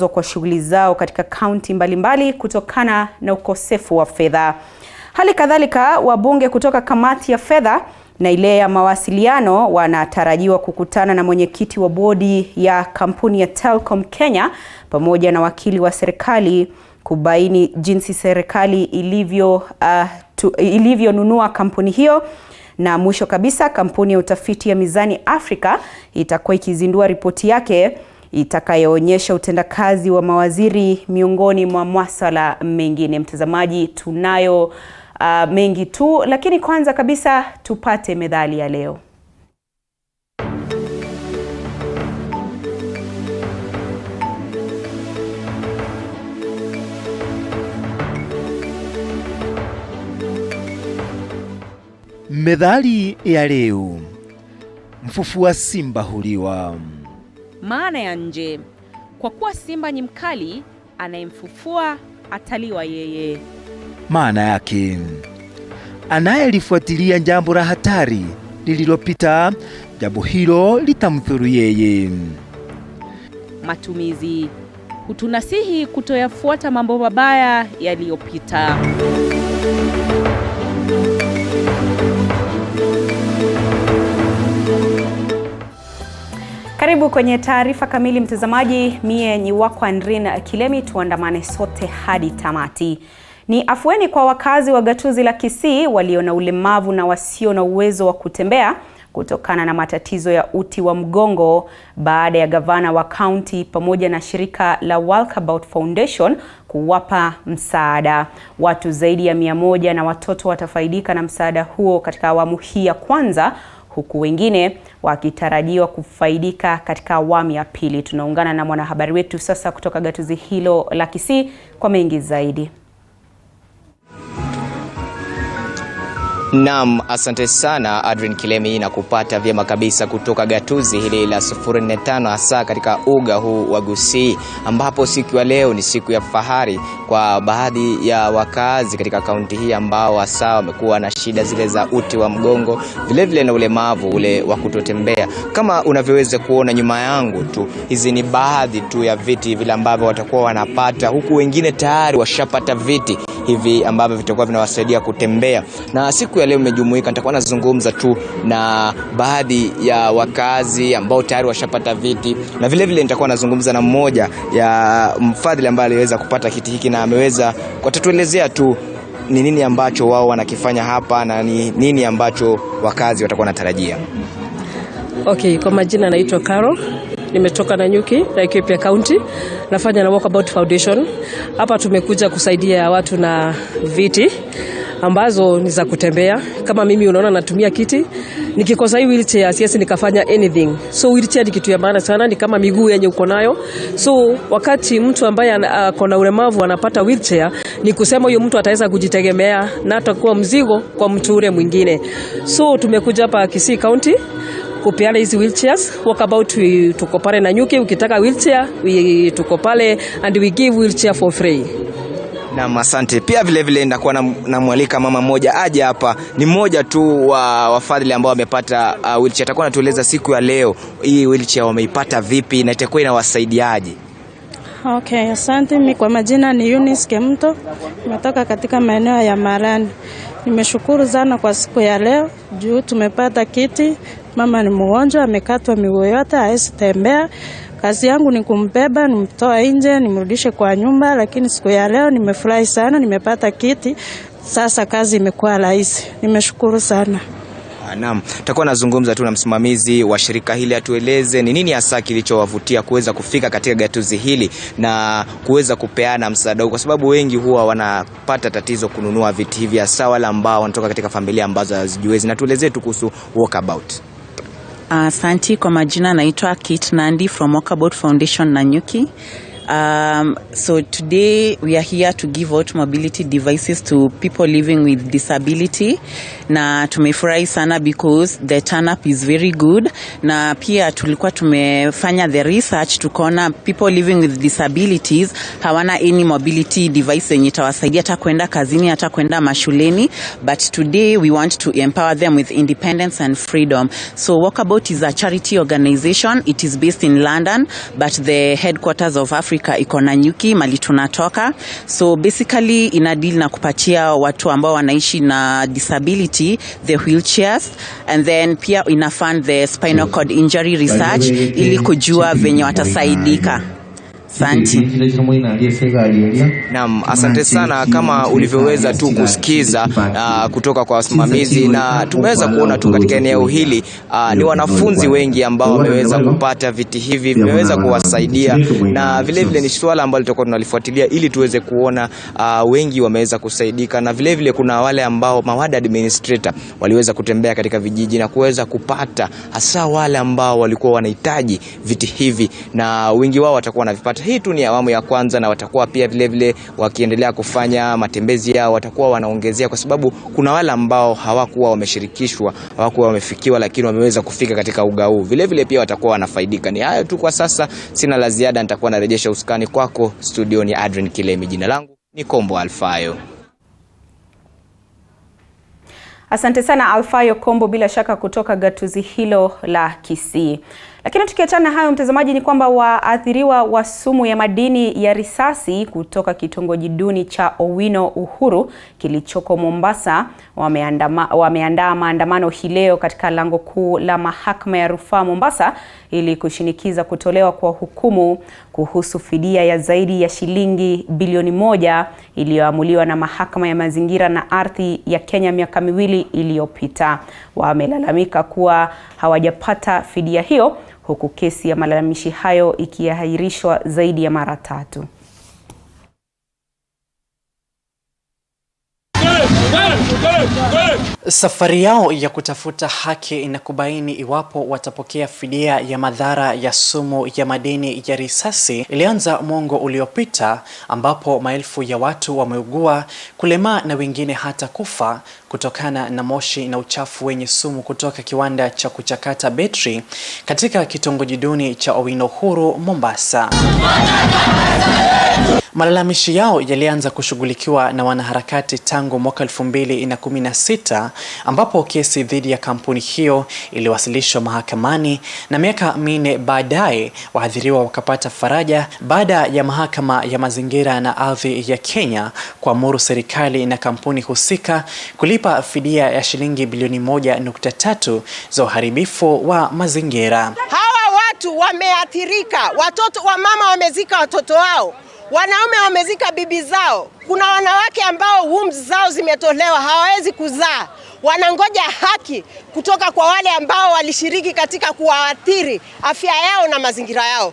kukwazwa kwa shughuli zao katika kaunti mbalimbali kutokana na ukosefu wa fedha. Hali kadhalika, wabunge kutoka kamati ya fedha na ile ya mawasiliano wanatarajiwa kukutana na mwenyekiti wa bodi ya kampuni ya Telcom Kenya pamoja na wakili wa serikali kubaini jinsi serikali ilivyonunua kampuni hiyo. Na mwisho kabisa, kampuni ya utafiti ya Mizani Africa itakuwa ikizindua ripoti yake itakayoonyesha utendakazi wa mawaziri miongoni mwa masuala mengine. Mtazamaji, tunayo mengi tu, lakini kwanza kabisa tupate methali ya leo. Methali ya leo: mfufua simba huliwa. Maana ya nje: kwa kuwa simba ni mkali, anayemfufua ataliwa yeye. Maana yake: anayelifuatilia jambo la hatari lililopita, jambo hilo litamdhuru yeye. Matumizi: hutunasihi kutoyafuata mambo mabaya yaliyopita. Karibu kwenye taarifa kamili mtazamaji. Mie ni wako Andrin Kilemi, tuandamane sote hadi tamati. Ni afueni kwa wakazi wa gatuzi la Kisii walio na ulemavu na wasio na uwezo wa kutembea kutokana na matatizo ya uti wa mgongo baada ya gavana wa kaunti pamoja na shirika la Walkabout Foundation kuwapa msaada. Watu zaidi ya 100 na watoto watafaidika na msaada huo katika awamu hii ya kwanza, huku wengine wakitarajiwa kufaidika katika awamu ya pili. Tunaungana na mwanahabari wetu sasa kutoka gatuzi hilo la Kisii kwa mengi zaidi. Naam, asante sana Adrian Kilemi, na kupata vyema kabisa kutoka gatuzi hili la 045 hasa katika uga huu wa Gusii, ambapo siku ya leo ni siku ya fahari kwa baadhi ya wakazi katika kaunti hii ambao hasa wamekuwa na shida zile za uti wa mgongo, vile vile na ulemavu ule wa kutotembea. Kama unavyoweza kuona nyuma yangu tu, hizi ni baadhi tu ya viti vile ambavyo watakuwa wanapata, huku wengine tayari washapata viti hivi ambavyo vitakuwa vinawasaidia kutembea. Na siku ya leo nimejumuika, nitakuwa nazungumza tu na baadhi ya wakazi ambao tayari washapata viti, na vile vile nitakuwa nazungumza na mmoja ya mfadhili ambaye aliweza kupata kiti hiki na ameweza kutuelezea tu ni nini ambacho wao wanakifanya hapa na ni nini ambacho wakazi watakuwa wanatarajia. Okay, kwa majina naitwa Carol. Nimetoka Nanyuki, Laikipia County. Nafanya na Walkabout Foundation. Hapa tumekuja kusaidia watu na viti ambazo ni za kutembea. Kama mimi unaona natumia kiti, nikikosa hii wheelchair siwezi nikafanya anything. So wheelchair ni kitu ya maana sana, ni kama miguu yenye uko nayo. So wakati mtu ambaye ako na ulemavu anapata wheelchair, ni kusema huyo mtu ataweza kujitegemea na atakuwa mzigo kwa mtu ule mwingine. So tumekuja hapa Kisii County kupeana hizi wheelchairs. Walkabout tuko pale Nanyuki, ukitaka wheelchair tuko pale and we give wheelchair for free. Na asante. Pia vile vile ndakuwa namwalika mama mmoja aje hapa, ni mmoja tu wa wafadhili ambao wamepata wheelchair. Atakuwa anatueleza siku ya leo hii wheelchair wameipata vipi na itakuwa inawasaidiaje. Okay, asante. Mimi kwa majina ni Eunice Kemto, nimetoka katika maeneo ya Marani. Nimeshukuru sana kwa siku ya leo juu tumepata kiti. Mama ni mgonjwa, amekatwa miguu yote, hawezi tembea. Kazi yangu ni kumbeba, nimtoa nje, nimrudishe kwa nyumba, lakini siku ya leo nimefurahi sana, nimepata kiti. Sasa kazi imekuwa rahisi. Nimeshukuru sana. Naam, tutakuwa nazungumza tu na msimamizi wa shirika hili atueleze ni nini hasa kilichowavutia kuweza kufika katika gatuzi hili na kuweza kupeana msaada, kwa sababu wengi huwa wanapata tatizo kununua viti hivi, hasa wale ambao wanatoka katika familia ambazo hazijiwezi. Na tuelezee tu kuhusu Walkabout. Asante. Kwa majina naitwa Kit Nandi from Walkabout Foundation Nanyuki. So today we are here to give out mobility devices to people living with disability, na tumefurahi sana because the turn up is very good, na pia tulikuwa tumefanya the research tukaona people living with disabilities hawana any mobility device yenye itawasaidia hata kwenda kazini hata kwenda mashuleni, but today we want to empower them with independence and freedom. So Walkabout is a charity organization. It is based in London, but the headquarters of Africa Africa iko Nanyuki mali tunatoka. So basically ina deal na kupatia watu ambao wanaishi na disability the wheelchairs, and then pia ina fund the spinal cord injury research ili kujua venye watasaidika. Naam, asante sana. Kama ulivyoweza tu kusikiza kutoka kwa wasimamizi, na tumeweza kuona tu katika eneo hili ni wanafunzi wengi ambao wameweza kupata viti hivi, vimeweza kuwasaidia, na vile vile ni swala ambalo tutakuwa tunalifuatilia ili tuweze kuona wengi wameweza kusaidika, na vile vile kuna wale ambao maward administrator waliweza kutembea katika vijiji na kuweza kupata hasa wale ambao walikuwa wanahitaji viti hivi, na wengi wao watakuwa wanavipata. Hii tu ni awamu ya kwanza, na watakuwa pia vile vile wakiendelea kufanya matembezi yao watakuwa wanaongezea, kwa sababu kuna wale ambao hawakuwa wameshirikishwa, hawakuwa wamefikiwa, lakini wameweza kufika katika uga huu. Vile vile pia watakuwa wanafaidika. Ni hayo tu kwa sasa, sina la ziada. Nitakuwa narejesha usukani kwako studio. Ni Adrian Kilemi, jina langu ni Kombo Alfayo. Asante sana Alfayo Kombo, bila shaka kutoka gatuzi hilo la Kisii. Lakini tukiachana hayo mtazamaji, ni kwamba waathiriwa wa sumu ya madini ya risasi kutoka kitongoji duni cha Owino Uhuru kilichoko Mombasa wameandaa maandamano hii leo katika lango kuu la mahakama ya rufaa Mombasa ili kushinikiza kutolewa kwa hukumu kuhusu fidia ya zaidi ya shilingi bilioni 1 iliyoamuliwa na mahakama ya mazingira na ardhi ya Kenya miaka miwili iliyopita. Wamelalamika kuwa hawajapata fidia hiyo, huku kesi ya malalamishi hayo ikiahirishwa zaidi ya mara 3. Safari yao ya kutafuta haki na kubaini iwapo watapokea fidia ya madhara ya sumu ya madini ya risasi ilianza mwongo uliopita, ambapo maelfu ya watu wameugua, kulemaa na wengine hata kufa kutokana na moshi na uchafu wenye sumu kutoka kiwanda cha kuchakata betri katika kitongoji duni cha Owino Uhuru, Mombasa. Malalamishi yao yalianza kushughulikiwa na wanaharakati tangu mwaka 2016, ambapo kesi dhidi ya kampuni hiyo iliwasilishwa mahakamani, na miaka 4 baadaye wahadhiriwa wakapata faraja baada ya mahakama ya mazingira na ardhi ya Kenya kuamuru serikali na kampuni husika kulipa fidia ya shilingi bilioni 1.3 za uharibifu wa mazingira. Hawa watu wameathirika, watoto wa mama wamezika watoto wao, wanaume wamezika bibi zao. Kuna wanawake ambao wombs zao zimetolewa, hawawezi kuzaa. Wanangoja haki kutoka kwa wale ambao walishiriki katika kuwaathiri afya yao na mazingira yao.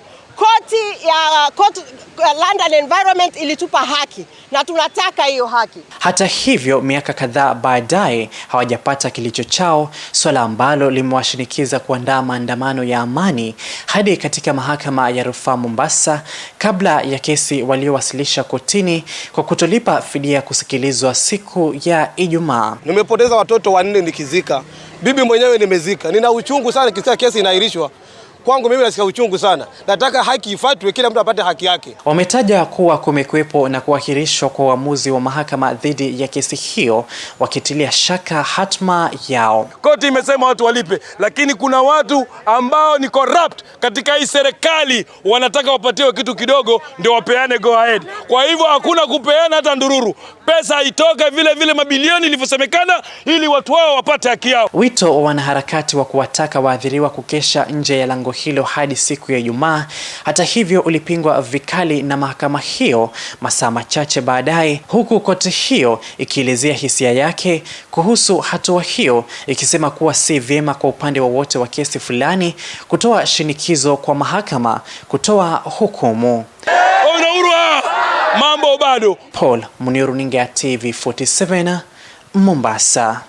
Court Land and Environment ilitupa haki na tunataka hiyo haki. Hata hivyo, miaka kadhaa baadaye hawajapata kilicho chao, swala ambalo limewashinikiza kuandaa maandamano ya amani hadi katika mahakama ya rufaa Mombasa kabla ya kesi waliowasilisha kotini kwa kutolipa fidia kusikilizwa siku ya Ijumaa. Nimepoteza watoto 4 nikizika. Bibi mwenyewe nimezika. Nina uchungu sana kisa kesi inaahirishwa. Kwangu mimi nasikia uchungu sana. Nataka haki ifuatwe, kila mtu apate haki yake. Wametaja kuwa kumekuwepo na kuahirishwa kwa uamuzi wa mahakama dhidi ya kesi hiyo, wakitilia shaka hatma yao. Koti imesema watu walipe, lakini kuna watu ambao ni corrupt katika hii serikali, wanataka wapatiwe kitu kidogo ndio wapeane go ahead. Kwa hivyo hakuna kupeana hata ndururu. Pesa itoke vile vile mabilioni ilivyosemekana ili watu wao wapate haki yao. Wito wa wanaharakati wa kuwataka waathiriwa kukesha nje ya lango hilo hadi siku ya Ijumaa, hata hivyo ulipingwa vikali na mahakama hiyo masaa machache baadaye, huku koti hiyo ikielezea hisia yake kuhusu hatua hiyo, ikisema kuwa si vyema kwa upande wowote wa kesi fulani kutoa shinikizo kwa mahakama kutoa hukumu. Mambo bado. Paul Munio, runinga ya TV47, Mombasa.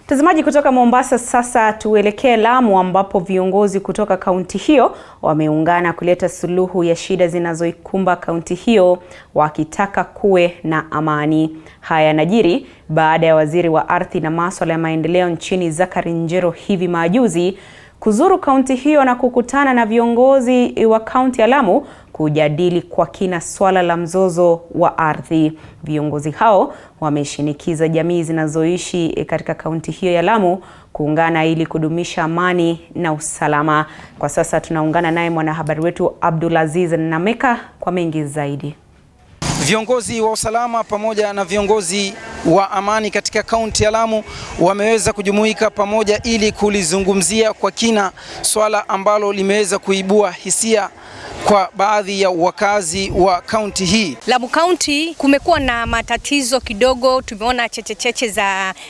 Mtazamaji, kutoka Mombasa sasa tuelekee Lamu, ambapo viongozi kutoka kaunti hiyo wameungana kuleta suluhu ya shida zinazoikumba kaunti hiyo, wakitaka kuwe na amani. Haya yanajiri baada ya waziri wa ardhi na masuala ya maendeleo nchini Zakari Njero hivi majuzi kuzuru kaunti hiyo na kukutana na viongozi wa kaunti ya Lamu kujadili kwa kina swala la mzozo wa ardhi. Viongozi hao wameshinikiza jamii zinazoishi katika kaunti hiyo ya Lamu kuungana ili kudumisha amani na usalama. Kwa sasa tunaungana naye mwanahabari wetu Abdulaziz Nameka kwa mengi zaidi. Viongozi wa usalama pamoja na viongozi wa amani katika kaunti ya Lamu wameweza kujumuika pamoja ili kulizungumzia kwa kina swala ambalo limeweza kuibua hisia kwa baadhi ya wakazi wa kaunti hii. Lamu County kumekuwa na matatizo kidogo, tumeona cheche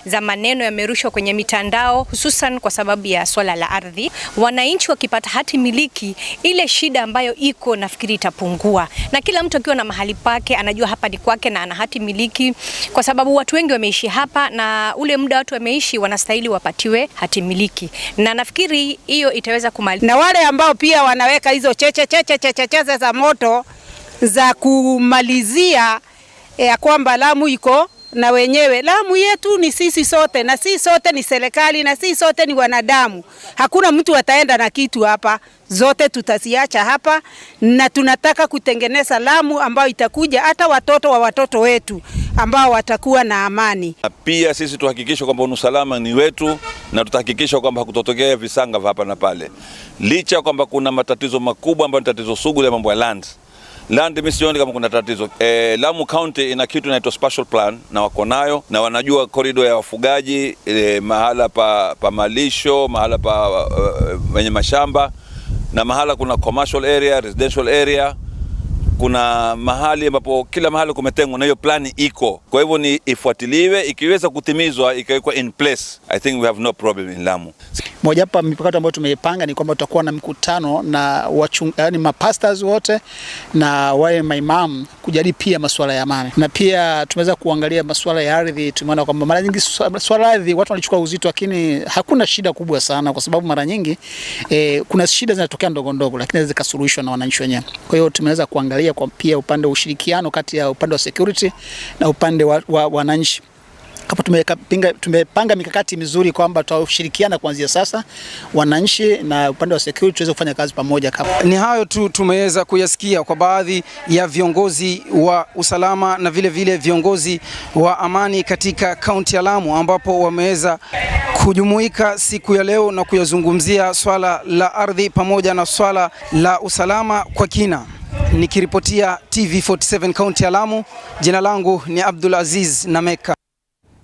za maneno yamerushwa kwenye mitandao, hususan kwa sababu ya swala la ardhi. Wananchi wakipata hati miliki, ile shida ambayo iko nafikiri itapungua, na kila mtu akiwa na mahali pake anajua hapa ni kwake na ana hati miliki, kwa sababu watu wengi wameishi hapa na ule muda watu wameishi wanastahili wapatiwe hati miliki, na nafikiri hiyo itaweza kumaliza. Na wale ambao pia wanaweka hizo cheche za moto za kumalizia ya kwamba Lamu iko na wenyewe. Lamu yetu ni sisi sote, na sisi sote ni serikali, na sisi sote ni wanadamu. Hakuna mtu ataenda na kitu hapa, zote tutaziacha hapa, na tunataka kutengeneza Lamu ambayo itakuja hata watoto wa watoto wetu ambao watakuwa na amani. Pia sisi tuhakikishe kwamba usalama ni wetu, na tutahakikisha kwamba hakutotokea visanga hapa na pale. Licha kwamba kuna matatizo makubwa ambayo ni tatizo sugu ya mambo ya land. Mimi sioni kama kuna tatizo. Lamu County ina kitu inaitwa special plan na wako nayo, na wanajua corridor ya wafugaji, mahala pa malisho, mahala pa wenye mashamba, na mahala kuna commercial area, residential area. Kuna mahali ambapo kila mahali kumetengwa na hiyo plani iko. Kwa hivyo ni ifuatiliwe, ikiweza kutimizwa, ikawekwa in place. I think we have no problem in Lamu. Moja hapa mikakati ambayo tumepanga ni kwamba tutakuwa na mikutano na yani mapastors wote na wale maimam kujadili pia masuala ya amani. Na pia tumeweza kuangalia masuala ya ardhi. Tumeona kwamba mara nyingi swala la ardhi watu wanachukua uzito, lakini hakuna shida kubwa sana, kwa sababu mara nyingi kuna shida zinatokea ndogo ndogo, lakini zikasuluhishwa na wananchi wenyewe. Kwa hiyo tumeweza kuangalia kwa pia upande wa ushirikiano kati ya upande wa security na upande wa wananchi. Hapo tumepanga mikakati mizuri kwamba tutashirikiana kuanzia sasa, wananchi na upande wa security tuweze kufanya kazi pamoja. Ni hayo tu tumeweza kuyasikia kwa baadhi ya viongozi wa usalama na vile viongozi wa amani katika kaunti ya Lamu, ambapo wameweza kujumuika siku ya leo na kuyazungumzia swala la ardhi pamoja na swala la usalama kwa kina. Nikiripotia TV47 kaunti ya Lamu, jina langu ni Abdulaziz Nameka.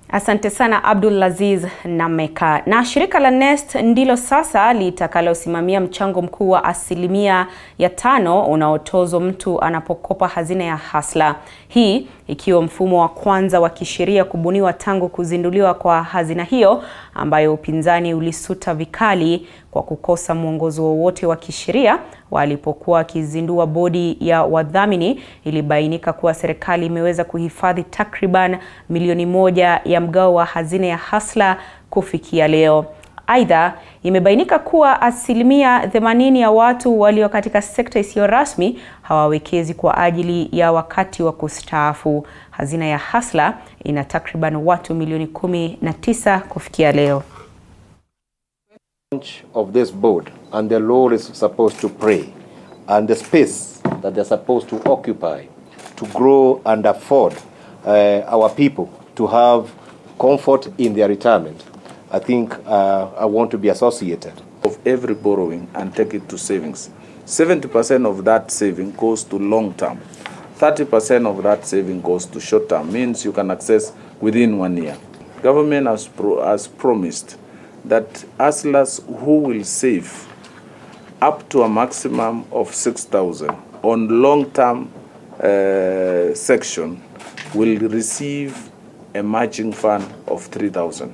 Asante sana Abdulaziz Nameka. Na shirika la Nest ndilo sasa litakalosimamia mchango mkuu wa 5% unaotozwa mtu anapokopa hazina ya Hustler. Hii ikiwa mfumo wa kwanza wa kisheria kubuniwa tangu kuzinduliwa kwa hazina hiyo, ambayo upinzani ulisuta vikali kwa kukosa mwongozo wowote wa kisheria. Walipokuwa wakizindua bodi ya wadhamini, ilibainika kuwa serikali imeweza kuhifadhi takriban milioni 1 ya mgao wa hazina ya Hustler kufikia leo. Aidha, imebainika kuwa 80% ya watu walio katika sekta isiyo rasmi hawawekezi kwa ajili ya wakati wa kustaafu. Hazina ya Hustler ina takriban watu milioni 19 kufikia leo. Of this board and the role is supposed to play and the space that they're supposed to occupy to grow and afford our people to have comfort in their retirement. I think I want to be associated of every borrowing and take it to savings. 70% of that saving goes to long term. 30% of that saving goes to short term, means you can access within 1 year. Government has promised that hustlers who will save up to a maximum of 6,000 on long-term section will receive a matching fund of 3,000.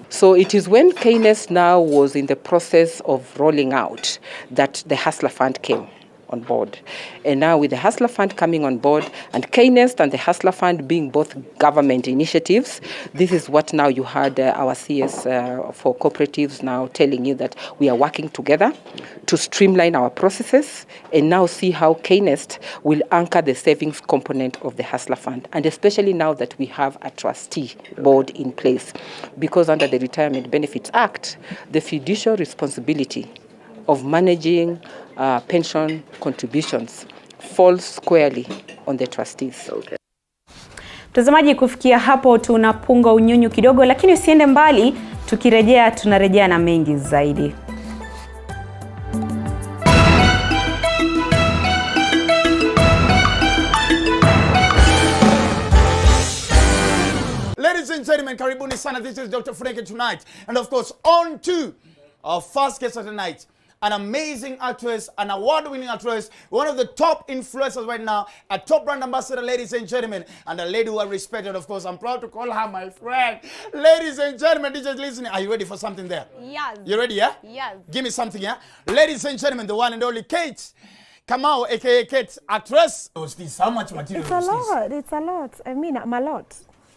So it is when KNES now was in the process of rolling out that the Hustler Fund came on board. And now with the Hustler Fund coming on board and K-Nest and the Hustler Fund being both government initiatives, this is what now you heard our CS for cooperatives now telling you that we are working together to streamline our processes and now see how K-Nest will anchor the savings component of the Hustler Fund, and especially now that we have a trustee board in place, because under the Retirement Benefits Act, the fiduciary responsibility of managing pension contributions falls squarely on the trustees. Okay. Mtazamaji, kufikia hapo tunapunga unyunyu kidogo, lakini usiende mbali, tukirejea tunarejea na mengi zaidi. Ladies and gentlemen, karibuni sana. This is Dr. Frank tonight. And of course, on to our first guest of the night. An amazing actress, an award-winning actress, one of the top influencers right now, a top brand ambassador, ladies and gentlemen, and a lady who I respected, of course. I'm proud to call her my friend. Ladies and gentlemen, DJs listening, are you ready for something there? Yes. You ready, yeah? Yes. Give me something, yeah? Ladies and gentlemen, the one and only Kate Kamau, aka Kate, actress. Oh, this, how much material is this? It's a lot. I mean, I'm a lot.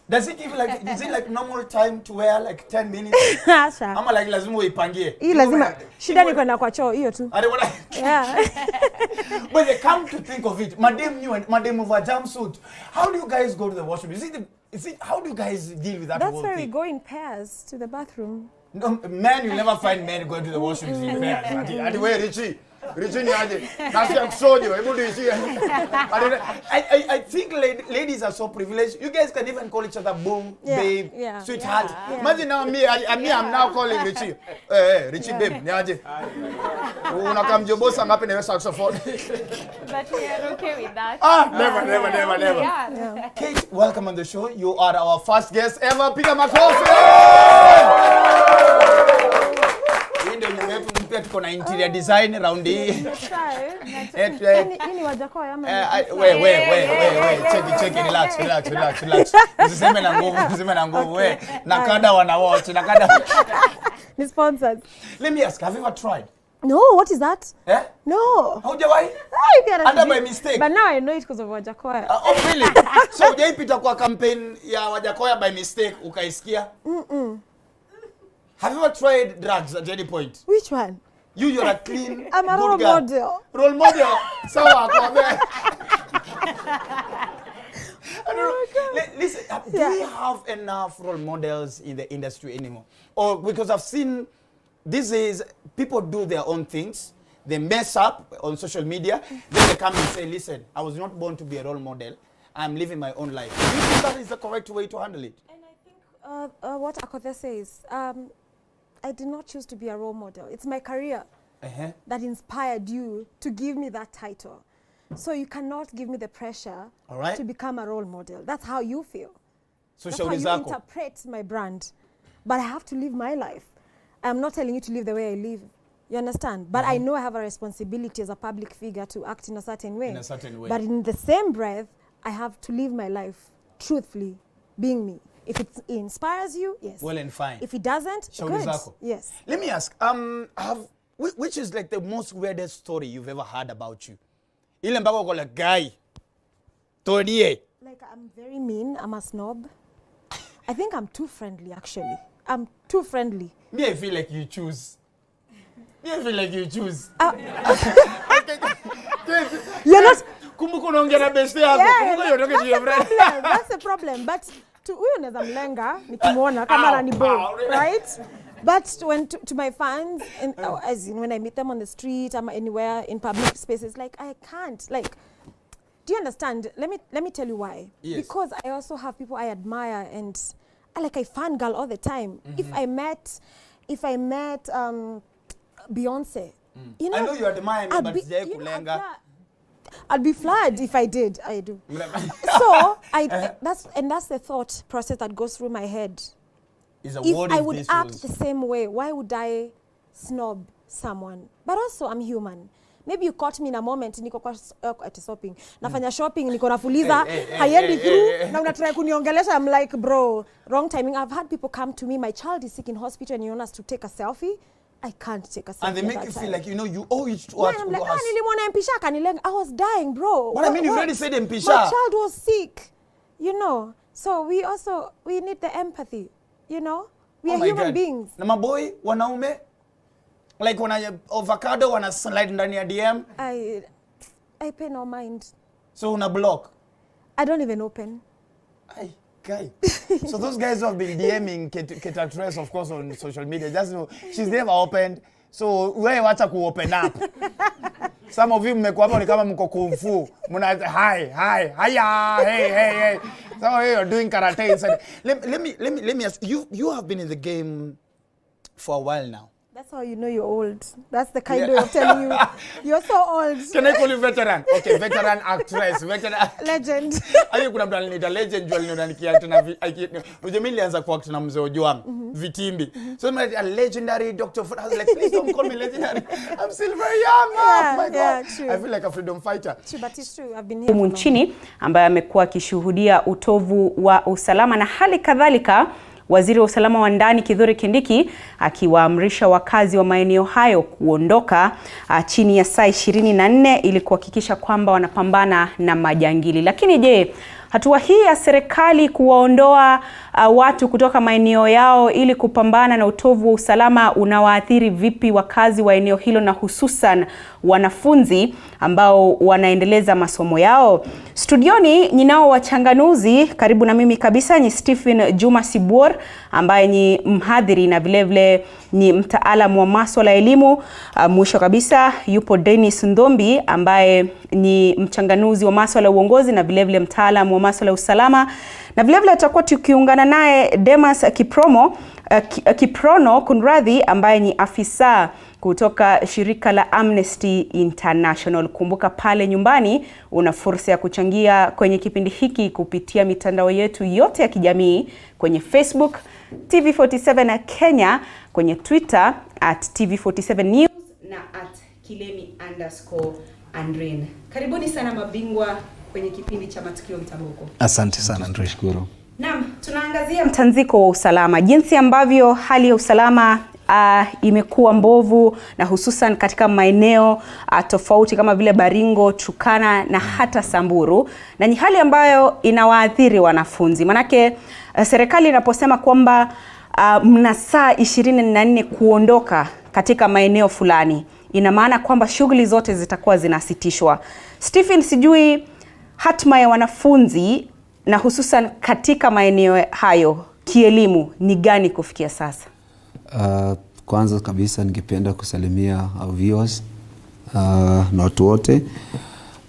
Does it give like, is it like normal time to wear like 10 minutes? Ama like lazima uipangie. Hii lazima shida ni kwenda kwa choo hiyo tu. Yeah. But they come to think of it, madam of a jumpsuit. How do you guys go to the washroom? How do you guys deal with that whole thing? That's why we go in pairs to the bathroom. No, men, you never find men going to the washroom in pairs. Anyway, Richie niaje. Nasikia kusojo, hebu niishie. I think ladies are so privileged. You guys can even call each other boom, babe, sweetheart. Yeah. Imagine now I'm now calling Richie. Richie babe, niaje. Unakamjobosa ngapi na saxophone. But we are okay with that. Never. Yeah. Kate, welcome on the show. You are our first guest ever. Piga makofi. Tuko na interior design round hii. Ni wajakoya ama check relax. Usiseme na nguvu we. Nakada wana watch, nakada. Ni sponsored. Let me ask, have you ever tried? No, what is that? No. Haujawahi? Under by mistake. But now I know it because of wajakoya. Oh really? So hujaipita kwa campaign ya wajakoya by mistake ukaisikia? Have you ever tried drugs at any point? Which one? You're a clean, I'm a role model. Role model. Sawa kwa Listen, do we have enough role models in the industry anymore? Or because I've seen these days people do their own things, they mess up on social media, then they come and say, listen, I was not born to be a role model. I'm living my own life. Do you think that is the correct way to handle it? And I think what Akothe says, I did not choose to be a role model. It's my career that inspired you to give me that title. So you cannot give me the pressure to become a role model. That's how you feel. So that's how you interpret my brand. But I have to live my life. I'm not telling you to live the way I live. You understand? But I know I have a responsibility as a public figure to act in a certain way. In a certain way. But in the same breath, I have to live my life truthfully, being me. If it inspires you, yes. Well and fine. If it doesn't, good. Yes. Let me ask, which is like the most weirdest story you've ever heard about you? Ile mpaka uko like guy. Todie. Like I'm very mean, I'm a snob. I think I'm too friendly actually. I'm too friendly. Me, I feel like you choose. You're not kumbuka unaongea na best yako. Kumbuka you're talking to your friend. That's the problem. But huyo naweza mlenga nikimuona kama ananibo, right? But when to my fans, as in when I meet them on the street or anywhere in public spaces, like I can't. Like, do you understand? Let me tell you why. Yes. Because I also have people I admire and I fangirl all the time. If I met Beyonce, you know, I know you admire me, but sijai kulenga. I'd be flattered if I did. I do. So that's the thought process that goes through my head. If I would act the same way, why would I snob someone? But also, I'm human. Maybe you caught me in a moment, niko kwa shopping. Nafanya shopping, niko nafuliza, haiendi through, na unatry kuniongelesha. I'm like, bro, wrong timing. I've had people come to me, my child is sick in hospital and you want us to take a selfie. I can't take a selfie. And they make you feel like, you know, you owe it to us. I'm like, I was dying, bro. But I mean, you've already said Mpisha. My child was sick, you know. So we need the empathy, you know. We are human beings. Na maboy, wanaume, like wana avocado, wana slide ndani ya DM. I pay no mind. So una block? I don't even open. Ay, guy. So those guys who have been DMing Kate, of course, on social media, just know she's never opened. So wewe wacha ku open up. Some of you mmekuwa hapo ni kama mko kung fu. Muna hi, hiya, hey. So you're doing karate inside. Let me ask you have been in the game for a while now. That's how you know you're old. That's the kind of telling you you're so old. Can I call you veteran? Okay, veteran actress, veteran legend. Ayo kuna mtu ananiita legend juu aliniona tena ujemi nilianza kuact na mzee Ojwang Vitimbi. So I'm like a legendary Dr. I was like, please don't call me legendary. I'm still very young. Oh my God. True. I feel like a freedom fighter. True, but it's true. I've been here nchini ambaye amekuwa akishuhudia utovu wa usalama na hali kadhalika. Waziri wa usalama wa ndani Kithure Kindiki akiwaamrisha wakazi wa maeneo hayo kuondoka chini ya saa 24 ili kuhakikisha kwamba wanapambana na majangili. Lakini je, hatua hii ya serikali kuwaondoa watu kutoka maeneo yao ili kupambana na utovu wa usalama unawaathiri vipi wakazi wa eneo hilo na hususan wanafunzi ambao wanaendeleza masomo yao? Studioni ninao wachanganuzi. Karibu na mimi kabisa ni Stephen Juma Sibor ambaye ni mhadhiri na vilevile ni mtaalamu wa masuala ya elimu. Mwisho kabisa yupo Dennis Ndombi ambaye ni mchanganuzi wa masuala ya uongozi na vilevile mtaalamu wa masuala ya usalama. Na vilevile tutakuwa tukiungana naye Demas Kiprono Kunradhi ambaye ni afisa kutoka shirika la Amnesty International. Kumbuka pale nyumbani una fursa ya kuchangia kwenye kipindi hiki kupitia mitandao yetu yote ya kijamii kwenye Facebook TV47 Kenya, kwenye Twitter @TV47 News na @Kilemi_Andrin. Karibuni sana mabingwa kwenye kipindi cha Matukio Mtambuko. Asante sana, tunashukuru. Naam, tunaangazia mtanziko wa usalama, jinsi ambavyo hali ya usalama imekuwa mbovu na hususan katika maeneo tofauti kama vile Baringo, Turkana na hata Samburu, na ni hali ambayo inawaathiri wanafunzi. Manake serikali inaposema kwamba mna saa 24 kuondoka katika maeneo fulani, ina maana kwamba shughuli zote zitakuwa zinasitishwa. Stephen, sijui hatma ya wanafunzi na hususan katika maeneo hayo kielimu ni gani kufikia sasa? Kwanza kabisa ningependa kusalimia our viewers na watu wote.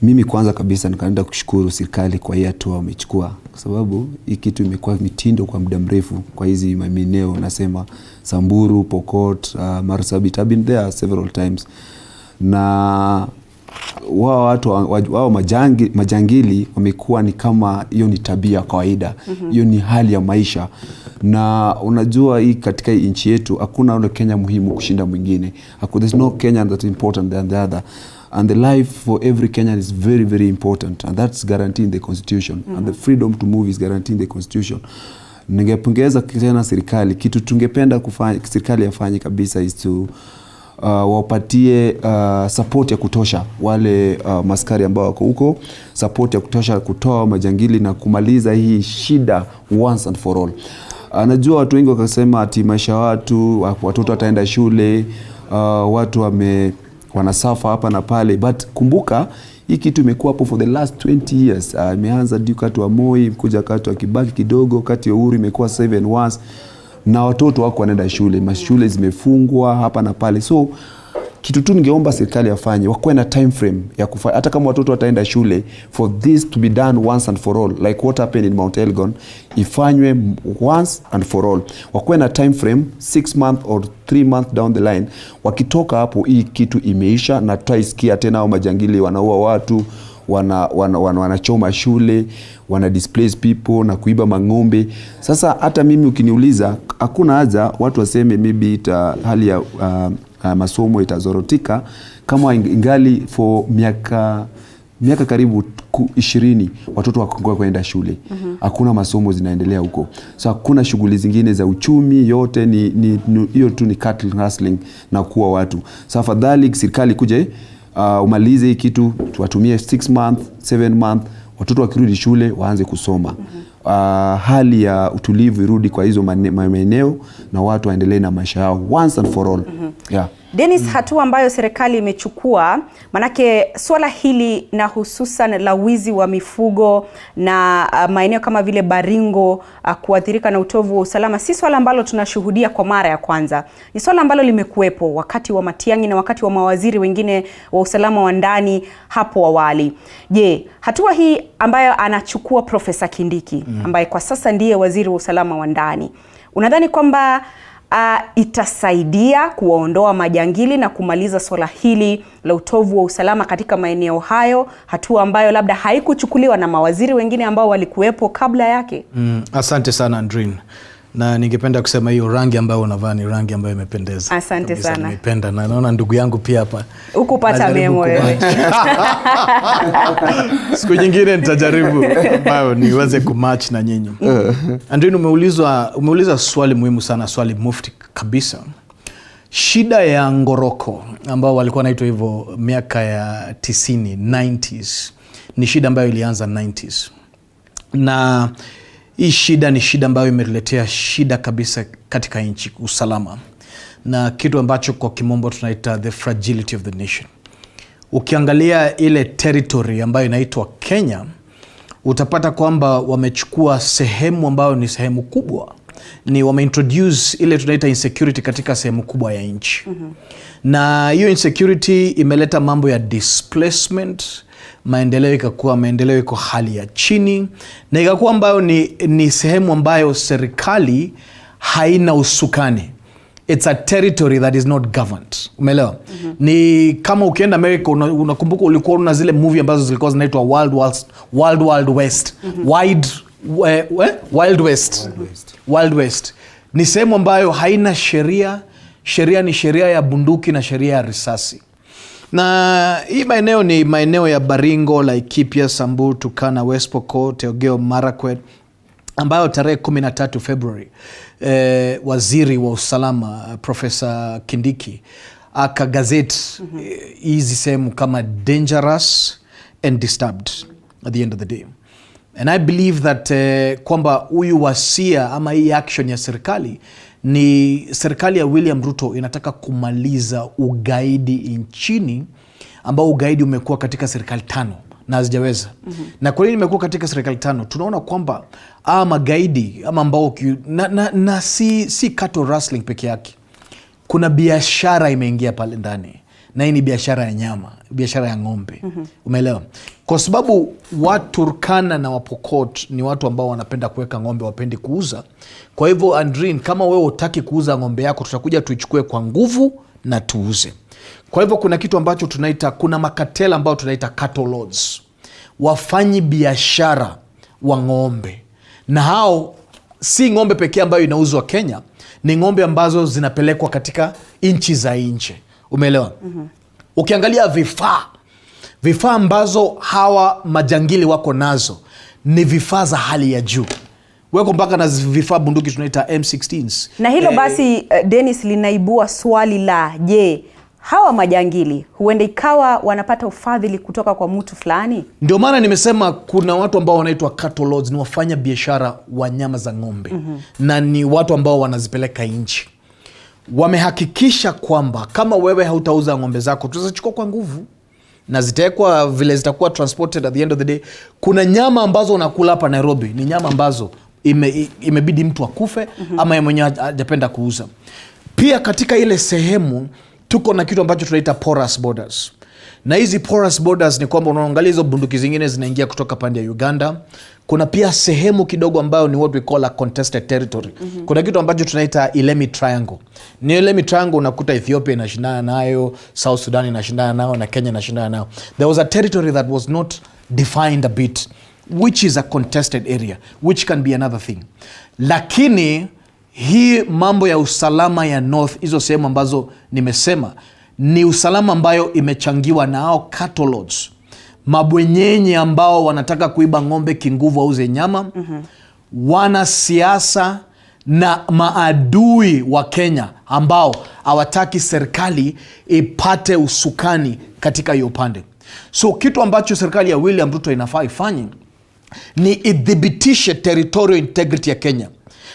Mimi kwanza kabisa nikaenda kushukuru serikali kwa hii hatua wamechukua, kwa sababu hii kitu imekuwa mitindo kwa muda mrefu kwa hizi maeneo, nasema Samburu, Pokot, Marsabit. I've been there several times. Na wao majangili wamekuwa ni kama hiyo ni tabia kawaida. Hiyo ni hali ya maisha. Na unajua hii katika nchi yetu hakuna ule Kenya muhimu kushinda mwingine. There's no Kenya that's important than the other. And the life for every Kenyan is very, very important. And that's guaranteed in the constitution. And the freedom to move is guaranteed in the constitution. Ningepongeza tena serikali. Kitu tungependa kufanya serikali yafanye kabisa is to wapatie support ya kutosha wale maskari ambao wako huko, support ya kutosha kutoa majangili na kumaliza hii shida once and for all. Najua watu wengi wakasema ati maisha watoto wataenda shule, watu wanasafa hapa na pale, but kumbuka hii kitu imekuwa hapo for the last 20 years. Imeanza wakati wa Moi, kuja wakati wa Kibaki kidogo, wakati wa Uhuru imekuwa 7 once. Na watoto wako wanaenda shule, mashule zimefungwa hapa na pale. So kitu tu ningeomba serikali afanye, wakuwe na time frame ya kufanya, hata kama watoto wataenda shule, for this to be done once and for all, like what happened in Mount Elgon, ifanywe once and for all. Wakuwe na time frame 6 months or 3 months down the line. Wakitoka hapo hii kitu imeisha, na tutaisikia tena hao majangili wanaua watu, wanachoma shule, wana displace people na kuiba mang'ombe. Sasa hata mimi ukiniuliza, hakuna haja watu waseme maybe hali ya masomo itazorotika kama ingali for miaka miaka karibu 20 watoto wako kwenda shule. Hakuna masomo zinaendelea huko. So hakuna shughuli zingine za uchumi, yote ni hiyo tu ni cattle rustling na kuwa watu. So afadhali serikali kuje umalize hii kitu, tuwatumie 6 month, 7 month, watoto wakirudi shule waanze kusoma. Hali ya utulivu irudi kwa hizo maeneo na watu waendelee na maisha yao once and for all. Yeah. Dennis, hatua ambayo serikali imechukua, manake swala hili na hususan la wizi wa mifugo na maeneo kama vile Baringo kuathirika na utovu wa usalama, si swala ambalo tunashuhudia kwa mara ya kwanza. Ni swala ambalo limekuwepo wakati wa Matiang'i na wakati wa mawaziri wengine wa usalama wa ndani hapo awali. Je, hatua hii ambayo anachukua Profesa Kindiki ambaye kwa sasa ndiye waziri wa usalama wa ndani, unadhani kwamba itasaidia kuwaondoa majangili na kumaliza swala hili la utovu wa usalama katika maeneo hayo, hatua ambayo labda haikuchukuliwa na mawaziri wengine ambao walikuwepo kabla yake? Asante sana Andrin. Na ningependa kusema hiyo rangi ambayo unavaa ni rangi ambayo imependeza. Asante kabisa, sana. Nimependa na naona ndugu yangu pia hapa. Ukupata memo wewe. Siku nyingine nitajaribu ambayo niweze kumatch na nyinyi. Andrin, umeuliza swali muhimu sana, swali mufti kabisa. Shida ya Ngoroko ambao walikuwa naitwa hivyo miaka ya 90s ni shida ambayo ilianza 90s. Na hii shida ni shida ambayo imeletea shida kabisa katika nchi, usalama. Na kitu ambacho kwa kimombo tunaita the fragility of the nation. Ukiangalia ile territory ambayo inaitwa Kenya, utapata kwamba wamechukua sehemu ambayo ni sehemu kubwa. Ni wameintroduce ile tunaita insecurity katika sehemu kubwa ya nchi. Na hiyo insecurity imeleta mambo ya displacement, maendeleo iko hali ya chini, na ikakuwa ambayo ni sehemu ambayo serikali haina usukani. It's a territory that is not governed. Umeelewa? Ni kama ukienda America, unakumbuka ulikuwa una zile movie ambazo zilikuwa zinaitwa Wild West. Wild West. Ni sehemu ambayo haina sheria. Sheria ni sheria ya bunduki na sheria ya risasi. Na hii maeneo ni maeneo ya Baringo, Laikipia, Samburu, Turkana, West Pokot, Elgeyo Marakwet, ambayo tarehe 13 February waziri wa usalama Profesa Kindiki akagazeti hizi sehemu kama dangerous and disturbed at the end of the day. And I believe that kwamba huyu wasia ama hii action ya serikali ni serikali ya William Ruto inataka kumaliza ugaidi nchini, ambao ugaidi umekuwa katika serikali 5 na hazijaweza. Na kwa nini imekuwa katika serikali 5? Tunaona kwamba magaidi ama ambao na si cattle rustling peke yake. Kuna biashara imeingia pale ndani. Na hii ni biashara ya nyama, biashara ya ng'ombe. Umeelewa? Kwa sababu watu Turkana na Wapokot ni watu ambao wanapenda kuweka ng'ombe, wapendi kuuza. Kwa hivyo Andrin, kama wewe hutaki kuuza ng'ombe yako, tutakuja tuichukue kwa nguvu na tuuze. Kwa hivyo kuna kitu ambacho kuna makatela ambao tunaita cattle lords. Wafanyi biashara wa ng'ombe. Na hao si ng'ombe pekee ambayo inauzwa Kenya, ni ng'ombe ambazo zinapelekwa katika nchi za nje. Umeelewa? Ukiangalia vifaa ambazo hawa majangili wako nazo ni vifaa za hali ya juu. Weko mpaka na vifaa bunduki tunaita M16s. Na hilo basi Dennis linaibua swali la je, hawa majangili huenda ikawa wanapata ufadhili kutoka kwa mtu fulani? Ndio maana nimesema kuna watu ambao wanaitwa cattle lords, ni wafanya biashara wa nyama za ng'ombe. Na ni watu ambao wanazipeleka nchi. Wamehakikisha kwamba kama wewe hautauza ng'ombe zako, tutazichukua kwa nguvu na zitakwa vile zitakuwa transported at the end of the day. Kuna nyama ambazo unakula hapa Nairobi, ni nyama ambazo imebidi mtu akufe ama yeye mwenyewe hajapenda kuuza. Pia katika ile sehemu tuko na kitu ambacho tunaita porous borders. Na hizi porous borders ni kwamba unaangalia hizo bunduki zingine zinaingia kutoka pande ya Uganda. Kuna pia sehemu kidogo ambayo ni what we call a contested territory. Kuna kitu ambacho tunaita Ilemi Triangle. Ni Ilemi Triangle unakuta Ethiopia inashindana nayo, South Sudan inashindana nayo na Kenya inashindana nayo. There was a territory that was not defined a bit, which is a contested area, which can be another thing. Lakini hii mambo ya usalama ya North, hizo sehemu ambazo nimesema, ni usalama ambayo imechangiwa na hao cattle lords. mabwenyenye ambao wanataka kuiba ng'ombe kinguvu auze nyama, wanasiasa na maadui wa Kenya ambao hawataki serikali ipate usukani katika hiyo pande. So kitu ambacho serikali ya William Ruto inafaa ifanye ni idhibitishe territorial integrity ya Kenya,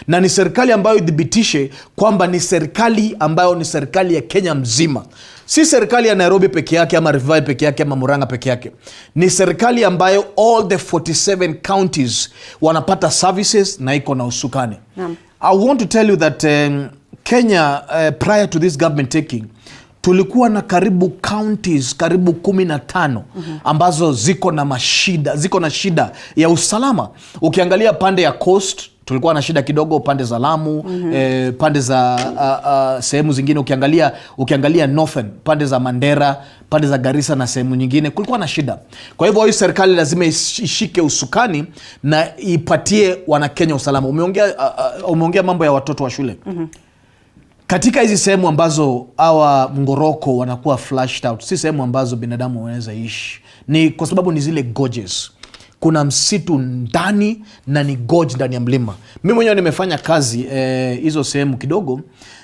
na ni serikali ambayo idhibitishe kwamba ni serikali ambayo ni serikali ya Kenya mzima, si serikali ya Nairobi peke yake ama Rift Valley peke yake ama Murang'a peke yake. Ni serikali ambayo all the 47 counties wanapata services na iko na usukani. I want to tell you that Kenya prior to this government taking, tulikuwa na karibu counties karibu 15 ambazo ziko na shida ya usalama. Ukiangalia pande ya coast tulikuwa na shida kidogo, pande za Lamu, pande za sehemu zingine ukiangalia northern, pande za Mandera, pande za Garissa na sehemu nyingine kulikuwa na shida. Kwa hivyo hii serikali lazima ishike usukani na ipatie Wanakenya usalama. Umeongea mambo ya watoto wa shule. Katika hizi sehemu ambazo hawa ngoroko wanakuwa flushed out, si sehemu ambazo binadamu wanaweza ishi. Ni kwa sababu ni zile gorges. Kuna msitu ndani na ni gorge ndani ya mlima. Mimi mwenyewe nimefanya kazi hizo sehemu kidogo,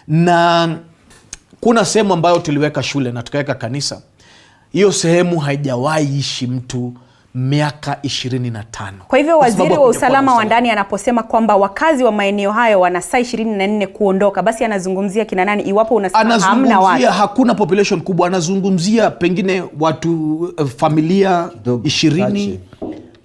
na kuna sehemu ambayo tuliweka shule na tukaweka kanisa. Hiyo sehemu haijawahi ishi mtu miaka 25. Kwa hivyo waziri wa usalama wa ndani anaposema kwamba wakazi wa maeneo hayo wana saa 24 kuondoka, basi anazungumzia kina nani iwapo unasema hamna watu? Hakuna population kubwa, anazungumzia pengine watu familia 20,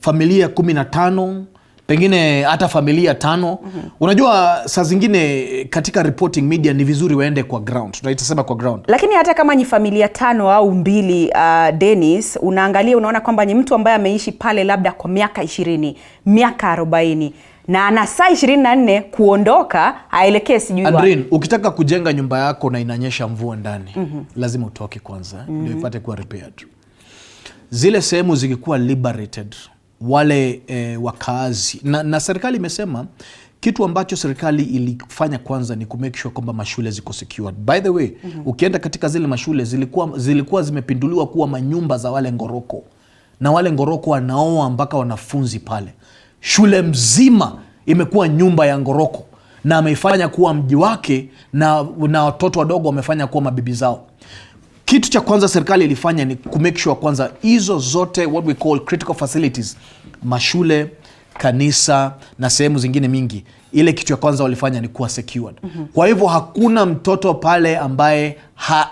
familia 15, pengine hata familia 5. Unajua saa zingine katika reporting media ni vizuri waende kwa ground. Tunaitasema kwa ground. Lakini hata kama ni familia 5 au 2, Dennis, unaangalia unaona kwamba ni mtu ambaye ameishi pale labda kwa miaka 20, miaka 40 na ana saa 24 kuondoka aelekee sijui wapi. Andrin, ukitaka kujenga nyumba yako na inanyesha mvua ndani, lazima utoke kwanza ndio ipate kuwa repaired. Zile sehemu zikikuwa liberated, wale wakazi na serikali imesema kitu ambacho serikali ilifanya kwanza ni kumake sure kwamba mashule ziko secured. By the way, ukienda katika zile mashule zilikuwa zimepinduliwa kuwa manyumba za wale ngoroko, na wale ngoroko wanaoa mpaka wanafunzi pale. Shule mzima imekuwa nyumba ya ngoroko na ameifanya kuwa mji wake, na watoto wadogo wamefanya kuwa mabibi zao. Kitu cha kwanza serikali ilifanya ni kumake sure kwanza hizo zote what we call critical facilities, mashule, kanisa na sehemu zingine mingi, ile kitu ya kwanza walifanya ni kuwa secured. Kwa hivyo hakuna mtoto pale ambaye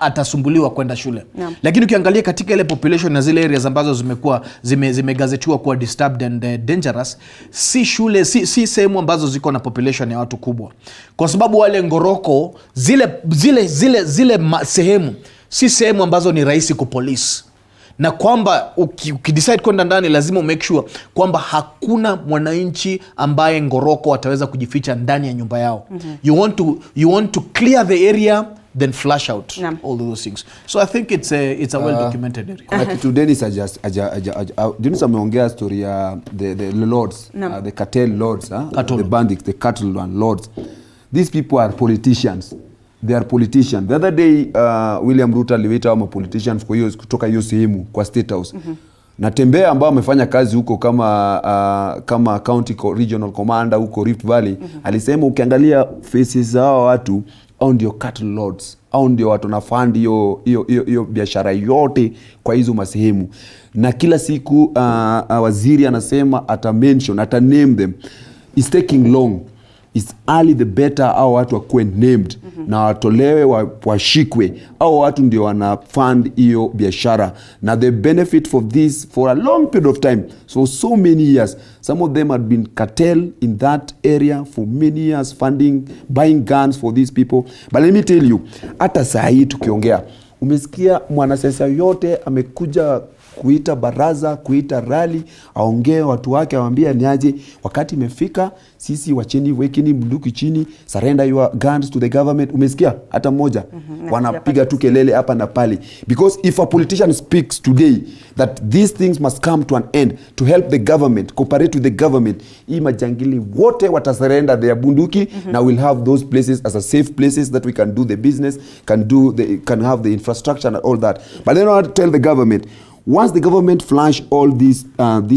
atasumbuliwa kwenda shule. Lakini ukiangalia katika ile population na zile areas ambazo zimekuwa zimegazetiwa kuwa disturbed and dangerous, si shule, si sehemu ambazo ziko na population ya watu kubwa, kwa sababu wale ngoroko zile sehemu si sehemu ambazo ni rahisi kupolisi, na kwamba ukidecide kwenda ndani lazima umake sure kwamba hakuna mwananchi ambaye ngoroko ataweza kujificha ndani ya nyumba yao. You want to clear the area then flush out all those things. So I think it's a well documented area. Today is Dennis ameongea story ya the lords, the cartel lords, the bandits, the cattle lords. These people are politicians. They are politicians. The other day William Ruto aliwaita wa politicians kwa hiyo kutoka hiyo sehemu kwa State House. Na Tembea ambao amefanya kazi huko kama county regional commander huko Rift Valley, alisema ukiangalia faces zao watu au ndio cattle lords, au ndio watu na fund hiyo biashara yote kwa hizo masehemu. Na kila siku waziri anasema ata name them. It's taking long. It's early the better au watu wakuwe named na watolewe washikwe au watu ndio wana fund hiyo biashara, na the benefit for this for a long period of time, so many years. Some of them had been cartel in that area for many years, funding, buying guns for these people. But let me tell you, hata saa hii tukiongea umesikia mwanasiasa yote amekuja kuita baraza, kuita rally, aongee watu wake, awambia niaje, wakati imefika sisi wacheni, wekeni bunduki chini, surrender your guns to the government. Umesikia hata mmoja? Wanapiga tu kelele hapa na pale. Because if a politician speaks today that these things must come to an end to help the government, cooperate with the government, hii majangili wote watasurrender their bunduki, na we'll have those places as a safe places that we can do the business, can have the infrastructure and all that. But then I want to tell the government, Once the government flush all these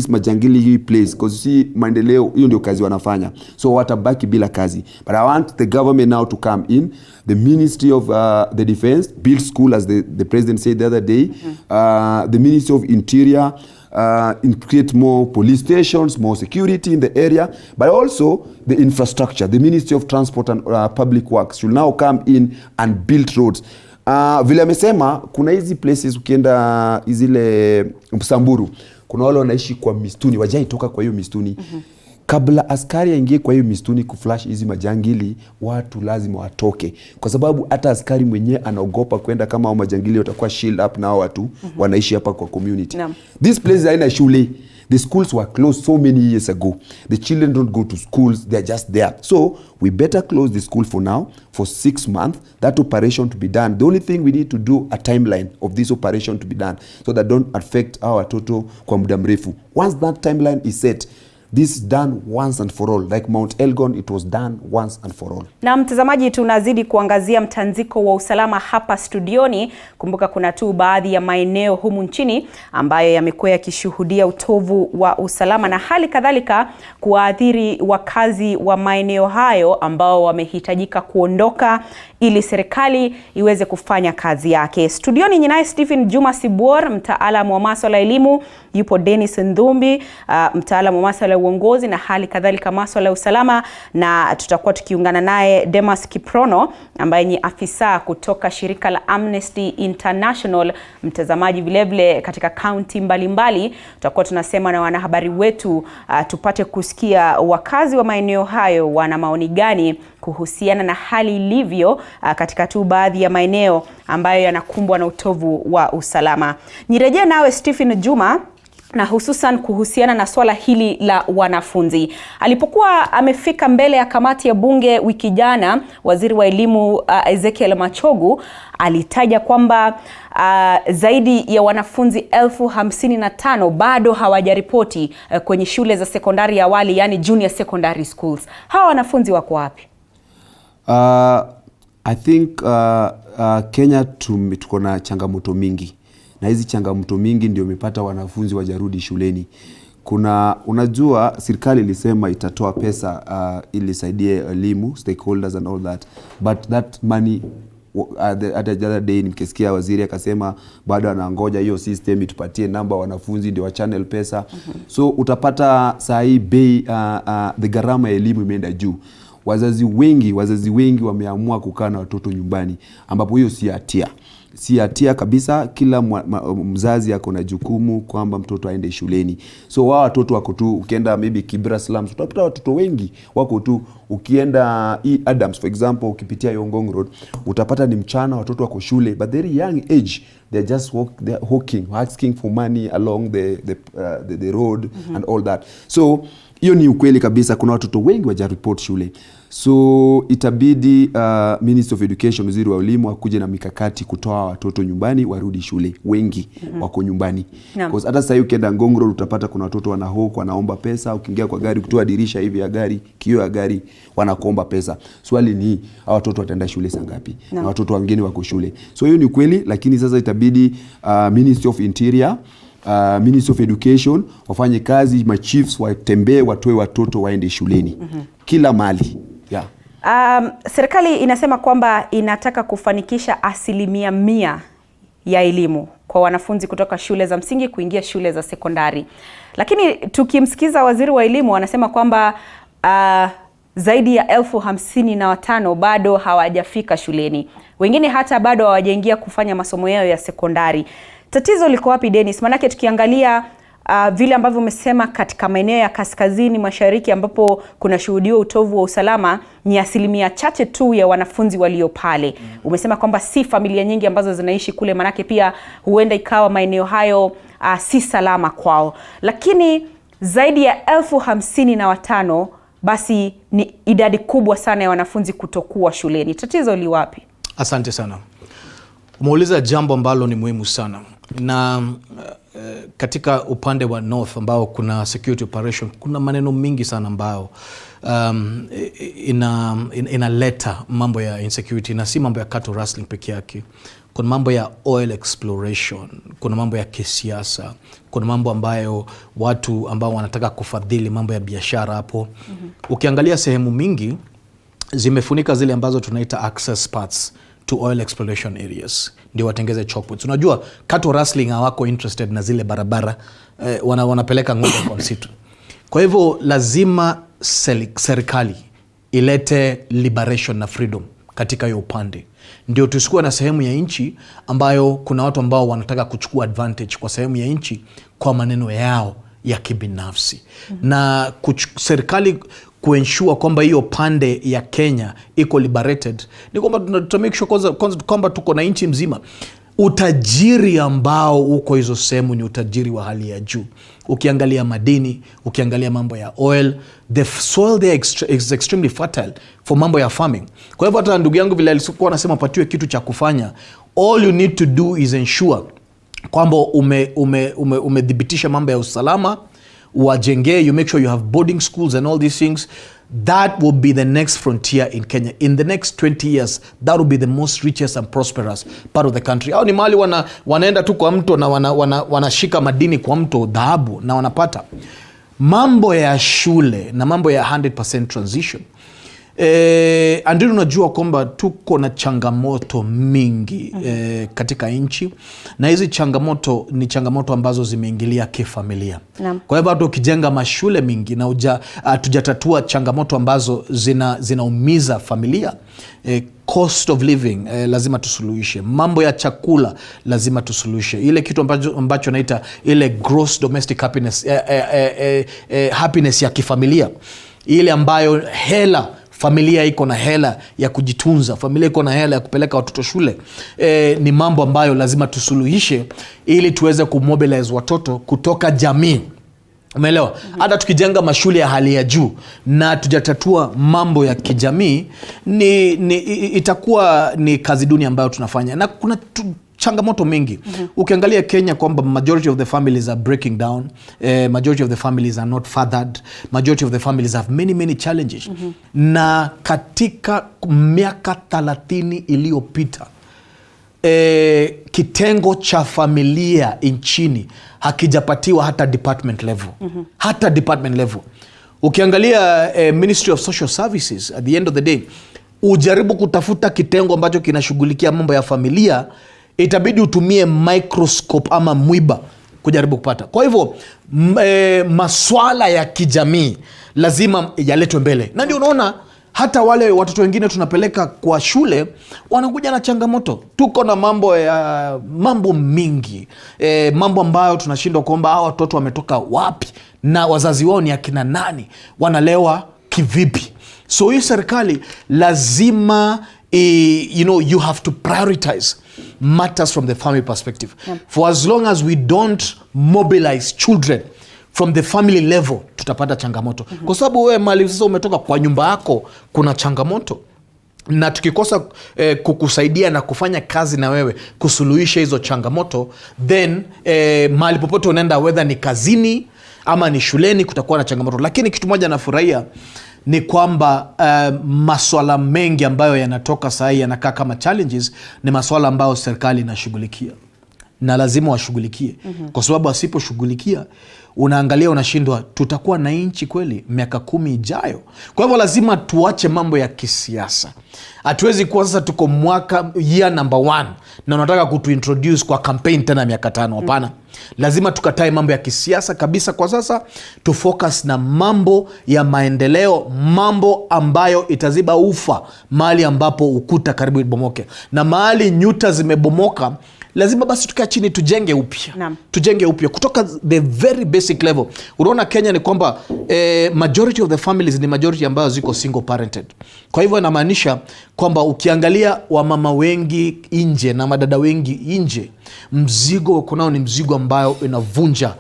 majangili place, because see maendeleo hiyo ndio kazi wanafanya, so watabaki bila kazi. But I want the government now to come in, the Ministry of the Defense, build school as the president said the other day, the Ministry of Interior, create more police stations, more security in the area, but also the infrastructure. The Ministry of Transport and Public Works should now come in and build roads. Vile amesema kuna hizi places ukienda izile Msamburu, kuna wale wanaishi kwa mistuni, wajai toka kwa hiyo mistuni. Kabla askari aingie kwa hiyo mistuni kuflash hizi majangili, watu lazima watoke, kwa sababu hata askari mwenyewe anaogopa kwenda kama hao majangili watakuwa shield up na watu wanaishi hapa kwa community. This place haina shule. The schools were closed so many years ago. The children don't go to schools, they're just there. So we better close the school for now, for 6 months, that operation to be done. The only thing we need to do a timeline of this operation to be done, so that don't affect our total kwa muda mrefu. Once that timeline is set, this is done once and for all. Like Mount Elgon, it was done once and for all. Na mtazamaji, tunazidi kuangazia mtanziko wa usalama hapa studioni. Kumbuka kuna tu baadhi ya maeneo humu nchini ambayo yamekuwa yakishuhudia utovu wa usalama na hali kadhalika kuathiri wakazi wa maeneo hayo ambao wamehitajika kuondoka ili serikali iweze kufanya kazi yake. Studioni ninaye Stephen Juma Sibor, mtaalamu wa masuala ya elimu, yupo Dennis Ndhumbi, mtaalamu wa masuala ya uongozi na hali kadhalika masuala ya usalama, na tutakuwa tukiungana naye Demas Kiprono ambaye ni afisa kutoka shirika la Amnesty International, mtazamaji vilevile katika kaunti mbalimbali. Tutakuwa tunasema na wanahabari wetu tupate kusikia wakazi wa maeneo hayo wana maoni gani kuhusiana na hali ilivyo katika tu baadhi ya maeneo ambayo yanakumbwa na utovu wa usalama. Nirejee nawe Stephen Juma, na hususan kuhusiana na swala hili la wanafunzi. Alipokuwa amefika mbele ya kamati ya bunge wiki jana, waziri wa elimu Ezekiel Machogu alitaja kwamba zaidi ya wanafunzi 55,000 bado hawajaripoti kwenye shule za sekondari ya awali, yani junior secondary schools. Hawa wanafunzi wako wapi? I think Kenya tuko na changamoto mingi, na hizi changamoto mingi ndio imepata wanafunzi wajarudi shuleni. Unajua serikali ilisema itatoa pesa ili saidie elimu, stakeholders and all that, but that money at the other day nikisikia waziri akasema bado anangoja hiyo system itupatie namba wanafunzi ndio wa channel pesa. So utapata saa hii bei the gharama ya elimu imeenda juu. Wazazi wengi wameamua kukaa na watoto nyumbani, ambapo hiyo si hatia kabisa. Kila mzazi ako na jukumu kwamba mtoto aende shuleni. So wao watoto wako tu, ukienda maybe Kibra slums utapata watoto wengi wako tu. Ukienda Adams for example, ukipitia Yongong Road utapata ni mchana watoto wako shule, but very young age they're just hawking, asking for money along the road and all that. So hiyo ni ukweli kabisa, kuna watoto wengi wajaripoti shule. So itabidi Minister of Education, waziri wa elimu, akuje na mikakati kutoa watoto nyumbani warudi shule. Wengi wako nyumbani. Because hata sasa ukienda Ngong Road utapata kuna watoto wanaomba pesa. Ukiingia kwa gari, kutoa dirisha hivi ya gari, kioo ya gari, wanakuomba pesa. Swali ni hao watoto wataenda shule saa ngapi? Na watoto wengine wako shule. So hiyo ni kweli, lakini sasa itabidi Ministry of Interior, Ministry of Education wafanye kazi, ma chiefs watembee, watoe watoto waende shuleni. Kila mali. Serikali inasema kwamba inataka kufanikisha 100% ya elimu kwa wanafunzi kutoka shule za msingi kuingia shule za sekondari. Lakini tukimsikiza waziri wa elimu anasema kwamba zaidi ya 55,000 bado hawajafika shuleni. Wengine hata bado hawajaingia kufanya masomo yao ya sekondari. Tatizo liko wapi Dennis? Manake tukiangalia vile ambavyo umesema katika maeneo ya kaskazini mashariki ambapo kuna shuhudiwa utovu wa usalama, ni 1% chache tu ya wanafunzi walio pale. Umesema kwamba si familia nyingi ambazo zinaishi kule, manake pia huenda ikawa maeneo hayo si salama kwao. Lakini zaidi ya 55,000 basi ni idadi kubwa sana ya wanafunzi kutokuwa shuleni. Tatizo li wapi? Asante sana. Umeuliza jambo ambalo ni muhimu sana. Na katika upande wa North ambao kuna security operation, kuna maneno mingi sana ambao inaleta mambo ya insecurity, na si mambo ya cattle rustling peke yake. kuna mambo ya oil exploration, kuna mambo ya kisiasa, kuna mambo ambayo watu ambao wanataka kufadhili mambo ya biashara hapo. Ukiangalia sehemu mingi zimefunika zile ambazo tunaita access paths to oil exploration areas, ndio watengeze chokes. Unajua cattle rustling hawako interested na zile barabara, wanapeleka ng'ombe kwa msitu. Kwa hivyo lazima serikali ilete liberation na freedom katika hiyo upande, ndio tusikuwe na sehemu ya nchi ambayo kuna watu ambao wanataka kuchukua advantage kwa sehemu ya nchi kwa maneno yao ya kibinafsi. Na serikali kuensure kwamba hiyo pande ya Kenya iko liberated, ni kwamba tutamake sure kwamba tuko na nchi mzima. Utajiri ambao uko hizo sehemu ni utajiri wa hali ya juu. Ukiangalia madini, ukiangalia mambo ya oil, the soil there is extremely fertile for mambo ya farming. Kwa hivyo hata ndugu yangu vile alikuwa anasema patiwe kitu cha kufanya, all you need to do is ensure kwamba umedhibitisha mambo ya usalama, wajenge, you make sure you have boarding schools and all these things. That will be the next frontier in Kenya. In the next 20 years, that will be the most richest and prosperous part of the country. Au ni mahali wanaenda tu kwa mto na wanashika madini kwa mto, dhahabu, na wanapata. Mambo ya shule na mambo ya 100% transition. Andiri unajua kwamba tuko na changamoto mingi katika nchi, na hizi changamoto ni changamoto ambazo zimeingilia kifamilia. Kwa hivyo hata ukijenga mashule mingi na tujatatua changamoto ambazo zinaumiza familia, cost of living lazima tusuluhishe. Mambo ya chakula lazima tusuluhishe. Ile kitu ambacho naita ile gross domestic happiness, happiness ya kifamilia, ile ambayo familia iko na hela ya kujitunza, familia iko na hela ya kupeleka watoto shule, ni mambo ambayo lazima tusuluhishe ili tuweze kumobilize watoto kutoka jamii. Umeelewa? Hata tukijenga mashule ya hali ya juu na tujatatua mambo ya kijamii, itakuwa ni kazi duni ambayo tunafanya, na kuna changamoto mingi. Ukiangalia Kenya kwamba majority of the families are breaking down, majority of the families are not fathered, majority of the families have many challenges. Na katika miaka 30 iliyopita, kitengo cha familia nchini hakijapatiwa hata department level. Hata department level. Ukiangalia Ministry of Social Services, at the end of the day, ujaribu kutafuta kitengo ambacho kinashughulikia mambo ya familia, itabidi utumie microscope ama mwiba kujaribu kupata. Kwa hivyo maswala ya kijamii lazima yaletwe mbele. Na ndio unaona hata wale watoto wengine tunapeleka kwa shule wanakuja na changamoto. Tuko na mambo mingi, mambo ambayo tunashindwa kwamba hao watoto wametoka wapi na wazazi wao ni akina nani, wanalewa kivipi. So hii serikali lazima you have to prioritize matters from the family perspective. For as long as we don't mobilize children from the family level, tutapata changamoto. Kwa sababu wewe mali sasa umetoka kwa nyumba yako, kuna changamoto. Na tukikosa kukusaidia na kufanya kazi na wewe kusuluhisha hizo changamoto, then mali popote unaenda, whether ni kazini ama ni shuleni, kutakuwa na changamoto. Lakini kitu moja nafurahia ni kwamba maswala mengi ambayo yanatoka sahi yanakaa kama challenges ni maswala ambayo serikali inashughulikia na lazima washughulikie. Kwa sababu asiposhughulikia, unaangalia unashindwa, tutakuwa na nchi kweli miaka 10 ijayo? Kwa hivyo lazima tuache mambo ya kisiasa. Hatuwezi kuwa sasa tuko year number 1 na unataka kutuintroduce kwa campaign tena miaka 5. Hapana. Lazima tukatae mambo ya kisiasa kabisa kwa sasa, tufocus na mambo ya maendeleo, mambo ambayo itaziba ufa mahali ambapo ukuta karibu ibomoke. Na mahali nyuta zimebomoka, lazima basi tukae chini tujenge upya. Tujenge upya kutoka the very basic level. Unaona Kenya ni kwamba majority of the families ni majority ambayo ziko single parented. Kwa hivyo inamaanisha kwamba ukiangalia wamama wengi nje na madada wengi nje, mzigo kunao ni mzigo ambayo inavunja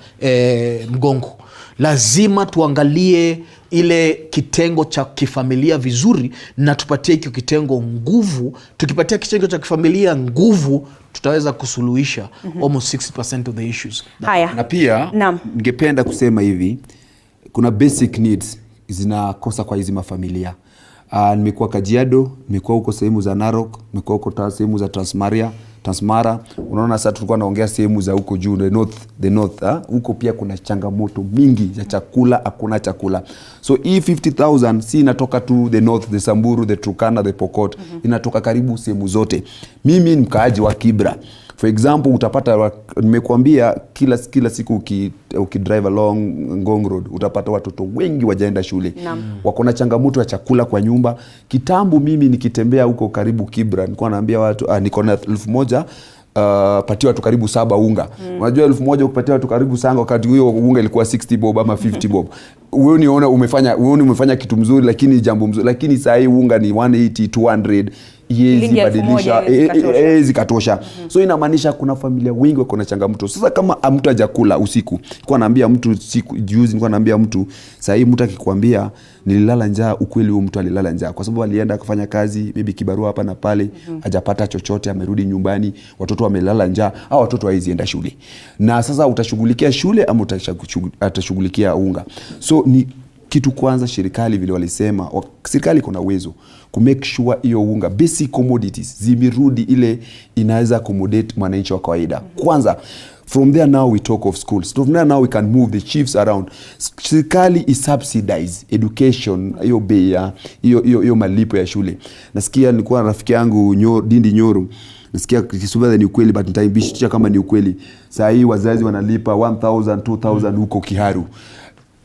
mgongo. Lazima tuangalie ile kitengo cha kifamilia vizuri na tupatie hiyo kitengo nguvu. Tukipatia kitengo cha kifamilia nguvu, tutaweza kusuluhisha almost 60% of the issues. Haya. Na pia ningependa kusema hivi, kuna basic needs zinakosa kwa hizi mafamilia. Nimekuwa Kajiado, nimekuwa huko sehemu za Narok, nimekuwa huko sehemu za Transmaria, Transmara. Unaona sasa tulikuwa naongea sehemu za huko juu the north huko pia kuna changamoto mingi ya chakula, hakuna chakula. So hii 50,000 si inatoka tu the north, the Samburu, the Turkana, the Pokot, inatoka karibu sehemu zote. Mimi ni mkaaji wa Kibra. For example, utapata nimekuambia kila siku ukidrive along Ngong Road utapata watoto wengi wajaenda shule. Wako na changamoto ya chakula kwa nyumba. Kitambo mimi nikitembea huko karibu Kibra nilikuwa naambia watu niko na 1,000 patia watu karibu 7 unga. Unajua 1,000 ukipatia watu karibu sanga wakati huo unga ilikuwa 60 bob ama 50 bob. Wewe uniona umefanya kitu mzuri lakini jambo mzuri, lakini saa hii unga ni 180 200 yezi badilisha zikatosha. So inamaanisha kuna familia wengi wako na changamoto. Sasa kama mtu hajakula usiku, nilikuwa naambia mtu juzi nilikuwa naambia mtu saa hii mtu akikwambia nililala njaa, ukweli huo mtu alilala njaa kwa sababu alienda kufanya kazi maybe kibarua hapa na pale, hajapata chochote, amerudi nyumbani, watoto wamelala njaa, au watoto hawezi enda shule. Na sasa utashughulikia shule ama utashughulikia unga. So ni kitu kwanza serikali vile walisema, serikali kuna uwezo ku make sure hiyo unga basic commodities zimerudi ile inaweza accommodate mwananchi wa kawaida. Kwanza from there now we talk of schools. From there now we can move the chiefs around. Serikali is subsidize education, hiyo bei ya hiyo malipo ya shule. Nasikia nilikuwa na rafiki yangu Dindi Nyoro. Nasikia kisubiri ni ukweli but nitaibisha kama ni ukweli. Saa hii wazazi wanalipa 1,000 2,000 huko Kiharu.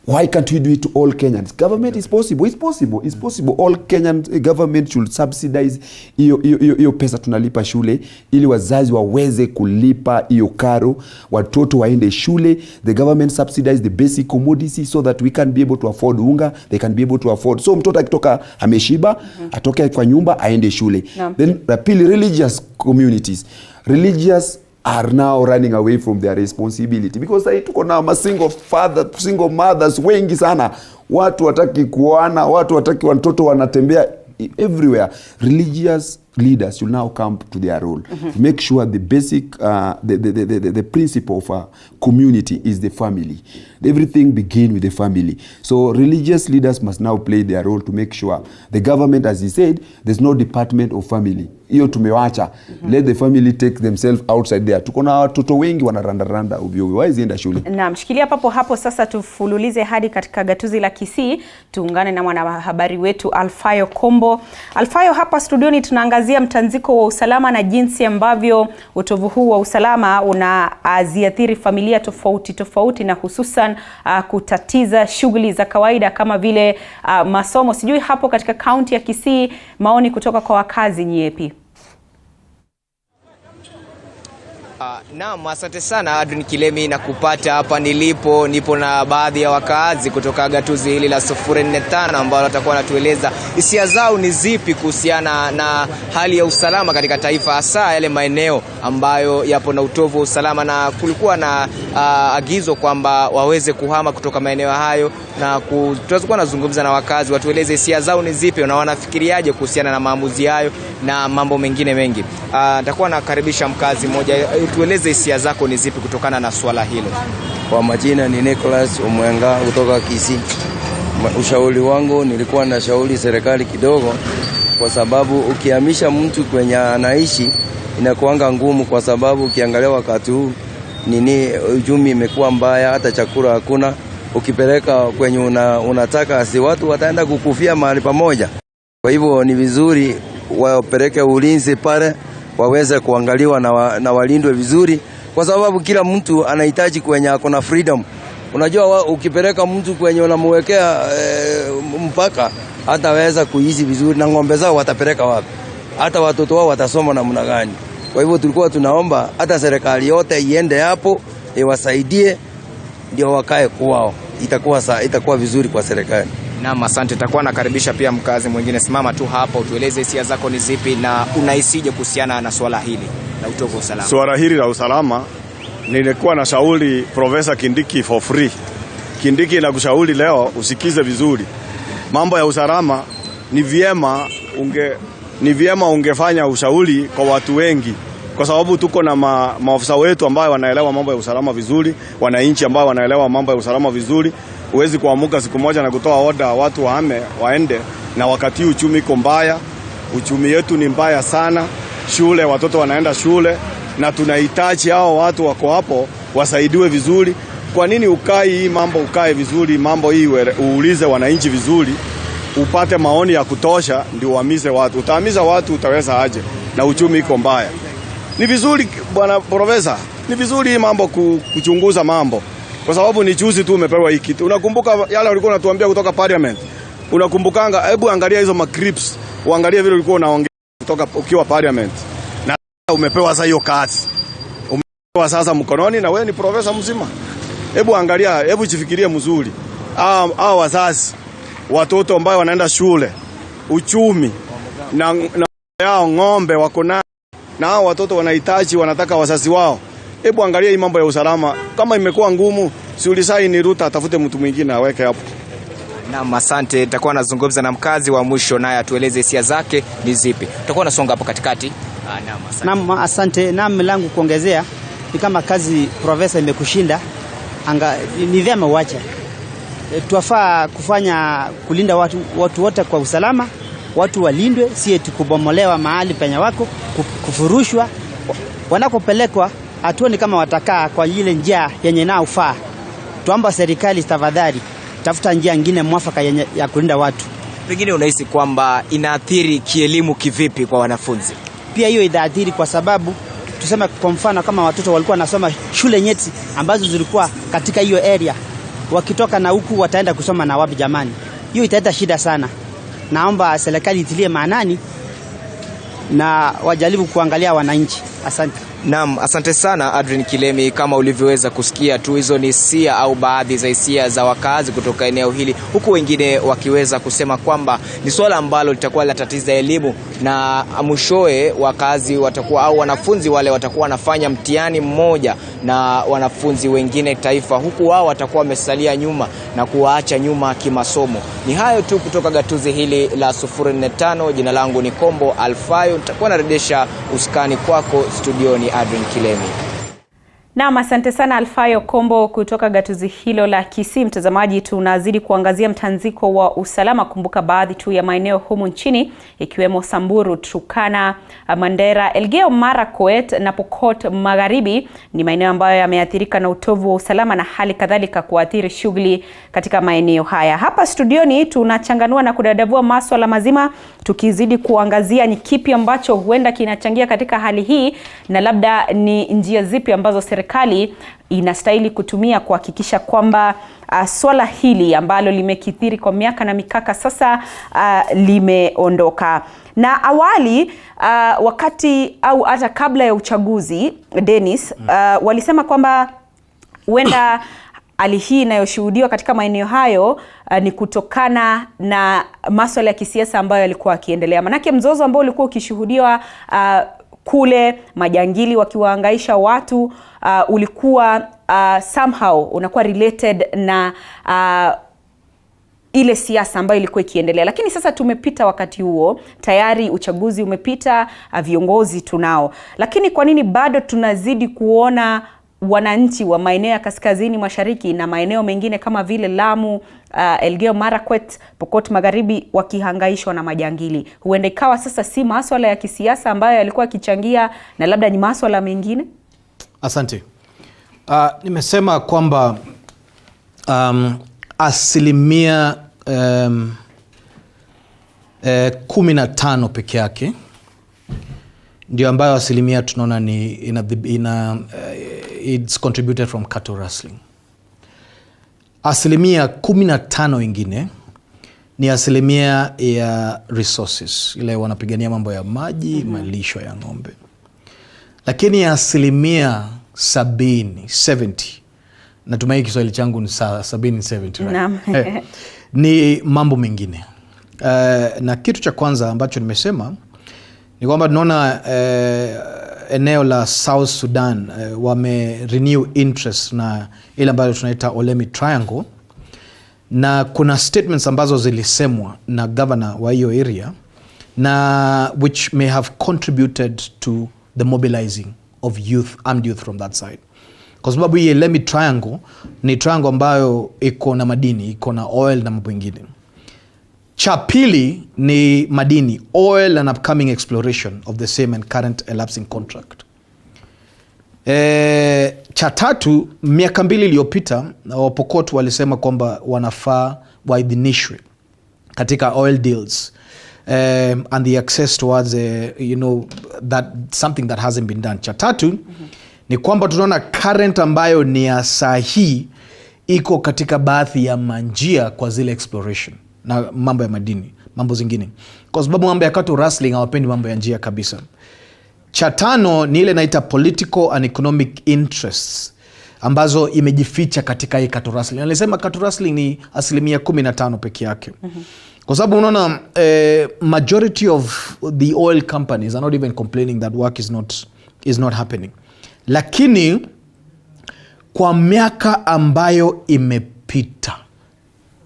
Why can't we do it to all Kenyans? Government is possible. It's possible. It's possible. All Kenyan government should subsidize hiyo pesa tunalipa shule ili wazazi waweze kulipa hiyo karo, watoto waende shule. The government subsidize the basic commodities so that we can be able to afford unga, they can be able to afford. So mtoto akitoka ameshiba, atoke kwa nyumba aende shule. Then the pili, religious communities. Religious are now running away from their responsibility because tuko na single mothers wengi sana. Watu wataki kuoana, watu wataki watoto wanatembea everywhere. Religious leaders should now come to their role to make sure the basic the principle of a community is the family. Everything begin with the family. So religious leaders must now play their role to make sure the government, as he said, there's no department of family. Hiyo tumewacha. Let the family take themselves outside there. Tuko na watoto wengi wanaranda ovyo. Why enda shule? Naam, shikilia hapo sasa tufululize hadi katika gatuzi la Kisii. Tuungane na mwanahabari wetu Alfayo Kombo. Alfayo, hapa studioni tunaangazia mtanziko wa usalama na jinsi ambavyo utovu huu wa usalama unaziathiri familia tofauti na hususan kutatiza shughuli za kawaida kama vile masomo. Sijui hapo katika kaunti ya Kisii maoni kutoka kwa wakazi ni yapi? Naam, asante sana Adrian Kilemi, na kupata hapa nipo na baadhi ya wakazi kutoka gatuzi hili la 045 ambao watakuwa wanatueleza hisia zao ni zipi kuhusiana na hali ya usalama katika taifa, hasa yale maeneo ambayo yapo na utovu wa usalama, na kulikuwa na agizo kwamba waweze kuhama kutoka maeneo hayo, na tutakuwa nazungumza na wakazi watueleze hisia zao ni zipi na wanafikiriaje kuhusiana na maamuzi hayo na mambo mengine mengi. Nitakuwa nakaribisha mkazi mmoja, tueleze hisia zako ni zipi kutokana na swala hilo. Kwa majina ni Nicholas Omwenga kutoka Kisii. Ushauri wangu, nilikuwa na shauri serikali kidogo, kwa sababu ukihamisha mtu kwenye anaishi inakuanga ngumu, kwa sababu ukiangalia wakati huu uchumi imekuwa mbaya, hata chakula hakuna. Ukipeleka kwenye unataka, si watu wataenda kukufia mahali pamoja. Kwa hivyo ni vizuri wapeleke ulinzi pale, waweze kuangaliwa na walindwe vizuri, kwa sababu kila mtu anahitaji kwenye akona freedom. Unajua ukipeleka mtu kwenye unamwekea mpaka, hataweza kuishi vizuri, na ng'ombe zao watapeleka wapi? Hata watoto wao watasoma namna gani? Kwa hivyo tulikuwa tunaomba hata serikali yote iende hapo iwasaidie, ndio wakae kwao. Itakuwa vizuri kwa serikali. Naam, asante. Takuwa nakaribisha pia mkazi mwingine. Simama tu hapa utueleze hisia zako ni zipi na unahisije kuhusiana na swala hili la utovu wa usalama. Swala hili la usalama, nilikuwa na shauri Professor Kindiki for free. Kindiki na kushauri leo usikize vizuri. Mambo ya usalama ni vyema ungefanya ushauri kwa watu wengi, kwa sababu tuko na maafisa wetu ambao wanaelewa mambo ya usalama vizuri, wananchi ambao wanaelewa mambo ya usalama vizuri. Huwezi kuamuka siku moja na kutoa order watu waende, na wakati uchumi iko mbaya. Uchumi yetu ni mbaya sana. shule, watoto wanaenda shule, na tunahitaji hao watu wako hapo wasaidiwe vizuri. Kwa nini ukae vizuri mambo hii, uulize wananchi vizuri, upate maoni ya kutosha ndio uamize watu. Utaamiza watu utaweza aje na uchumi iko mbaya? Ni vizuri bwana profesa, ni vizuri mambo kuchunguza mambo, kwa sababu ni juzi tu umepewa hii kitu. Unakumbuka yale ulikuwa unatuambia kutoka parliament? Unakumbukanga? Hebu angalia hizo clips, uangalie vile ulikuwa unaongea kutoka ukiwa parliament, na umepewa sasa hiyo kazi, umepewa sasa mkononi, na wewe ni profesa mzima. Hebu angalia, hebu jifikirie mzuri. Hao wazazi, watoto ambao wanaenda shule, uchumi na yao ng'ombe wako na hao watoto wanahitaji, wanataka wazazi wao. Hebu angalia hii mambo ya usalama, kama imekuwa ngumu, si ulisaini Ruto atafute mtu mwingine aweke hapo. Naam, asante. Nitakuwa nazungumza na mkazi wa mwisho naye atueleze hisia zake ni zipi. Tutakuwa nasonga hapo katikati. Naam, asante. Naam, langu kuongezea ni kama kazi profesa imekushinda, ni vyema uache. Tuwafaa kufanya kulinda watu wote kwa usalama, watu walindwe, si eti kubomolewa mahali penye wako, kufurushwa. Wanakopelekwa hatuoni kama watakaa kwa ile njia yenye nao ufaa. Tuomba serikali tafadhali tafuta njia nyingine mwafaka ya kulinda watu. Pengine unahisi kwamba inaathiri kielimu kivipi kwa wanafunzi? Pia hiyo inaathiri kwa sababu tuseme kwa mfano kama watoto walikuwa nasoma shule nyeti ambazo zilikuwa katika hiyo area, wakitoka na huku wataenda kusoma na wapi jamani? Hiyo italeta shida sana. Naomba serikali itilie maanani na wajaribu kuangalia wananchi. Asante. Naam, asante sana Adrian Kilemi. Kama ulivyoweza kusikia tu, hizo ni hisia au baadhi za hisia za wakazi kutoka eneo hili, huku wengine wakiweza kusema kwamba ni swala ambalo litakuwa la tatiza elimu, na mwishowe wakazi watakuwa au wanafunzi wale watakuwa wanafanya mtihani mmoja na wanafunzi wengine taifa, huku wao watakuwa wamesalia nyuma na kuwaacha nyuma kimasomo. Ni hayo tu kutoka gatuzi hili la 045. Jina langu ni Kombo Alfayo. Nitakuwa narejesha uskani kwako studioni Adrian Kilemi. Naam, asante sana Alfayo Kombo kutoka gatuzi hilo la Kisii. Mtazamaji, tunazidi kuangazia mtanziko wa usalama. Kumbuka baadhi tu ya maeneo humu nchini ikiwemo Samburu, Turkana, Mandera, Elgeyo Marakwet na Pokot Magharibi ni maeneo ambayo yameathirika na utovu wa usalama na hali kadhalika kuathiri shughuli katika maeneo haya. Hapa studioni tunachanganua na kudadavua masuala mazima, tukizidi kuangazia ni kipi ambacho huenda kinachangia katika hali hii na labda ni njia zipi ambazo serikali inastahili kutumia kuhakikisha kwamba swala hili ambalo limekithiri kwa miaka na mikaka sasa limeondoka. Na awali wakati au hata kabla ya uchaguzi, Dennis, walisema kwamba huenda hali hii inayoshuhudiwa katika maeneo hayo ni kutokana na masuala ya kisiasa ambayo yalikuwa yakiendelea. Manake mzozo ambao ulikuwa ukishuhudiwa kule, majangili wakiwahangaisha watu, ulikuwa somehow unakuwa related na ile siasa ambayo ilikuwa ikiendelea. Lakini sasa tumepita wakati huo, tayari uchaguzi umepita, viongozi tunao. Lakini kwa nini bado tunazidi kuona wananchi wa maeneo ya kaskazini mashariki na maeneo mengine kama vile Lamu, Elgeyo Marakwet, Pokot Magharibi wakihangaishwa na majangili? Huenda ikawa sasa si masuala ya kisiasa ambayo yalikuwa yakichangia na labda ni masuala mengine? Asante. Nimesema kwamba asilimia 15 peke yake ndio ambayo asilimia tunaona ni it's contributed from cattle rustling. Asilimia 15 ingine ni asilimia ya resources, ile wanapigania mambo ya maji, malisho ya ng'ombe. Lakini asilimia 70, natumai Kiswahili changu ni 70, right? Ni mambo mengine. Na kitu cha kwanza ambacho nimesema ni kwamba tunaona eneo la South Sudan wame renew interest na ile ambayo tunaita Olemi Triangle, na kuna statements ambazo zilisemwa na governor wa hiyo area na which may have contributed to the mobilizing of youth, armed youth from that side. Kwa sababu hii Olemi Triangle ni triangle ambayo iko na madini, iko na oil na mambo mengine. Cha pili ni madini, oil and upcoming exploration of the same and current elapsing contract. Cha tatu, miaka 2 iliyopita Wapokot walisema kwamba wanafaa waidhinishwe katika oil deals and the access towards that something that hasn't been done. Cha tatu ni kwamba tunaona current ambayo ni ya sahihi iko katika baadhi ya manjia kwa zile exploration na mambo ya madini, mambo zingine, kwa sababu mambo ya cattle rustling hawapendi mambo ya njia kabisa. Cha tano ni ile naita political and economic interests ambazo imejificha katika hii cattle rustling. Alisema cattle rustling ni 15% peke yake. Kwa sababu unaona majority of the oil companies are not even complaining that work is not happening. Lakini kwa miaka ambayo imepita,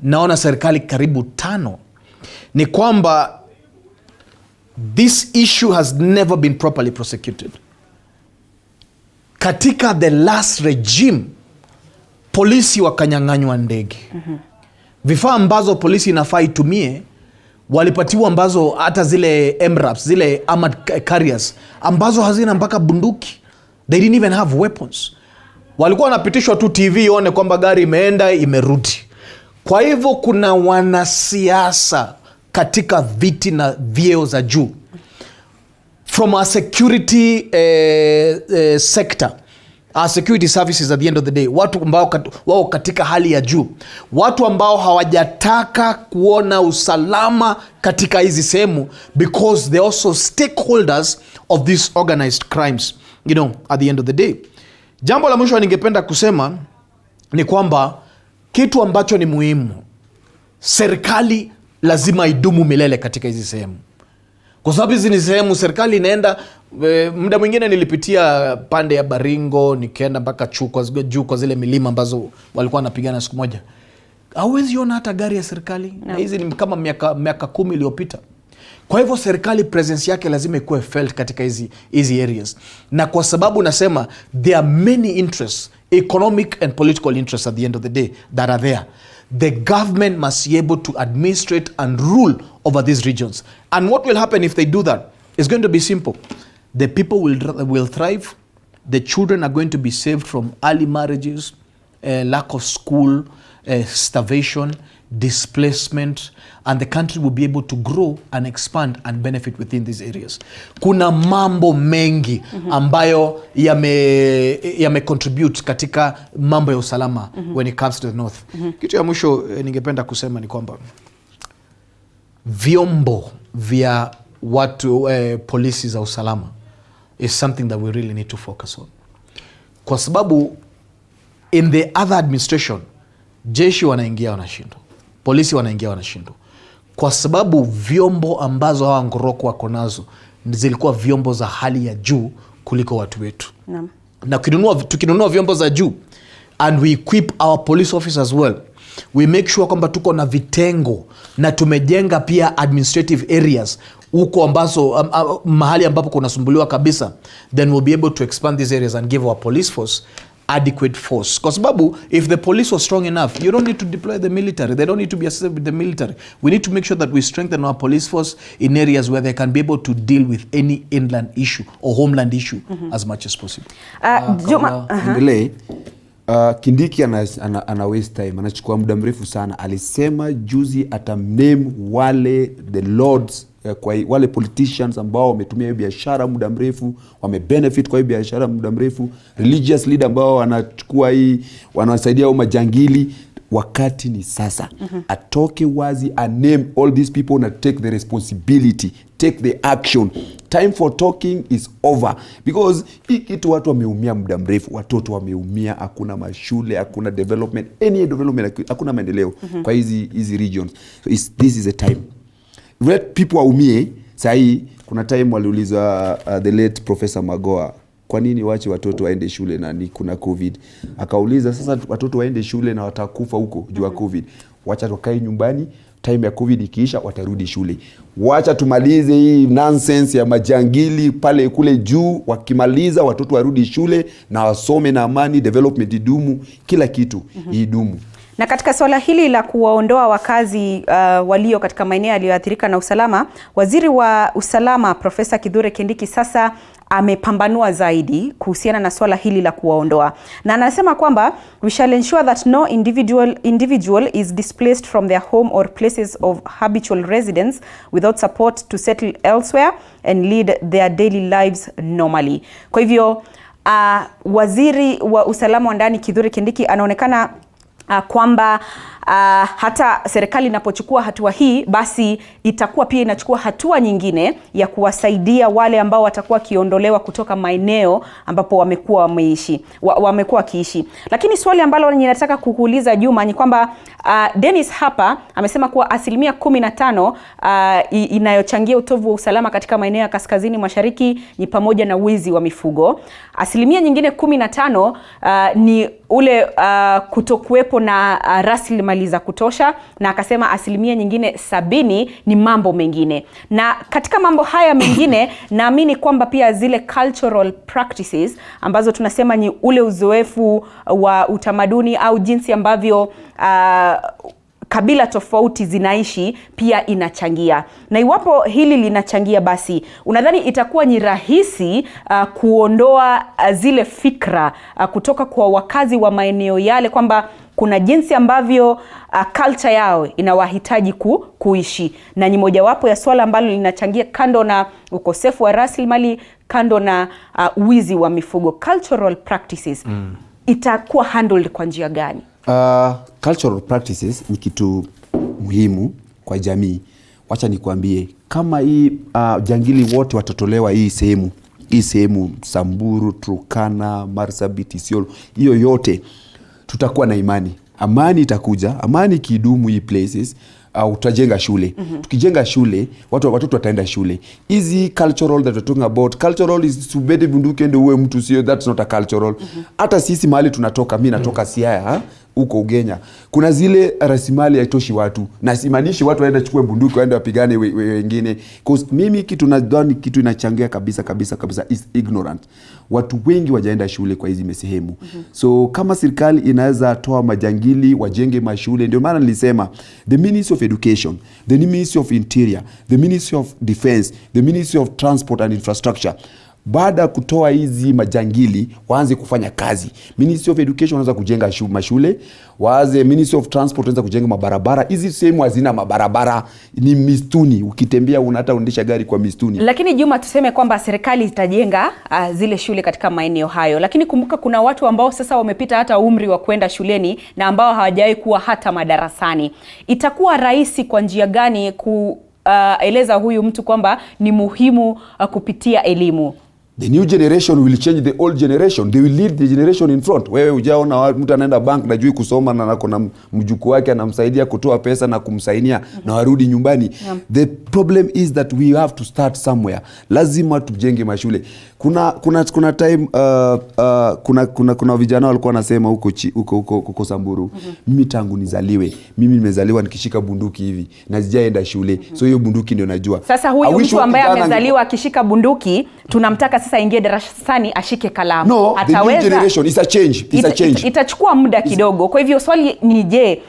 naona serikali karibu 5, ni kwamba this issue has never been properly prosecuted. Katika the last regime, polisi wakanyang'anywa ndege. Vifaa ambazo polisi inafaa itumie walipatiwa, ambazo hata zile MRAPs, zile armored carriers ambazo hazina mpaka bunduki. They didn't even have weapons. Walikuwa wanapitishwa tu TV ione kwamba gari imeenda imerudi. Kwa hivyo kuna wanasiasa katika viti na vyeo za juu, from a security sector, our security services at the end of the day, watu ambao wao katika hali ya juu, watu ambao hawajataka kuona usalama katika hizi sehemu, because they also stakeholders of these organized crimes, at the end of the day. Jambo la mwisho ningependa kusema ni kwamba kitu ambacho ni muhimu, serikali lazima idumu milele katika hizi sehemu, kwa sababu hizi ni sehemu serikali inaenda. Muda mwingine nilipitia pande ya Baringo, nikaenda mpaka juu kwa zile milima ambazo walikuwa wanapigana siku moja. Hauwezi ona hata gari ya serikali. Na hizi ni kama miaka 10 iliyopita. Kwa hivyo serikali presence yake lazima ikuwe felt katika hizi areas. Na kwa sababu nasema there are many interests, economic and political interests at the end of the day that are there. The government must be able to administrate and rule over these regions. And what will happen if they do that? It's going to be simple. The people will thrive. The children are going to be saved from early marriages, lack of school, starvation, displacement, and the country will be able to grow and expand and benefit within these areas. Kuna mambo mengi ambayo yame contribute katika mambo ya usalama when it comes to the north. Kitu ya mwisho ningependa kusema ni kwamba vyombo vya watu polisi za usalama is something that we really need to focus on, kwa sababu in the other administration jeshi wanaingia wanashindwa, polisi wanaingia wanashindwa, kwa sababu vyombo ambazo hawa ngoroko wako nazo zilikuwa vyombo za hali ya juu kuliko watu wetu. Na tukinunua vyombo za juu and we equip our police officers well, we make sure kwamba tuko na vitengo na tumejenga pia administrative areas huko ambazo mahali ambapo kunasumbuliwa kabisa, then we'll be able to expand these areas and give our police force adequate force. Kwa sababu if the police was strong enough, you don't need to deploy the military. They don't need to be assisted with the military. We need to make sure that we strengthen our police force in areas where they can be able to deal with any inland issue or homeland issue as much as possible. Kindiki ana waste time, anachukua muda mrefu sana. Alisema juzi atamname wale the lords, kwa wale politicians ambao wametumia hiyo biashara muda mrefu, wamebenefit kwa hiyo biashara muda mrefu, religious leader ambao wanachukua hii, wanawasaidia au majangili. Wakati ni sasa. Atoke wazi, a name all these people na take the responsibility, take the action. Time for talking is over, because hii kitu watu wameumia muda mrefu, watoto wameumia, hakuna mashule, hakuna development, any development, hakuna maendeleo kwa hizi regions. So this is a time. Let people waumie. Sahi kuna time waliuliza the late Professor Magoa, kwa nini waache watoto waende shule na ni kuna COVID? Akauliza, sasa watoto waende shule na watakufa huko juu ya COVID. Wacha wakae nyumbani, time ya COVID ikiisha watarudi shule. Wacha tumalize hii nonsense ya majangili pale kule juu, wakimaliza watoto warudi shule na wasome na amani, development idumu, kila kitu idumu. Na katika swala hili la kuwaondoa wakazi walio katika maeneo yaliyoathirika na usalama, waziri wa usalama Profesa Kithure Kindiki sasa amepambanua zaidi kuhusiana na swala hili la kuwaondoa. Na anasema kwamba we shall ensure that no individual is displaced from their home or places of habitual residence without support to settle elsewhere and lead their daily lives normally. Kwa hivyo waziri wa usalama wa ndani Kithure Kindiki anaonekana kwamba hata serikali inapochukua hatua hii, basi itakuwa pia inachukua hatua nyingine ya kuwasaidia wale ambao watakuwa kiondolewa kutoka maeneo ambapo wamekuwa wakiishi. Lakini swali ambalo ninataka kukuuliza Juma ni kwamba Dennis hapa amesema kuwa 15% inayochangia utovu wa usalama katika maeneo ya kaskazini mashariki ni pamoja na wizi wa mifugo. Asilimia nyingine 15 ni ule kutokuwepo na rasilimali za kutosha, na akasema asilimia nyingine 70 ni mambo mengine. Na katika mambo haya mengine naamini kwamba pia zile cultural practices ambazo tunasema ni ule uzoefu wa utamaduni au jinsi ambavyo kabila tofauti zinaishi pia inachangia. Na iwapo hili linachangia, basi unadhani itakuwa ni rahisi kuondoa zile fikra kutoka kwa wakazi wa maeneo yale kwamba kuna jinsi ambavyo culture yao inawahitaji kuishi, na ni mojawapo ya swala ambalo linachangia, kando na ukosefu wa rasilimali, kando na wizi wa mifugo, cultural practices itakuwa handled kwa njia gani? Cultural practices ni kitu muhimu kwa jamii. Wacha nikwambie, kama hii jangili wote watatolewa hii sehemu Samburu, Turkana, Marsabit, Isiolo, hiyo yote tutakuwa na imani. Amani itakuja, amani kidumu hii places, utajenga shule. Tukijenga shule, watoto wataenda shule. Easy cultural that we're talking about. Cultural is subedi bunduki ndio uwe mtu, sio, that's not a cultural. Hata sisi mahali tunatoka, mimi natoka Siaya, huko Ugenya. Kuna zile rasilimali haitoshi watu. Na simaanishi watu waende chukue bunduki waende wapigane wengine. Cause mimi kitu nadhani kitu inachangia kabisa is ignorant. Watu wengi wajaenda shule kwa hizi sehemu. So kama serikali inaweza toa majangili wajenge mashule, ndio maana nilisema the Ministry of Education, the Ministry of Interior, the Ministry of Defense, the Ministry of Transport and Infrastructure, baada kutoa hizi majangili waanze kufanya kazi. Ministry of Education wanaanza kujenga mashule, Ministry of Transport wanaanza kujenga mabarabara. Hizi sehemu hazina mabarabara, ni mistuni, ukitembea hata uendesha gari kwa mistuni. Lakini Juma, tuseme kwamba serikali itajenga zile shule katika maeneo hayo, lakini kumbuka kuna watu ambao sasa wamepita hata umri wa kwenda shuleni na ambao hawajawahi kuwa hata madarasani. Itakuwa rahisi kwa njia gani kueleza huyu mtu kwamba ni muhimu kupitia elimu? The new generation will change the old generation. They will lead the generation in front. Wewe hujaona mtu anaenda bank na jui kusoma na kuna mjukuu wake anamsaidia kutoa pesa na kumsainia na warudi nyumbani. The problem is that we have to start somewhere. Lazima tujenge mashule. Kuna time kuna vijana walikuwa wanasema huko Samburu, mimi tangu nizaliwe, mimi nimezaliwa nikishika bunduki hivi na sijaenda shule. So hiyo bunduki ndio najua. Sasa huyu mtu ambaye amezaliwa akishika bunduki, tunamtaka sasa ingie darasani ashike kalamu. No, ataweza? The new generation is a change. Itachukua muda kidogo. Kwa hivyo swali ni je,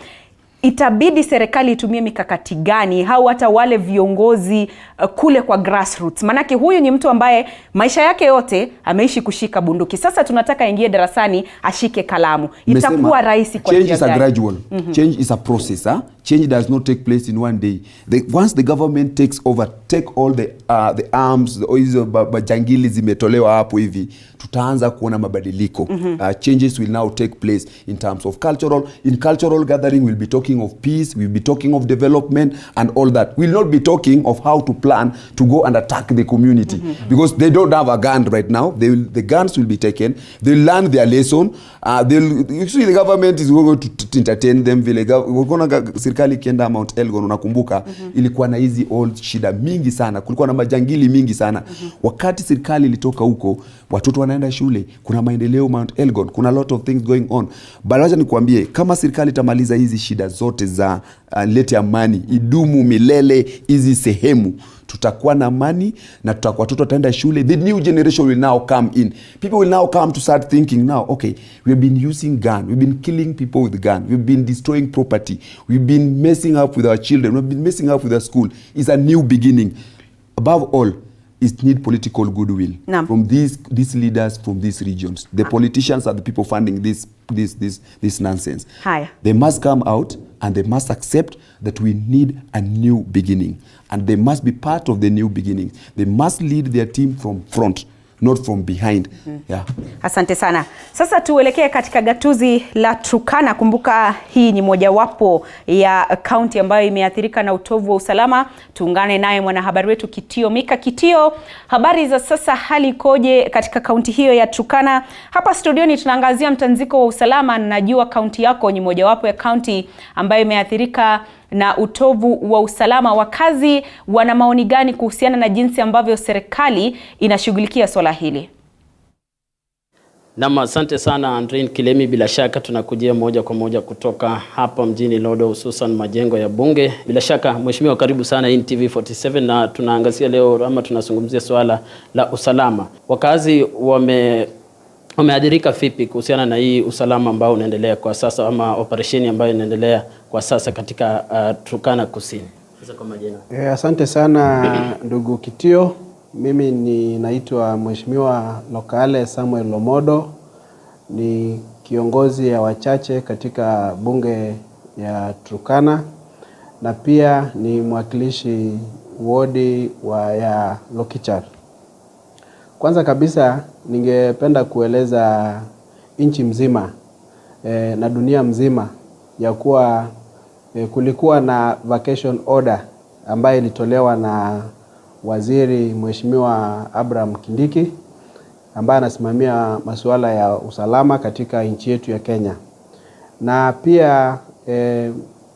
itabidi serikali itumie mikakati gani au hata wale viongozi kule kwa grassroots? Manake huyu ni mtu ambaye maisha yake yote ameishi kushika bunduki. Sasa tunataka ingie darasani ashike kalamu. Itakuwa rahisi kwa njia gani? Change is a gradual. Change is a process. Change does not take place in one day. Once the government takes over, take all the arms, hizo bajangili zimetolewa hapo hivi, tutaanza kuona mabadiliko. Changes will now take place in terms of cultural. In cultural gathering, we'll be talking of peace, we'll be talking of development and all that. We'll not be talking of how to plan to go and attack the community because they don't have a gun right now. The guns will be taken. They'll learn their lesson. The government is going to entertain them. Serikali kienda Mount Elgon, unakumbuka, ilikuwa na hizi old shida mingi sana. Kulikuwa na majangili mingi sana. Wakati serikali ilitoka huko, watoto wanaenda shule, kuna maendeleo Mount Elgon, kuna lot of things going on. But wacha nikwambie, kama serikali itamaliza hizi shida zote zote za lete amani idumu milele hizi sehemu, tutakuwa na amani na tutakuwa watoto wataenda shule. The new generation will now come in. People will now come to start thinking now, okay, we've been using gun, we've been killing people with gun, we've been destroying property, we've been messing up with our children, we've been messing up with our school. It's a new beginning. Above all, it need political goodwill from these leaders from these regions. The politicians are the people funding this nonsense. Haya. They must come out and they must accept that we need a new beginning, and they must be part of the new beginning. They must lead their team from front, not from behind. Yeah. Asante sana. Sasa tuelekee katika gatuzi la Turkana. Kumbuka hii ni mojawapo ya kaunti ambayo imeathirika na utovu wa usalama. Tuungane naye mwanahabari wetu Kitio Mika. Kitio, habari za sasa, hali ikoje katika kaunti hiyo ya Turkana? Hapa studioni tunaangazia mtanziko wa usalama. Najua kaunti yako ni mojawapo ya kaunti ambayo imeathirika na utovu wa usalama. Wakazi wana maoni gani kuhusiana na jinsi ambavyo serikali inashughulikia swala hili? Naam, asante sana Andrin Kilemi. Bila shaka tunakujia moja kwa moja kutoka hapa mjini Lodo, hususan majengo ya bunge. Bila shaka mheshimiwa, karibu sana in TV47, na tunaangazia leo ama tunazungumzia swala la usalama. Wakazi wameathirika vipi kuhusiana na hii usalama ambao unaendelea kwa sasa, ama operesheni ambayo inaendelea kwa sasa katika Turkana Kusini? Sasa kwa majina. Asante sana ndugu Kitio. Mimi naitwa Mheshimiwa Lokale Samuel Lomodo, ni kiongozi ya wachache katika bunge ya Turkana na pia ni mwakilishi wodi ya Lokichar. Kwanza kabisa ningependa kueleza nchi mzima na dunia mzima ya kuwa kulikuwa na vacation order ambayo ilitolewa na Waziri Mheshimiwa Abraham Kindiki ambaye anasimamia masuala ya usalama katika nchi yetu ya Kenya. Na pia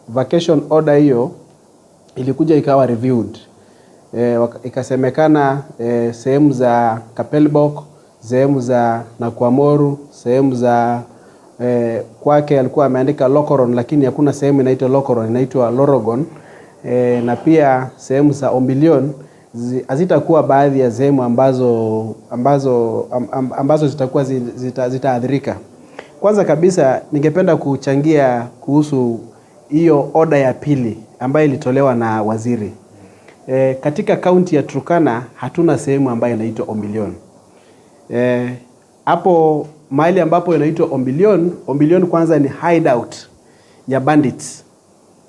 vacation order hiyo ilikuja ikawa reviewed. Ikasemekana sehemu za Kapelbok, sehemu za Nakwamoru, sehemu za kwake alikuwa ameandika Lokoron, lakini hakuna sehemu inaitwa Lokoron, inaitwa Lorogon. Na pia sehemu za Ombilion hazitakuwa baadhi ya sehemu ambazo zitakuwa zitaathirika. Kwanza kabisa ningependa kuchangia kuhusu hiyo oda ya pili ambayo ilitolewa na waziri. Katika kaunti ya Turkana hatuna sehemu ambayo inaitwa Ombilion. Hapo mahali ambapo inaitwa Ombilion kwanza ni hideout ya bandits.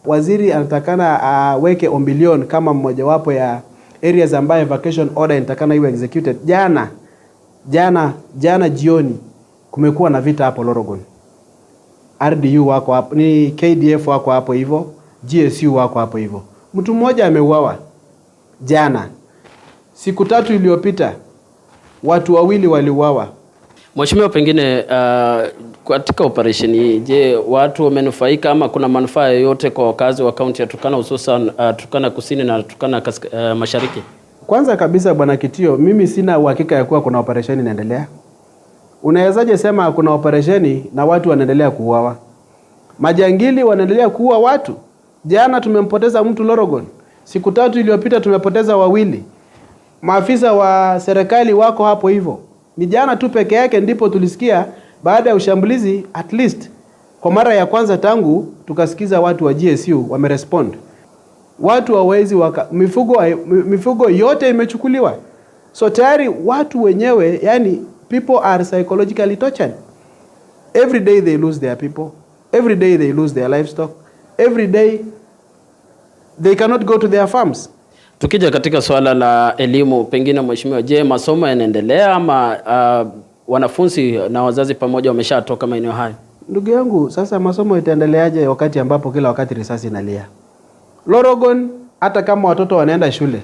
Waziri anatakana aweke Ombilion kama mmojawapo ya areas ambayo vacation order inatakana iwe executed. Jana jioni kumekuwa na vita hapo Lorogon. RDU wako hapo, ni KDF wako hapo hivyo, GSU wako hapo hivyo. Mtu mmoja ameuawa jana. Siku 3 iliyopita watu 2 waliuawa. Mheshimiwa, pengine katika operation hii, je, watu wamenufaika ama kuna manufaa yoyote kwa wakazi wa kaunti ya Turkana, hususan Turkana Kusini na Turkana Mashariki? Kwanza kabisa Bwana Kitio, mimi sina uhakika ya kuwa kuna operation inaendelea. Unawezaje sema kuna operation na watu wanaendelea kuuawa? Majangili wanaendelea kuua watu. Jana tumempoteza mtu Lorogon. Siku 3 iliyopita tumepoteza 2. Maafisa wa serikali wako hapo hivyo. Ni jana tu peke yake ndipo tulisikia baada ya ushambulizi, at least kwa mara ya kwanza tangu tukasikiza watu wa GSU wamerespond. Watu hawezi mifugo yote imechukuliwa. So tayari watu wenyewe, yani people are psychologically tortured. Every day they lose their people. Every day they lose their livestock. Every day they cannot go to their farms. Tukija katika swala la elimu, pengine mheshimiwa, je, masomo yanaendelea ama wanafunzi na wazazi pamoja wameshatoka maeneo hayo? Ndugu yangu, sasa masomo itaendeleaje wakati ambapo kila wakati risasi inalia? Lorogon, hata kama watoto wanaenda shule,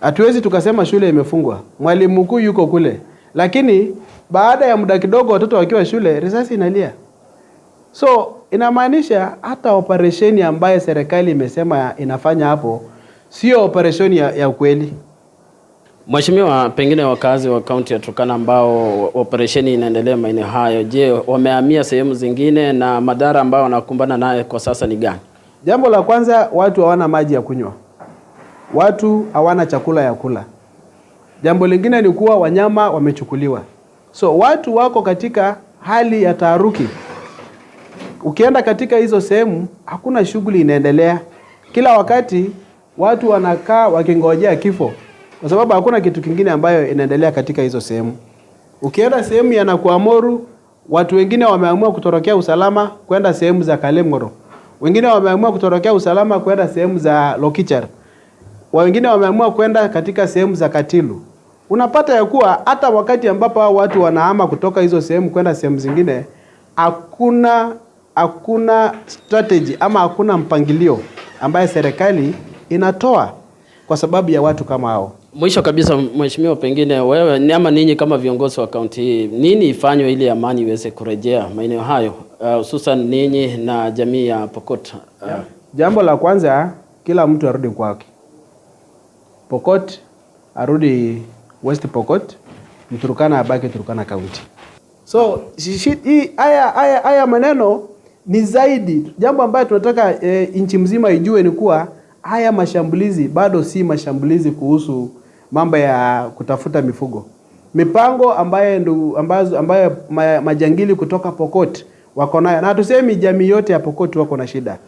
hatuwezi tukasema shule imefungwa. Mwalimu mkuu yuko kule. Lakini baada ya muda kidogo watoto wakiwa shule, risasi inalia. So inamaanisha hata operesheni ambayo serikali imesema inafanya hapo sio operation ya ukweli. Mheshimiwa, pengine wakazi wa kaunti ya Turkana ambao operesheni inaendelea maeneo hayo, je, wamehamia sehemu zingine na madhara ambayo wanakumbana nayo kwa sasa ni gani? Jambo la kwanza, watu hawana maji ya kunywa. Watu hawana chakula ya kula. Jambo lingine ni kuwa wanyama wamechukuliwa. So watu wako katika hali ya taharuki. Ukienda katika hizo sehemu, hakuna shughuli inaendelea. Kila wakati watu wanakaa wakingojea kifo, kwa sababu hakuna kitu kingine ambayo inaendelea katika hizo sehemu. Ukienda sehemu ya Nakuamoru, watu wengine wameamua kutorokea usalama kwenda sehemu za Kalemgoro. Wengine wameamua kutorokea usalama kwenda sehemu za Lokichar. Wengine wameamua kwenda katika sehemu za Katilu. Unapata ya kuwa hata wakati ambapo watu wanahama kutoka hizo sehemu kwenda sehemu zingine, hakuna strategy ama hakuna mpangilio ambaye serikali inatoa kwa sababu ya watu kama hao. Mwisho kabisa, mheshimiwa, pengine wewe ama ninyi kama viongozi wa kaunti hii, nini ifanywe ili amani iweze kurejea maeneo hayo, hususan ninyi na jamii ya Pokot? Jambo la kwanza, kila mtu arudi kwake. Pokot arudi West Pokot, Turkana abaki Turkana County. So haya maneno ni zaidi. Jambo ambayo tunataka nchi mzima ijue ni kuwa haya mashambulizi bado si mashambulizi kuhusu mambo ya kutafuta mifugo. Mipango ambayo majangili kutoka Pokot wako nayo, na tusemi jamii yote ya Pokot wako na shida.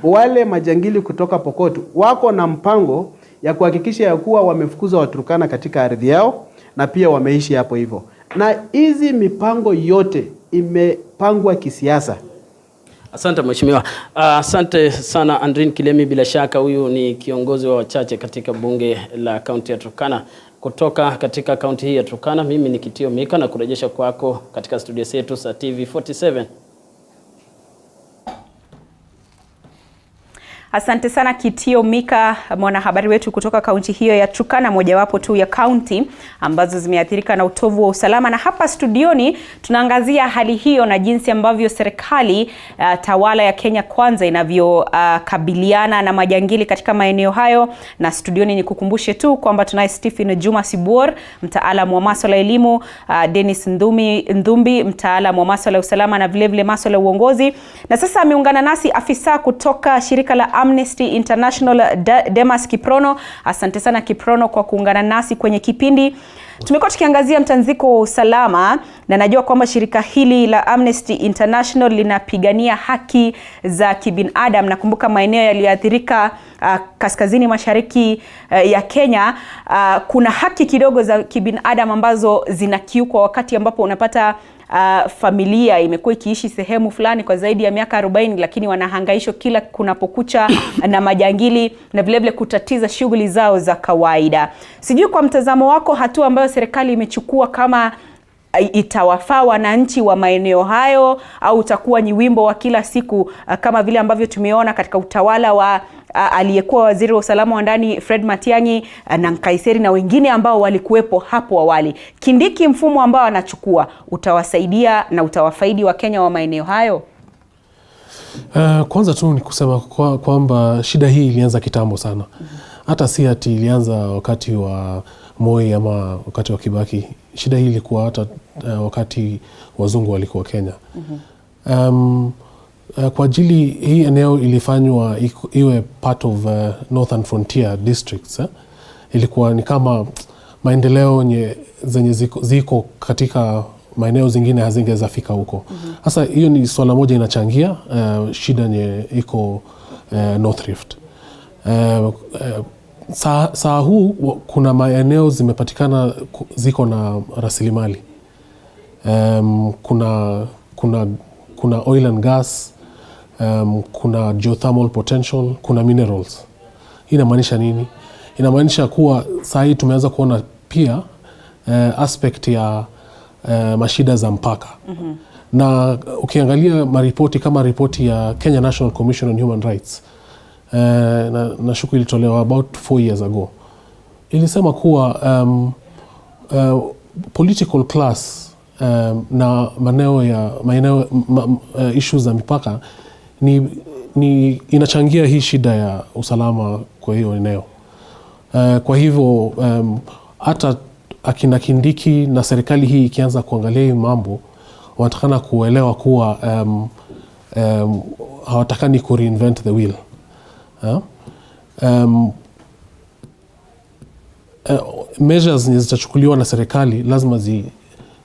Wale majangili kutoka Pokot wako na mpango ya kuhakikisha ya kuwa wamefukuza Waturkana katika ardhi yao na pia wameishi hapo hivyo. Na hizi mipango yote imepangwa kisiasa. Asante mheshimiwa. Asante sana Adrian Kilemi, bila shaka huyu ni kiongozi wa wachache katika bunge la kaunti ya Turkana. Kutoka katika kaunti hii ya Turkana, mimi ni Kitio Mika na kurejesha kwako katika studio zetu za TV47. Asante sana Kitio Mika, mwanahabari wetu kutoka kaunti hiyo ya Turkana, mojawapo tu ya kaunti ambazo zimeathirika na utovu wa usalama. Na hapa studioni tunaangazia hali hiyo na jinsi ambavyo serikali tawala ya Kenya Kwanza inavyokabiliana na majangili katika maeneo hayo. Na studioni ni kukumbushe tu kwamba tunaye Stephen Juma Sibor, mtaalamu wa masuala ya elimu, Dennis Ndumbi, mtaalamu wa masuala ya usalama na vile vile masuala ya uongozi. Na sasa ameungana nasi afisa kutoka shirika la Amnesty International, Demas Kiprono. Asante sana Kiprono kwa kuungana nasi kwenye kipindi. Tumekuwa tukiangazia mtanziko wa usalama na najua kwamba shirika hili la Amnesty International linapigania haki za kibinadamu. Nakumbuka maeneo yaliyoathirika kaskazini mashariki ya Kenya, kuna haki kidogo za kibinadamu ambazo zinakiukwa wakati ambapo unapata familia imekuwa ikiishi sehemu fulani kwa zaidi ya miaka 40, lakini wanahangaishwa kila kunapokucha na majangili na vile vile kutatiza shughuli zao za kawaida. Sijui kwa mtazamo wako, hatua ambayo serikali imechukua kama itawafaa wananchi wa maeneo hayo, au utakuwa ni wimbo wa kila siku kama vile ambavyo tumeona katika utawala wa aliyekuwa waziri wa usalama wa ndani Fred Matiang'i na Nkaiseri na wengine ambao walikuwepo hapo awali? Kindiki, mfumo ambao anachukua utawasaidia na utawafaidi wa Kenya wa maeneo hayo? Kwanza tu ni kusema kwamba shida hii ilianza kitambo sana. Hata si ati ilianza wakati wa Moi ama wakati wa Kibaki. Shida hii ilikuwa hata wakati wazungu walikuwa Kenya. Kwa ajili hii eneo ilifanywa iwe part of Northern Frontier Districts. Ilikuwa ni kama maendeleo zenye ziko katika maeneo zingine hazingeweza fika huko. Sasa hiyo ni swala moja inachangia shida yenye iko North Rift. Saa huu kuna maeneo zimepatikana ziko na rasilimali. Kuna oil and gas, kuna geothermal potential, kuna minerals. Hii inamaanisha nini? Inamaanisha kuwa saa hii tumeanza kuona pia aspect ya mashida za mpaka. Na ukiangalia maripoti kama ripoti ya Kenya National Commission on Human Rights, na shuku ilitolewa about 4 years ago, ilisema kuwa political class na maeneo issues za mipaka ni inachangia hii shida ya usalama kwa hiyo eneo. Kwa hivyo hata akina Kindiki na serikali hii ikianza kuangalia hii mambo, wanatakana kuelewa kuwa hawatakani ku reinvent the wheel. Measures zitachukuliwa na serikali lazima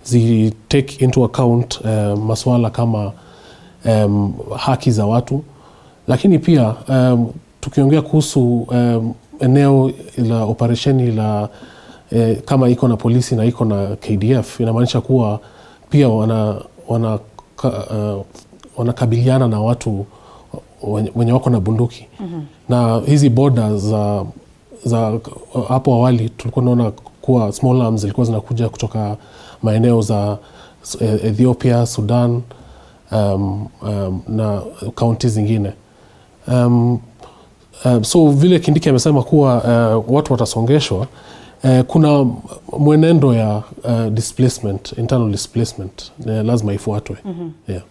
zi take into account masuala kama haki za watu, lakini pia tukiongea kuhusu eneo la operesheni la kama iko na polisi na iko na KDF, inamaanisha kuwa pia wanakabiliana na watu wenye wako na bunduki. Na hizi border za hapo awali tulikuwa naona kuwa small arms zilikuwa zinakuja kutoka maeneo za Ethiopia, Sudan na kaunti zingine. So vile Kindiki amesema kuwa watu watasongeshwa, kuna mwenendo ya displacement, internal displacement lazima ifuatwe. Yeah.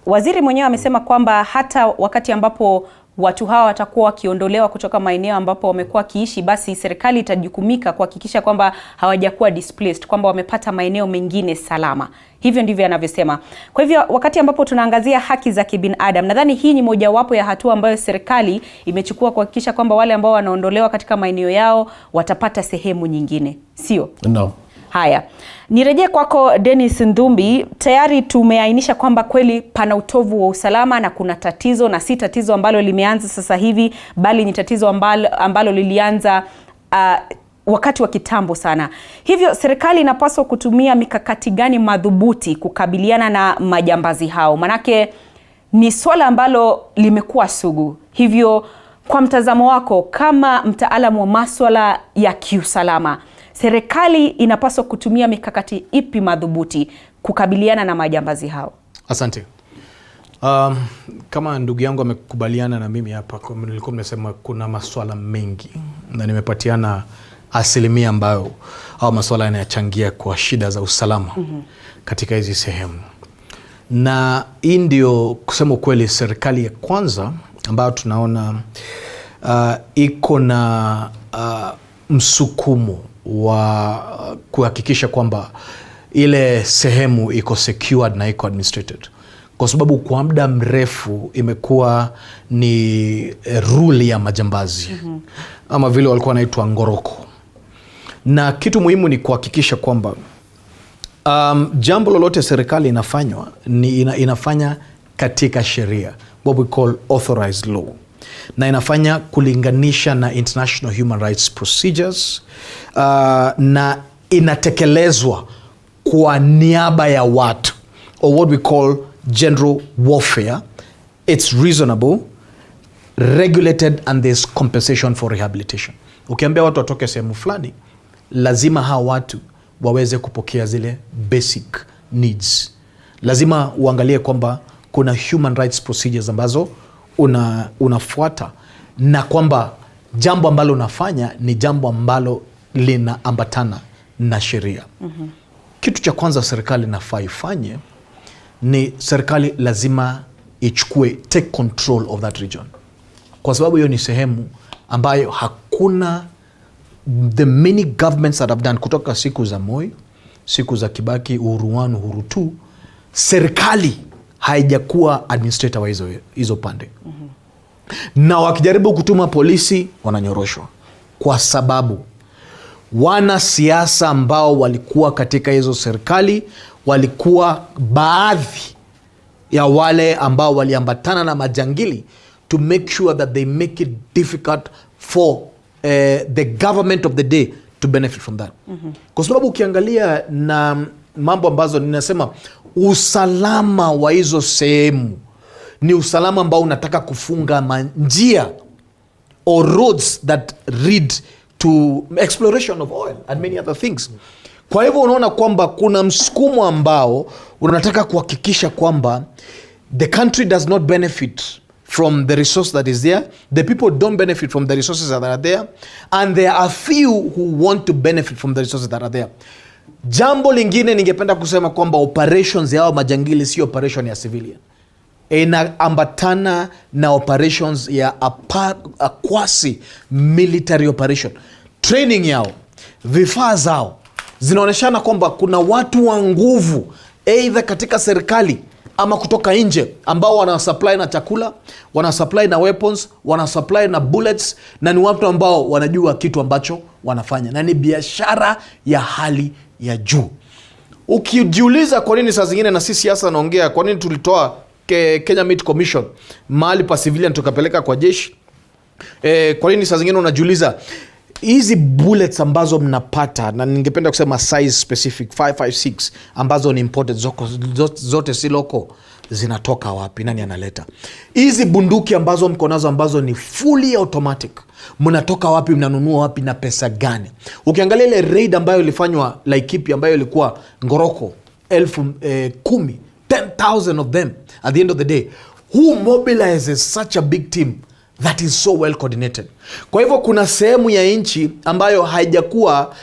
Waziri mwenyewe amesema kwamba hata wakati ambapo watu hawa watakuwa wakiondolewa kutoka maeneo ambapo wamekuwa kiishi, basi serikali itajukumika kuhakikisha kwamba hawajakuwa displaced, kwamba wamepata maeneo mengine salama. Hivyo ndivyo anavyosema. Kwa hivyo wakati ambapo tunaangazia haki za kibinadamu, nadhani hii ni mojawapo ya hatua ambayo serikali imechukua kuhakikisha kwamba wale ambao wanaondolewa katika maeneo yao watapata sehemu nyingine, sio? No. Haya, nirejee kwako Dennis Ndumbi. Tayari tumeainisha kwamba kweli pana utovu wa usalama na kuna tatizo, na si tatizo ambalo limeanza sasa hivi, bali ni tatizo ambalo lilianza wakati wa kitambo sana. Hivyo serikali inapaswa kutumia mikakati gani madhubuti kukabiliana na majambazi hao? Manake ni swala ambalo limekuwa sugu. Hivyo kwa mtazamo wako kama mtaalamu wa masuala ya kiusalama, serikali inapaswa kutumia mikakati ipi madhubuti kukabiliana na majambazi hao? Asante. Kama ndugu yangu amekubaliana na mimi hapa, nilikuwa nimesema kuna masuala mengi na nimepatiana asilimia ambayo au masuala yanayochangia kwa shida za usalama katika hizi sehemu. Na hii ndio kusema kweli serikali ya kwanza ambayo tunaona iko na msukumo wa kuhakikisha kwamba ile sehemu iko secured na iko administrated, kwa sababu kwa muda mrefu imekuwa ni rule ya majambazi ama vile walikuwa wanaitwa ngoroko. Na kitu muhimu ni kuhakikisha kwamba jambo lolote serikali inafanya katika sheria, what we call authorized law, na inafanya kulinganisha na international human rights procedures, na inatekelezwa kwa niaba ya watu, or what we call general warfare. It's reasonable, regulated, and there's compensation for rehabilitation. Ukiambia watu watoke sehemu fulani, lazima hawa watu waweze kupokea zile basic needs. Lazima uangalie kwamba kuna human rights procedures ambazo unafuata, na kwamba jambo ambalo unafanya ni jambo ambalo linaambatana na sheria. Kitu cha kwanza serikali inafaa ifanye ni serikali lazima take control of that region, kwa sababu hiyo ni sehemu ambayo hakuna the many governments that have done kutoka siku za Moi, siku za Kibaki, Uhuru 1, Uhuru 2, serikali haijakuwa administrator wa hizo pande. Na wakijaribu kutuma polisi wananyoroshwa, kwa sababu wanasiasa ambao walikuwa katika hizo serikali walikuwa baadhi ya wale ambao waliambatana na majangili to make sure that they make it difficult for the government of the day to benefit from that. Kwa sababu ukiangalia na mambo ambazo ninasema, usalama wa hizo sehemu ni usalama ambao unataka kufunga njia or roads that lead to exploration of oil and many other things. Kwa hivyo unaona kwamba kuna msukumo ambao unataka kuhakikisha kwamba the country does not benefit from the resource that is there, the people don't benefit from the resources that are there, and there are few who want to benefit from the resources that are there. Jambo lingine ningependa kusema kwamba operations yao majangili si operation ya civilian, inaambatana na operations ya a quasi military operation. Training yao, vifaa zao zinaoneshana kwamba kuna watu wa nguvu either katika serikali ama kutoka nje ambao wana supply na chakula, wana supply na weapons, wana supply na bullets, na ni watu ambao wanajua kitu ambacho wanafanya, na ni biashara ya hali ya juu. Ukijiuliza kwa nini saa zingine, na sisi siasa naongea, kwa nini tulitoa Kenya Meat Commission mahali pa civilian tukapeleka kwa jeshi? Kwa nini saa zingine unajiuliza hizi bullets ambazo mnapata, na ningependa kusema size specific 556 ambazo ni imported, zote si loko, zinatoka wapi? Nani analeta hizi bunduki ambazo mko nazo ambazo ni fully automatic? Mnatoka wapi? Mnanunua wapi na pesa gani? Ukiangalia ile raid ambayo ilifanywa Laikipia ambayo ilikuwa Ngoroko 10,000 10,000 of them at the end of the day, who mobilizes such a big team that is so well coordinated? Kwa hivyo kuna sehemu ya nchi ambayo haijakuwa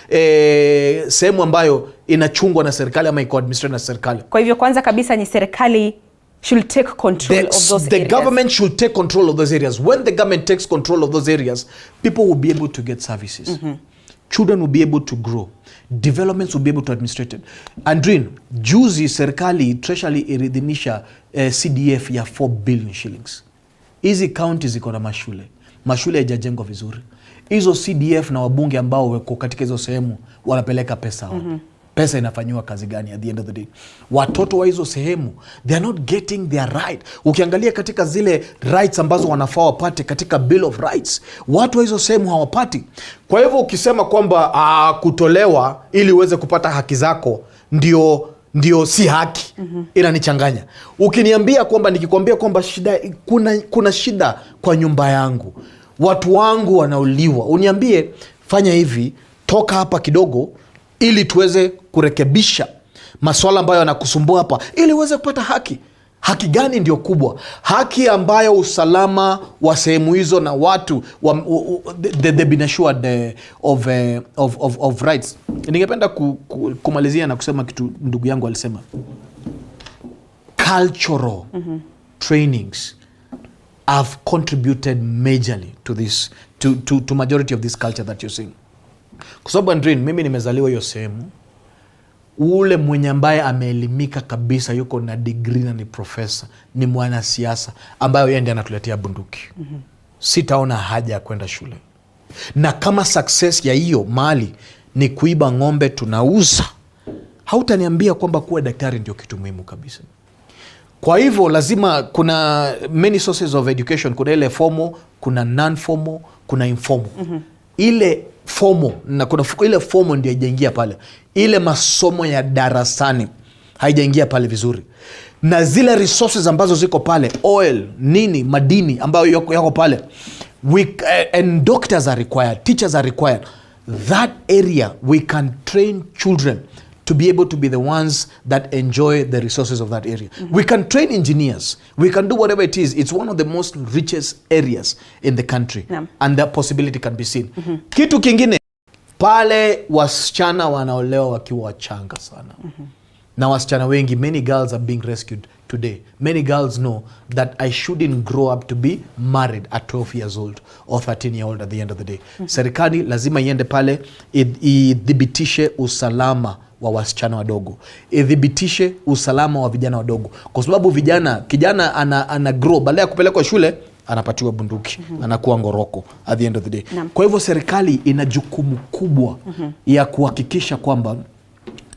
sehemu ambayo inachungwa na serikali ama iko administrated na serikali. Kwa hivyo kwanza kabisa ni serikali should take control of those areas. The government should take control of those areas. When the government takes control of those areas, people will be able to get services. Children will be able to grow. Developments will be able to administrate it. Andrin, juzi serikali treasury iridhinisha CDF ya 4 billion shillings. Hizi counties ziko na mashule haijajengwa vizuri. Hizo CDF na wabunge ambao wako katika hizo sehemu wanapeleka pesa wapi? Pesa inafanywa kazi gani at the end of the day? Watoto wa hizo sehemu, they are not getting their right. Ukiangalia katika zile rights ambazo wanafaa wapate katika Bill of Rights, watu wa hizo sehemu hawapati. Kwa hivyo ukisema kwamba kutolewa ili uweze kupata haki zako ndio si haki, inanichanganya. Ukiniambia kwamba, nikikwambia kwamba shida kuna shida kwa nyumba yangu, watu wangu wanauliwa, uniambie fanya hivi, toka hapa kidogo ili tuweze kurekebisha masuala ambayo yanakusumbua hapa ili uweze kupata haki. Haki gani ndio kubwa? Haki ambayo usalama wa sehemu hizo na watu they've been assured of rights. Ningependa kumalizia na kusema kitu ndugu yangu alisema. Cultural trainings have contributed majorly to this, to majority of this culture that you're seeing. Kwa sababu Andrin, mimi nimezaliwa hiyo sehemu. Ule mwenye ambaye ameelimika kabisa, yuko na degree na ni professor, ni mwanasiasa ambayo yeye ndiye anatuletea bunduki. Sitaona haja ya kwenda shule. Na kama success ya hiyo mali ni kuiba ng'ombe tunauza, hautaniambia kwamba kuwa daktari ndio kitu muhimu kabisa. Kwa hivyo lazima kuna many sources of education. Kuna ile formal, kuna non-formal, kuna informal. Ile formal, na kuna ile formal ndio haijaingia pale. Ile masomo ya darasani haijaingia pale vizuri. Na zile resources ambazo ziko pale, oil, nini, madini ambayo yako pale, and doctors are required, teachers are required. That area we can train children to be able to be the ones that enjoy the resources of that area. We can train engineers. We can do whatever it is. It's one of the most richest areas in the country. And that possibility can be seen. Kitu kingine, pale wasichana wanaolewa wakiwa wachanga sana. Na wasichana wengi, many girls are being rescued today. Many girls know that I shouldn't grow up to be married at 12 years old or 13 years old at the end of the day. Serikali lazima iende pale, idhibitishe usalama wa wasichana wadogo, idhibitishe usalama wa vijana wadogo, kwa sababu kijana ana grow, baada ya kupelekwa shule anapatiwa bunduki, anakuwa ngoroko at the end of the day. Kwa hivyo serikali ina jukumu kubwa ya kuhakikisha kwamba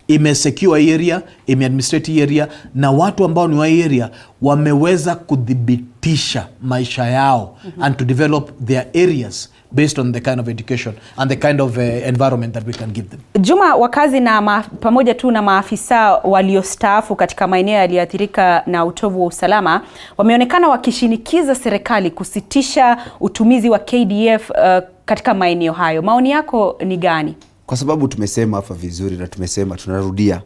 imesecure area, imeadministrate area, na watu ambao ni wa area wameweza kudhibitisha maisha yao and to develop their areas based on the kind of education and the kind of environment that we can give them. Juma, wakazi na pamoja tu na maafisa waliostaafu katika maeneo yaliyoathirika na utovu wa usalama wameonekana wakishinikiza serikali kusitisha utumizi wa KDF katika maeneo hayo. Maoni yako ni gani? Kwa sababu tumesema hapa vizuri na tumesema tunarudia,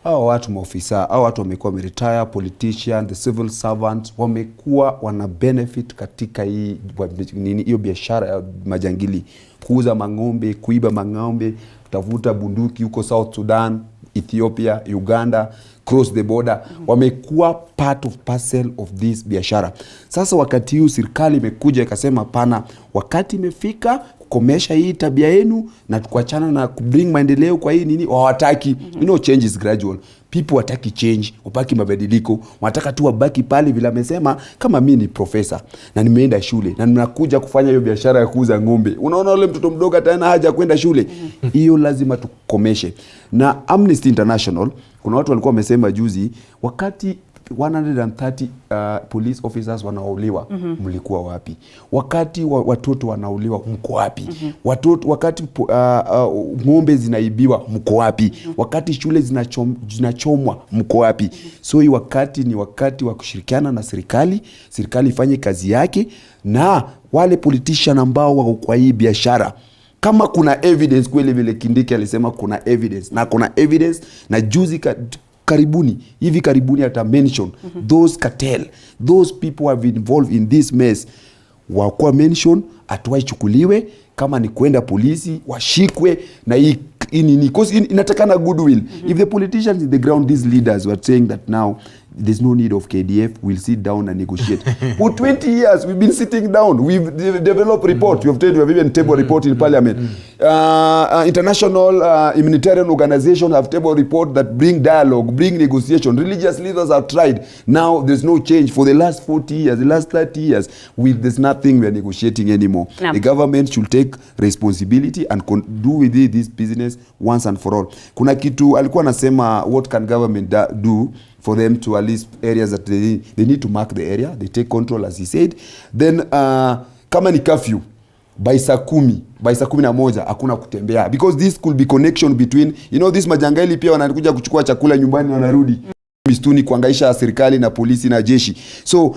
hao watu maofisa, hao watu wamekuwa retire politician, the civil servants, wamekuwa wana benefit katika hiyo biashara ya majangili, kuuza mang'ombe, kuiba mang'ombe, kutafuta bunduki huko South Sudan, Ethiopia, Uganda, cross the border. Wamekuwa part of parcel of this biashara. Sasa wakati huu serikali imekuja ikasema pana, wakati imefika kukomesha hii tabia yenu na kuachana na bring maendeleo kwa hii nini, hawataki. Change is gradual. People wataki change, wabaki mabadiliko, wanataka tu wabaki pale vile amesema. Kama mimi ni profesa na nimeenda shule na ninakuja kufanya hiyo biashara ya kuuza ng'ombe, unaona yule mtoto mdogo tena haja kwenda shule, hiyo lazima tukomeshe. Na Amnesty International, kuna watu walikuwa wamesema juzi, wakati 130 police officers wanauliwa, mlikuwa wapi? Wakati watoto wanauliwa, mko wapi? Wakati ng'ombe zinaibiwa, mko wapi? Wakati shule zinachomwa, mko wapi? So hii wakati ni wakati wa kushirikiana na serikali ifanye kazi yake, na wale politician ambao wako kwa hii biashara, kama kuna evidence kweli vile Kindiki alisema kuna evidence, na kuna evidence, na juzi hivi karibuni ata mention those cartel, those people have been involved in this mess, wakuwa mention, atuwa ichukuliwe, kama ni kwenda polisi washikwe, na because inatakana goodwill. If the politicians in the ground, these leaders were saying that now there's no need of KDF, we'll sit down and negotiate. For 20 years we've been sitting down, we've developed report, we have even table report in parliament. International humanitarian organizations have table report that bring dialogue, bring negotiation. Religious leaders have tried. Now there's no change. For the last 40 years, the last 30 years, there's nothing we're negotiating anymore. The government should take responsibility and do with this business once and for all. Kuna kitu alikuwa anasema, what can government do for them to at least areas that they need to mark the area, they take control as he said. Then kama ni curfew, by saa 11 hakuna kutembea, because this could be connection between, this majangali pia wanakuja kuchukua chakula nyumbani wanarudi mistuni kuangaisha serikali na polisi na jeshi. So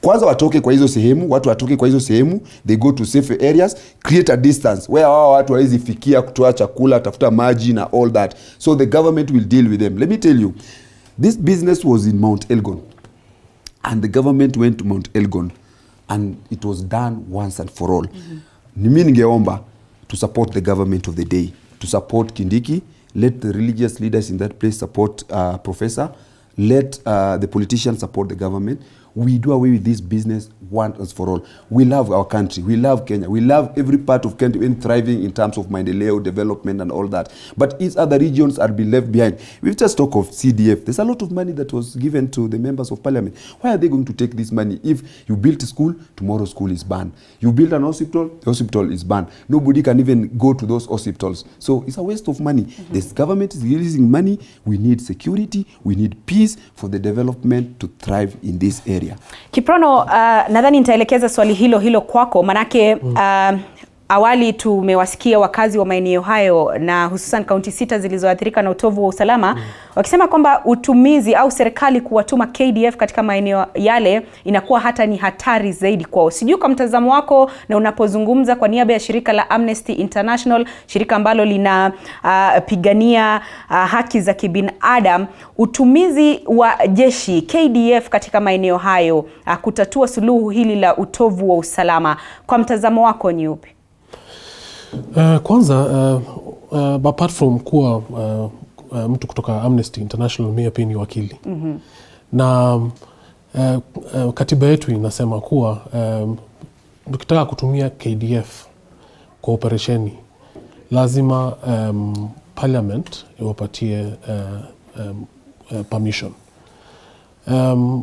kwanza watoke kwa hizo sehemu, watu watoke kwa hizo sehemu, they go to safe areas, create a distance where watu hawezi fikia kutoa chakula, tafuta maji na all that. So the government will deal with them. Let me tell you, this business was in Mount Elgon, and the government went to Mount Elgon, and it was done once and for all. Mimi ningeomba to support the government of the day, to support Kindiki, let the religious leaders in that place support Professor, let the politicians support the government. We do away with this business once and for all. We love our country. We love Kenya. We love every part of Kenya in thriving in terms of maendeleo, development and all that. But if other regions are being left behind, we've just talked of CDF. There's a lot of money that was given to the members of parliament. Why are they going to take this money? If you built a school, tomorrow school is banned. You build an hospital, the hospital is banned. Nobody can even go to those hospitals. So it's a waste of money. This government is releasing money. We need security. We need peace for the development to thrive in this area. Kiprono, nadhani nitaelekeza swali hilo kwako, manake awali tumewasikia wakazi wa maeneo hayo na hususan kaunti 6 zilizoathirika na utovu wa usalama wakisema kwamba utumizi au serikali kuwatuma KDF katika maeneo yale inakuwa hata ni hatari zaidi kwao. Sijui kwa mtazamo wako, na unapozungumza kwa niaba ya shirika la Amnesty International, shirika ambalo lina pigania haki za kibinadamu, utumizi wa jeshi KDF katika maeneo hayo kutatua suluhu hili la utovu wa usalama, kwa mtazamo wako ni upi? Kwanza apart from kuwa mtu kutoka Amnesty International, mimi pia ni wakili. Na katiba yetu inasema kuwa tukitaka kutumia KDF kwa operesheni lazima parliament iwapatie permission.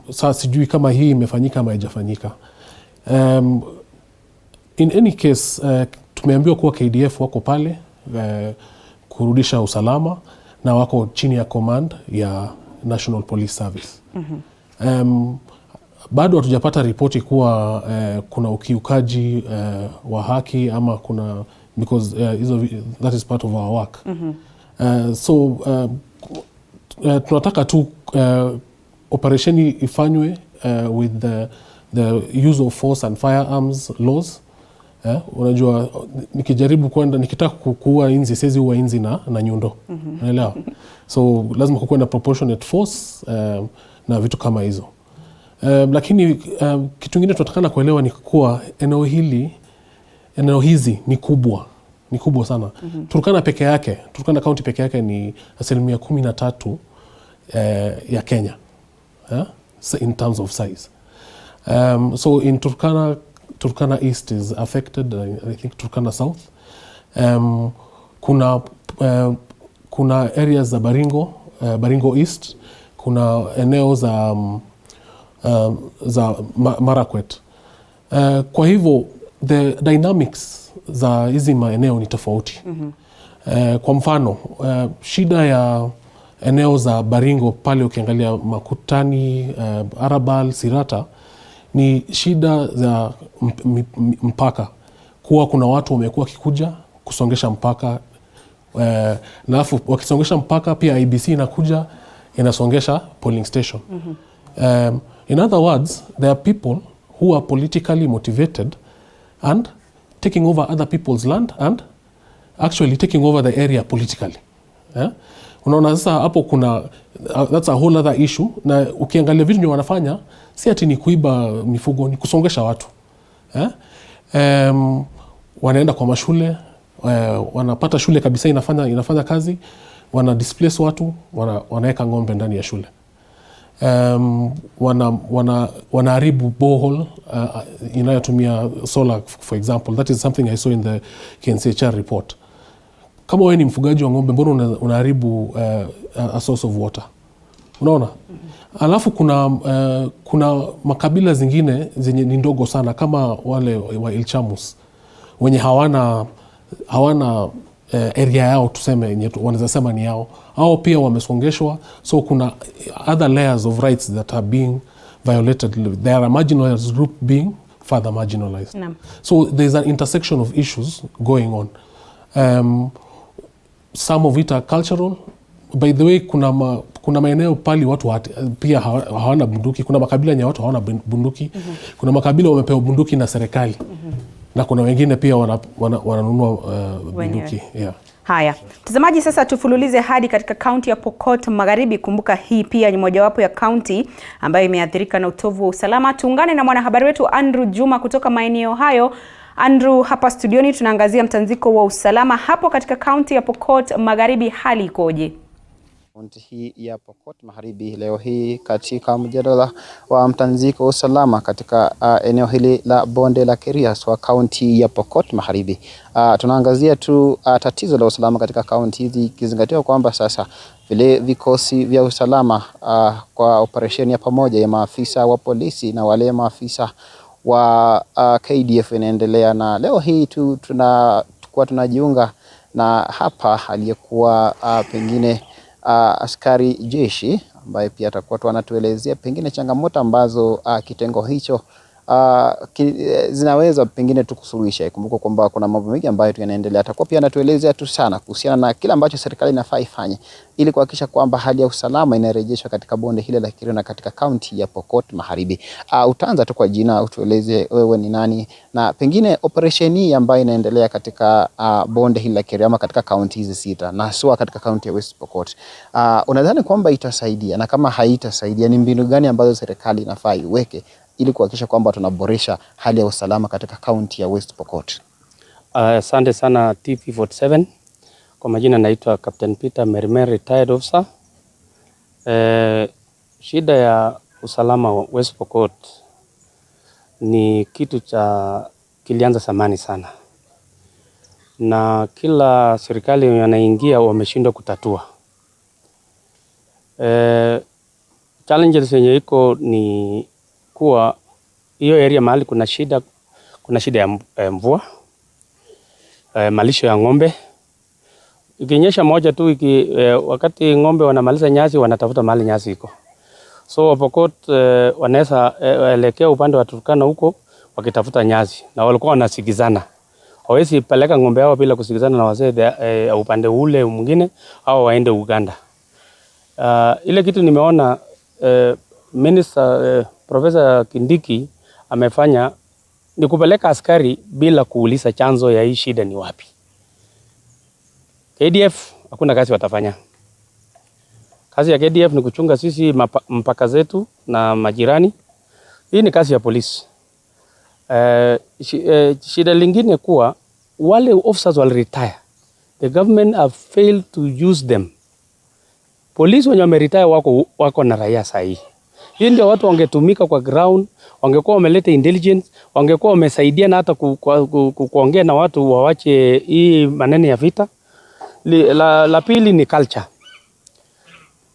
Sasa sijui kama hii imefanyika ama haijafanyika. In any case, tumeambiwa kuwa KDF wako pale kurudisha usalama na wako chini ya command ya National Police Service. Bado hatujapata ripoti kuwa kuna ukiukaji wa haki ama kuna, because that is part of our work. So tunataka tu operesheni ifanywe with the use of force and firearms laws. Unajua nikijaribu kwenda nikitaka kuua inzi siwezi uwa inzi na nyundo. Unaelewa? So lazima kuwe na proportionate force na vitu kama hizo. Lakini kitu kingine tunatakana kuelewa ni kuwa eneo hizi ni kubwa sana. Turkana peke yake, Turkana county peke yake ni 13% ya Kenya. In terms of size. So in Turkana East is affected, I think Turkana South. Kuna areas za Baringo Baringo East, kuna eneo za Marakwet. Kwa hivyo the dynamics za hizi maeneo ni tofauti. Kwa mfano, shida ya eneo za Baringo pale ukiangalia Makutani, Arabal, Sirata ni shida za mpaka. Kuwa kuna watu wamekuwa kikuja kusongesha mpaka, na alafu wakisongesha mpaka pia IBC inakuja inasongesha polling station. In other words, there are people who are politically motivated and taking over other people's land and actually taking over the area politically. Unaona sasa hapo kuna that's a whole other issue, na ukiangalia vitu ndio wanafanya si ati ni kuiba mifugo, ni kusongesha watu. Wanaenda kwa mashule, wanapata shule kabisa inafanya kazi, wana displace watu, wanaweka ng'ombe ndani ya shule. Wanaharibu borehole inayotumia solar, for example. That is something I saw in the KNCHR report. Kama wewe ni mfugaji wa ng'ombe, mbona unaharibu a source of water? Unaona? Alafu kuna makabila zingine zenye ni ndogo sana kama wale wa Ilchamus wenye hawana area yao, tuseme wanaweza sema ni yao. Hao pia wamesongeshwa, so kuna other layers of rights that are being violated. There are a marginalized group being further marginalized. So there's an intersection of issues going on. Some of it are cultural. By the way, kuna maeneo pali watu pia hawana bunduki. Kuna makabila nye watu hawana bunduki. Kuna makabila wamepewa bunduki na serikali. Na kuna wengine pia wananunua bunduki. Haya, mtazamaji, sasa tufululize hadi katika kaunti ya Pokot Magharibi. Kumbuka hii pia ni mojawapo ya kaunti ambayo imeathirika na utovu wa usalama. Tuungane na mwanahabari wetu Andrew Juma kutoka maeneo hayo. Andrew, hapa studioni tunaangazia mtanziko wa usalama hapo katika kaunti ya Pokot Magharibi. Hali ikoje? Kaunti hii ya Pokot Magharibi leo hii katika mjadala wa mtanziko wa usalama katika eneo hili la bonde la Kerio wa kaunti ya Pokot Magharibi. Tunaangazia tu tatizo la usalama katika kaunti hizi, ikizingatiwa kwamba sasa vile vikosi vya usalama kwa operesheni ya pamoja ya maafisa wa polisi na wale maafisa wa KDF inaendelea, na leo hii tunajiunga na hapa aliyekuwa pengine askari jeshi ambaye pia atakuwa tu anatuelezea pengine changamoto ambazo kitengo hicho zinaweza pengine tukusuluhisha. Ikumbuka kwamba kuna mambo mengi ambayo yanaendelea. Atakuwa pia anatuelezea tu sana kuhusiana na kila ambacho serikali inafaa ifanye ili kuhakikisha kwamba hali ya usalama inarejeshwa katika bonde hili la Kerio na katika kaunti ya Pokot Magharibi. Utaanza tu kwa jina, utueleze wewe ni nani na pengine operesheni ambayo inaendelea katika bonde hili la Kerio ama katika kaunti hizi 6 na sio katika kaunti ya West Pokot. Unadhani kwamba itasaidia, na kama haitasaidia ni mbinu gani ambazo serikali inafaa iweke ili kuhakikisha kwamba tunaboresha hali ya usalama katika kaunti ya West Pokot? Asante sana TV47. Kwa majina naitwa Captain Peter Mermer, retired officer. Shida ya usalama wa West Pokot ni kitu kilianza zamani sana, na kila serikali yanaingia wameshindwa kutatua. Challenges yenye iko ni kuwa hiyo area mahali kuna shida ya mvua, malisho ya ng'ombe. Ikinyesha moja tu wakati ng'ombe wanamaliza nyasi wanatafuta mahali nyasi iko. So Pokot wanaweza elekea upande wa Turkana huko wakitafuta nyasi, na walikuwa wanasikizana. Hawezi peleka ng'ombe yao bila kusikizana na wazee upande ule mwingine au waende Uganda. Ile kitu nimeona Minister Professor Kindiki amefanya ni kupeleka askari bila kuuliza chanzo ya hii shida ni wapi. KDF hakuna kazi watafanya. Kazi ya KDF ni kuchunga sisi mpaka zetu na majirani. Hii ni kazi ya polisi. Shida lingine kuwa wale officers wali retire. The government have failed to use them. Polisi wenye wameretire wako na raia sahihi. Hii ndio watu wangetumika kwa ground, wangekuwa wameleta intelligence, wangekuwa wamesaidia na hata kuongea na watu wawache hii maneno ya vita. La pili ni culture.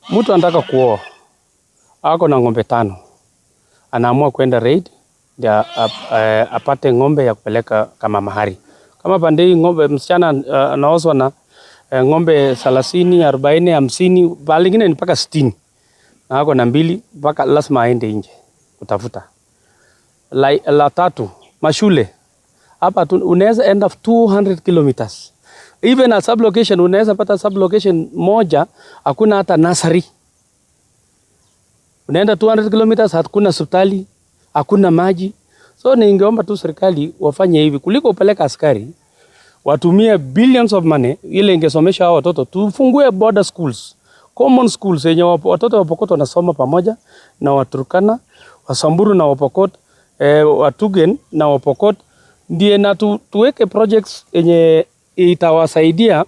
Mtu anataka kuoa, ako na ng'ombe 5, anaamua kwenda raid ndio apate ng'ombe ya kupeleka kama mahari. Kama pande ng'ombe msichana anaozwa na ng'ombe 30, 40, 50, bali nyingine ni mpaka 60. Na ako na 2 mpaka lazima aende nje kutafuta. La 3, mashule. Hapa unaweza end up 200 kilometers. Even a sublocation unaweza pata sublocation moja hakuna hata nursery. Unaenda 200 kilometers hakuna hospitali, hakuna maji. So ningeomba tu serikali wafanye hivi kuliko upeleka askari. Watumie billions of money ile ingesomesha hao watoto. Tufungue border schools, common schools yenye watoto wa Pokot wanasoma pamoja na Waturkana, Wasamburu na Wapokot, Watugen na Wapokot. Ndiye na tuweke projects yenye itawasaidia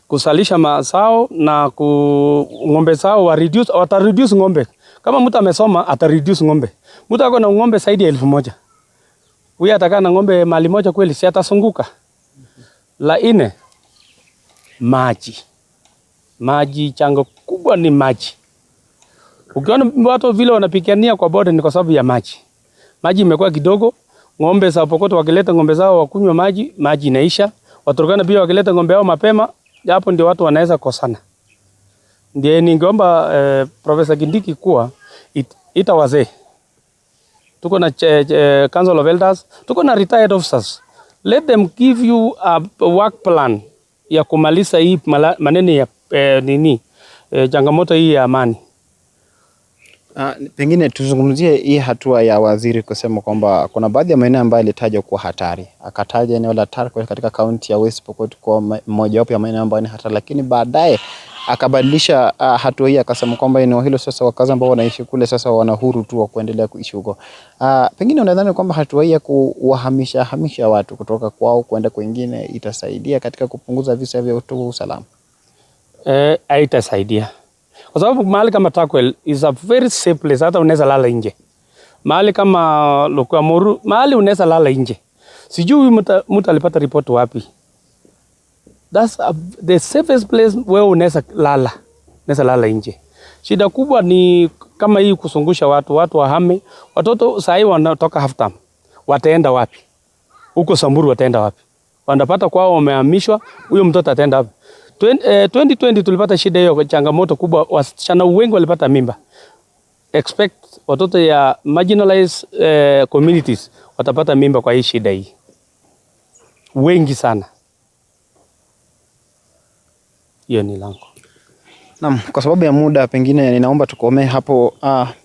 kusalisha mazao na ng'ombe zao wata-reduce ng'ombe. Kama mtu amesoma ata-reduce ng'ombe. Mtu ako na ng'ombe zaidi ya 1000. Huyu atakaa na ng'ombe mali moja kweli si atasunguka. La 4, maji. Maji, chango kubwa ni maji. Ukiona watu vile wanapigania kwa border ni kwa sababu ya maji. Maji imekuwa kidogo. Ng'ombe za Pokot wakileta ng'ombe zao wakunywa maji inaisha. Waturkana pia wakileta ng'ombe wao mapema, hapo ndio watu wanaweza kosana. Ndiye ningeomba Professor Kindiki kuwa ita wazee. Tuko na Council of Elders, tuko na retired officers. Let them give you a work plan ya kumaliza hii maneno ya changamoto hii ya amani. Pengine tuzungumzie hii hatua ya waziri kusema kwamba kuna baadhi ya maeneo ambayo ilitajwa kuwa hatari. Akataja eneo la Tarko katika kaunti ya West Pokot kwa moja wapo ya maeneo ambayo ni hatari, lakini baadaye akabadilisha hatua hii akasema kwamba eneo hilo sasa wakazi ambao wanaishi kule sasa wana huru tu wa kuendelea kuishi huko. Pengine unadhani kwamba hatua hii ya kuwahamisha watu kutoka kwao kwenda kwingine itasaidia katika kupunguza visa vya utovu wa usalama? Haitasaidia. Kwa sababu mahali kama Takwel is a very safe place, hata unaweza lala nje. Mahali kama Lukamuru, mahali unaweza lala nje. Sijui mtu alipata report wapi. That's the safest place where unaweza lala nje. Shida kubwa ni kama hii kusungusha watu wahame. Watoto sahi wanatoka half term. Wataenda wapi? Huko Samburu wataenda wapi? Wanapata kwao wamehamishwa, huyo mtoto ataenda wapi? 2020 tulipata shida hiyo, changamoto kubwa, wasichana wengi walipata mimba. Expect watoto ya marginalized communities watapata mimba kwa hii shida hii. Wengi sana. Hiyo ni lango. Naam, kwa sababu ya muda pengine ninaomba tukomee hapo.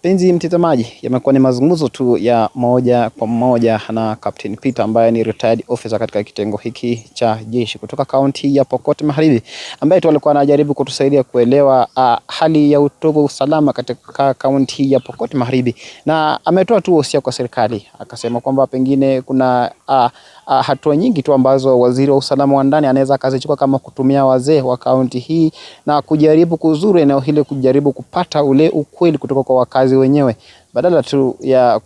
Penzi mtazamaji, yamekuwa ni mazungumzo tu ya moja kwa moja na Captain Peter ambaye ni retired officer katika kitengo hiki cha jeshi kutoka kaunti ya Pokot Magharibi, ambaye tu alikuwa anajaribu kutusaidia kuelewa hali ya utovu usalama katika kaunti ya Pokot Magharibi, na ametoa tu wosia kwa serikali akasema kwamba pengine kuna hatua nyingi tu ambazo waziri wa usalama wa ndani anaweza akazichukua, kama kutumia wazee wa kaunti hii na kujaribu kuzuru eneo hili, kujaribu kupata ule ukweli kutoka kwa wakazi wenyewe, badala tu ya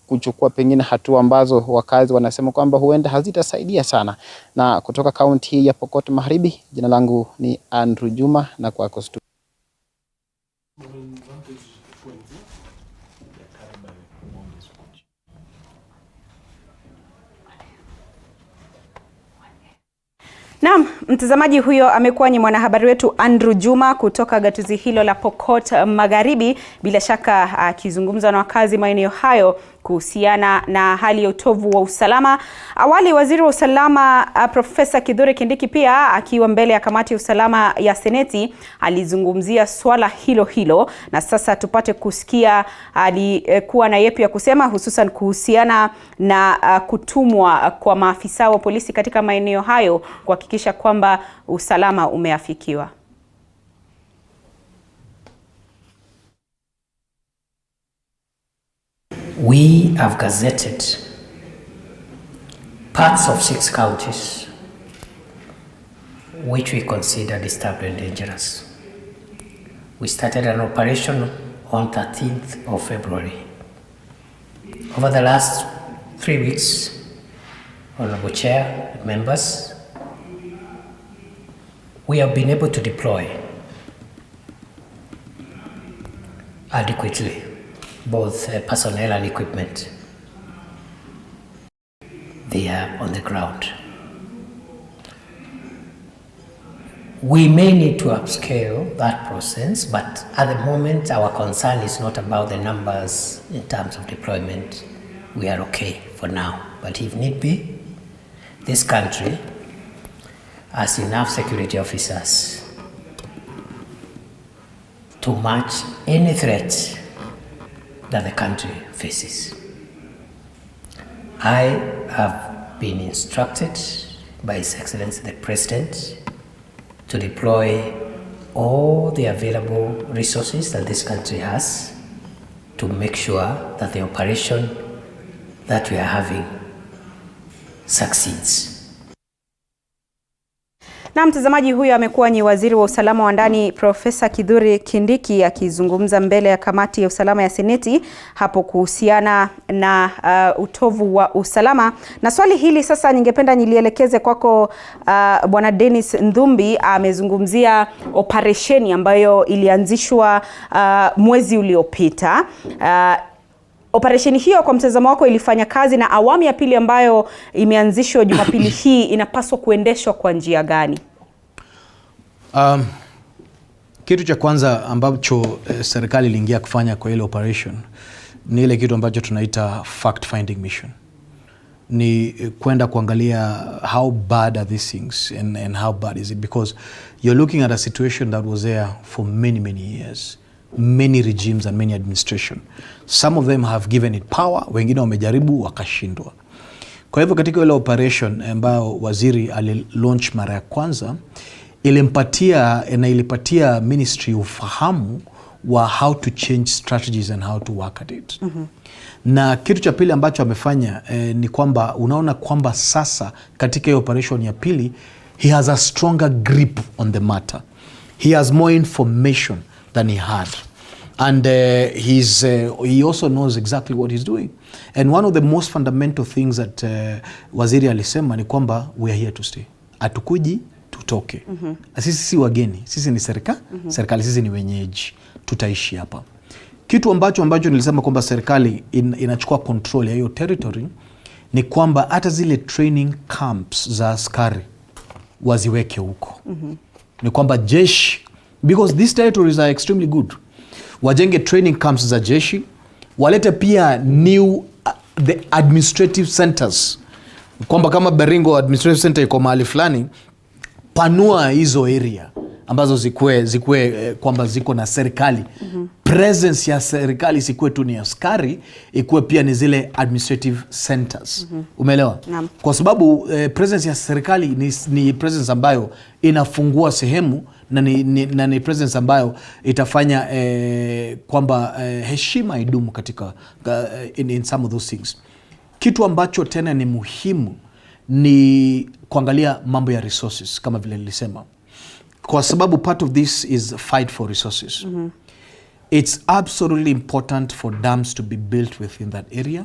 kuchukua pengine hatua ambazo wakazi wanasema kwamba huenda hazitasaidia sana. Na kutoka kaunti hii ya Pokot Magharibi, jina langu ni Andrew Juma na kwako studio. Naam, mtazamaji, huyo amekuwa ni mwanahabari wetu Andrew Juma kutoka gatuzi hilo la Pokot Magharibi, bila shaka akizungumza na wakazi maeneo hayo kuhusiana na hali ya utovu wa usalama. Awali waziri wa usalama Profesa Kithure Kindiki pia akiwa mbele ya kamati ya usalama ya Seneti alizungumzia swala hilo, na sasa tupate kusikia alikuwa na yepi ya kusema, hususan kuhusiana na kutumwa kwa maafisa wa polisi katika maeneo hayo kuhakikisha kwamba usalama umeafikiwa. We have gazetted parts of 6 counties which we consider disturbed and dangerous. We started an operation on 13th of February. Over the last 3 weeks, Honorable Chair and members, we have been able to deploy adequately, both personnel and equipment. They are on the ground. We may need to upscale that process, but at the moment our concern is not about the numbers in terms of deployment. We are okay for now, but if need be, this country has enough security officers to match any threat that the country faces. I have been instructed by His Excellency the President to deploy all the available resources that this country has to make sure that the operation that we are having succeeds. Na mtazamaji, huyo amekuwa ni Waziri wa Usalama wa Ndani Profesa Kithure Kindiki akizungumza mbele ya kamati ya usalama ya Seneti hapo kuhusiana na utovu wa usalama. Na swali hili sasa ningependa nilielekeze kwako Bwana Dennis Ndhumbi. Amezungumzia operesheni ambayo ilianzishwa mwezi uliopita. Operesheni hiyo kwa mtazamo wako ilifanya kazi, na awamu ya pili ambayo imeanzishwa Jumapili hii inapaswa kuendeshwa kwa njia gani? Kitu cha kwanza ambacho serikali iliingia kufanya kwa ile operation ni ile kitu ambacho tunaita fact finding mission. Ni kwenda kuangalia how bad are these things and how bad is it, because you're looking at a situation that was there for many years. Many regimes and many administration. Some of them have given it power, wengine wamejaribu wakashindwa. Kwa hivyo katika ile operation ambayo waziri alilaunch mara ya kwanza, ilipatia ministry ufahamu wa how to change strategies and how to work at it. Na kitu cha pili ambacho amefanya ni kwamba unaona kwamba sasa katika hiyo operation ya pili, he has a stronger grip on the matter. He has more information than he had, and he also knows exactly what he's doing. And one of the most fundamental things that waziri alisema ni kwamba we are here to stay. Atukuji tutoke. Sisi si wageni, sisi ni serikali, sisi ni wenyeji, tutaishi hapa. Kitu ambacho nilisema kwamba serikali inachukua control ya hiyo territory ni kwamba hata zile training camps za askari waziweke huko. Ni kwamba jeshi, because these territories are extremely good, wajenge training camps za jeshi, walete pia the administrative centers, kwamba kama Baringo administrative center iko mahali fulani, panua hizo area ambazo zikue kwamba ziko na serikali. Presence ya serikali isikuwe tu ni askari, ikuwe pia ni zile administrative centers. Umeelewa? Kwa sababu presence ya serikali ni presence ambayo inafungua sehemu, na ni presence ambayo itafanya kwamba heshima idumu katika in some of those things. Kitu ambacho tena ni muhimu ni kuangalia mambo ya resources kama vile nilisema, kwa sababu part of this is fight for resources. It's absolutely important for dams to be built within that area.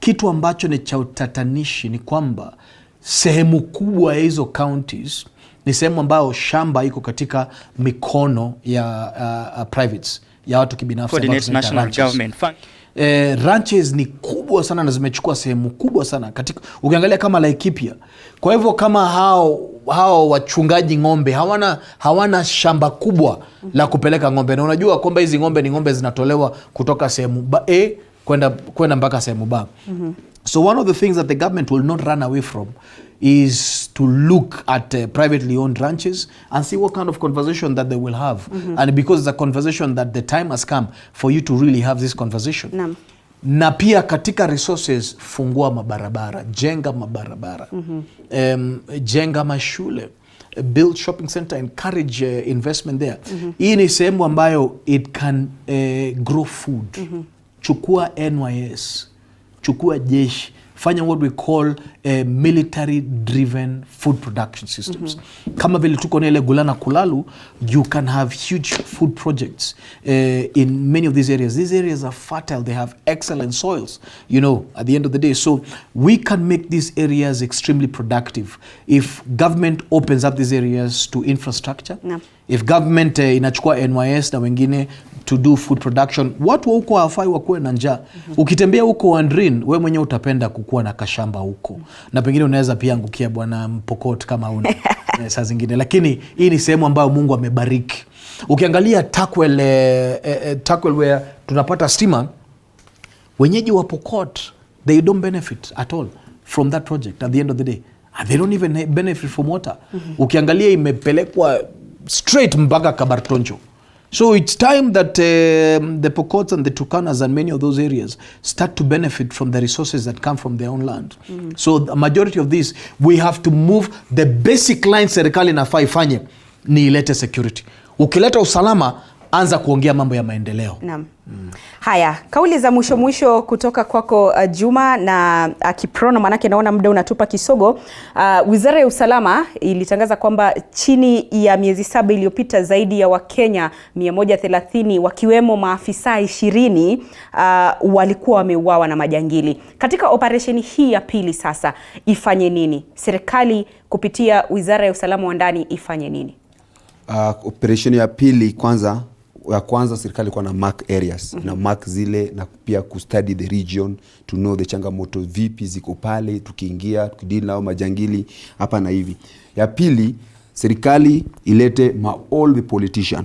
Kitu ambacho ni cha utatanishi ni kwamba sehemu kubwa ya hizo counties ni sehemu ambayo shamba iko katika mikono ya privates, ya watu kibinafsi. Ranches ni kubwa sana na zimechukua sehemu kubwa sana katika, ukiangalia kama Laikipia. Kwa hivyo kama hao wachungaji ng'ombe hawana shamba kubwa la kupeleka ng'ombe, na unajua kwamba hizi ng'ombe ni ng'ombe zinatolewa kutoka sehemu A kwenda mpaka sehemu B. So one of the things that the government will not run away from is to look at privately owned ranches and see what kind of conversation that they will have. And because it's a conversation that the time has come for you to really have this conversation. Na pia katika resources, fungua mabarabara, jenga mabarabara, jenga mashule, build shopping center, encourage investment there. Hii ni sehemu ambayo it can grow food. Chukua NYS, chukua jeshi, fanya what we call military driven food production systems. Kama vile tuko na ile Gulana Kulalu, you can have huge food projects in many of these areas. These areas are fertile, they have excellent soils, you know, at the end of the day. So we can make these areas extremely productive if government opens up these areas to infrastructure. If government inachukua NYS na wengine to do food production. Watu huko hawafai wakuwe na njaa. Ukitembea huko Wandrin, wewe mwenyewe utapenda kukua na kashamba huko. Na pengine unaweza pia angukia bwana Mpokot kama una saa zingine. Lakini hii ni sehemu ambayo Mungu amebariki. Ukiangalia Takwel where tunapata stima, wenyeji wa Pokot, they don't benefit at all from that project at the end of the day. And they don't even benefit from water. Ukiangalia imepelekwa straight mpaka Kabartonjo. So it's time that the Pokots and the Turkanas and many of those areas start to benefit from the resources that come from their own land. So the majority of this, we have to move the basic line serikali inafaa ifanye ni ilete security. Ukileta usalama, anza kuongea mambo ya maendeleo. Naam. Haya, kauli za mwisho kutoka kwako Juma na Kiprono, manake naona muda unatupa kisogo. Wizara ya Usalama ilitangaza kwamba chini ya miezi 7 iliyopita zaidi ya Wakenya 130 wakiwemo maafisa 20 walikuwa wameuawa na majangili. Katika operesheni hii ya pili sasa ifanye nini? Serikali kupitia Wizara ya Usalama wa Ndani ifanye nini? Operation ya pili kwanza serikali kwa na mark areas na mark zile na pia kustudy the region to know the changamoto vipi ziko pale tukiingia tukidili nao majangili hapa na hivi. Ya pili serikali ilete all the politician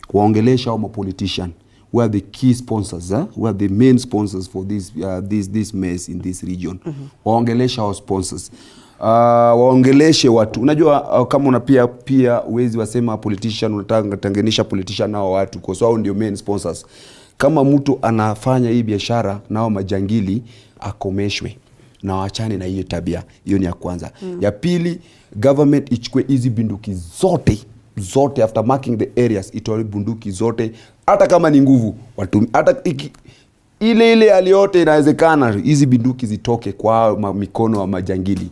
kuongelesha au politician who are the key sponsors who are the main sponsors for this mess in this region. Waongelesha au sponsors waongeleshe watu. Unajua kama una pia uwezi wasema politician unataka kutenganisha politician nao watu kwa sababu ndio main sponsors. Kama mtu anafanya hii biashara nao majangili akomeshwe na waachane na hiyo tabia. Hiyo ni ya kwanza. Ya pili government ichukue hizi bunduki zote after marking the areas, itoe bunduki zote hata kama ni nguvu watu hata ile aliyote inawezekana hizi bunduki zitoke kwa mikono wa majangili.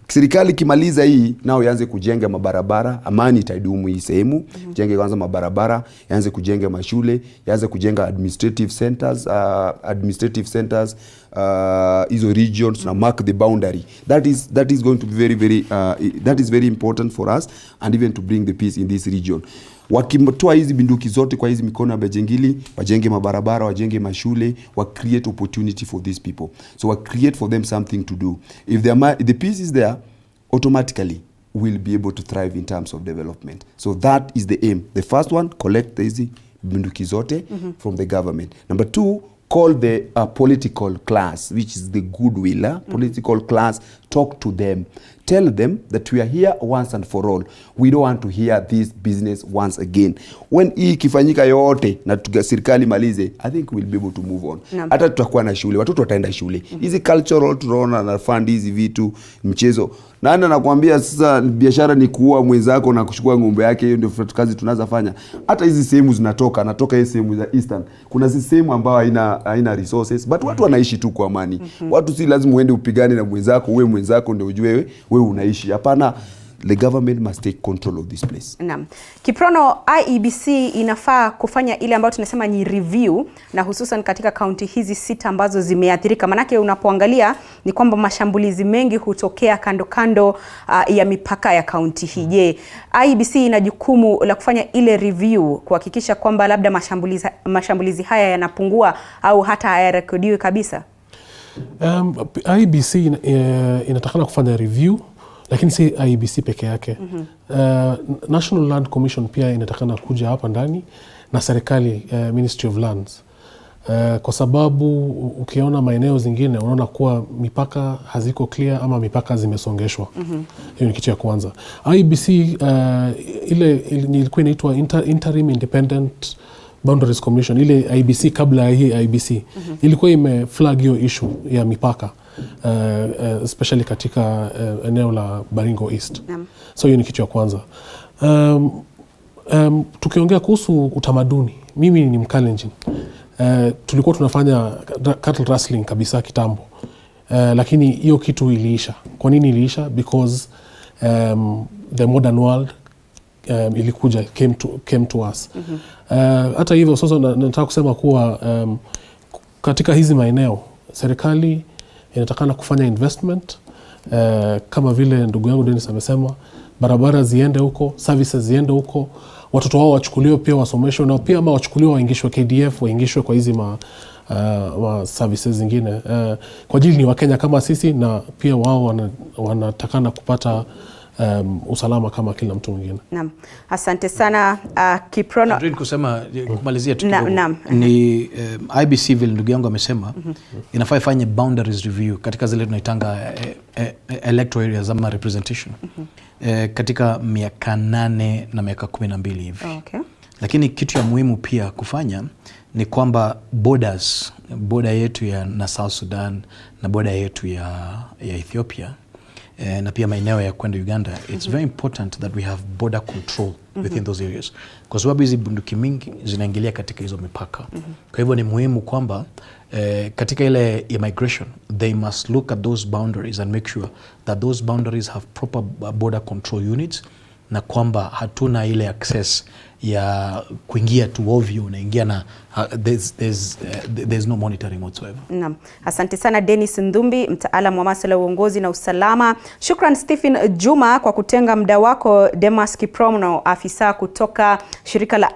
Serikali kimaliza hii nao ianze kujenga mabarabara, amani itaidumu hii sehemu. Jenge kwanza mabarabara, ianze kujenga mashule, ianze kujenga administrative centers hizo regions na mark the boundary. That is going to be very important for us and even to bring the peace in this region. Wakimtoa hizi binduki zote kwa hizi mikono ya majangili, wajenge mabarabara, wajenge mashule, wa create opportunity for these people. So we create for them something to do. If the peace is there, automatically we'll be able to thrive in terms of development. So that is the aim. The first one, collect hizi binduki zote from the government. Number 2, call the political class, which is the goodwill. Political class, talk to them. Tell them that we are here once and for all. We don't want to hear this business once again. When hii kifanyika yote na serikali malize, I think we'll be able to move on. Hata tutakuwa na shule, watoto wataenda shule. Hizi cultural tunaona na fund hizi vitu, mchezo. Nani anakuambia sasa biashara ni kuua mwenzako na kuchukua ng'ombe yake? Hiyo ndio kazi tunaweza fanya. Hata hizi sehemu natoka hizi sehemu za Eastern. Kuna sehemu ambayo haina resources, but watu wanaishi tu kwa amani. Watu si lazima uende upigane na mwenzako, wewe mwenzako ndio ujue wewe unaishi. Hapana, the government must take control of this place. Naam. Kiprono, IEBC inafaa kufanya ile ambayo tunasema ni review, na hususan katika kaunti hizi 6 ambazo zimeathirika. Manake unapoangalia ni kwamba mashambulizi mengi hutokea kando ya mipaka ya kaunti hii. Je, IEBC ina jukumu la kufanya ile review kuhakikisha kwamba labda mashambulizi haya yanapungua au hata hayarekodiwi kabisa? IEBC inatakana kufanya review, lakini si IEBC peke yake. National Land Commission pia inatakana kuja hapa ndani na serikali, Ministry of Lands. Kwa sababu ukiona maeneo zingine unaona kuwa mipaka haziko clear ama mipaka zimesongeshwa. Hiyo ni kitu ya kwanza. IEBC ile ilikuwa inaitwa Interim Independent Boundaries Commission, ile IEBC kabla ya hii IEBC ilikuwa imeflag hiyo issue ya mipaka, especially katika eneo la Baringo East. So hiyo ni kitu ya kwanza. Tukiongea kuhusu utamaduni, mimi ni Mkalenjin. Tulikuwa tunafanya cattle rustling kabisa kitambo, lakini hiyo kitu iliisha. Kwa nini iliisha? Because the modern world ilikuja came to us. Hata hivyo sasa nataka kusema kuwa katika hizi maeneo serikali inatakana kufanya investment, kama vile ndugu yangu Dennis amesema, barabara ziende huko, services ziende huko, watoto wao wachukuliwe pia wasomeshwe, na pia ama wachukuliwe waingishwe KDF, waingishwe kwa hizi services zingine. Kwa ajili ni Wakenya kama sisi, na pia wao wanatakana kupata usalama kama kila mtu mwingine. Naam. Asante sana Kiprono. Adrian, kusema kumalizia tu kidogo. Ni IBC vile ndugu yangu amesema, inafaa ifanye boundaries review katika zile tunaitanga electoral areas ama representation. Katika miaka 8 na miaka 12 hivi. Okay. Lakini kitu ya muhimu pia kufanya ni kwamba border yetu na South Sudan na border yetu ya Ethiopia na pia maeneo ya kwenda Uganda, it's very important that we have border control within those areas, kwa sababu hizi bunduki mingi zinaingilia katika hizo mipaka. Kwa hivyo ni muhimu kwamba katika ile immigration they must look at those boundaries and make sure that those boundaries have proper border control units, na kwamba hatuna ile access ya kuingia tu ovyo, unaingia na there's no monitoring whatsoever. Naam. Asante sana Dennis Ndumbi, mtaalamu wa masuala ya uongozi na usalama. Shukran Stephen Juma kwa kutenga muda wako. Demas Kiprono, afisa kutoka shirika la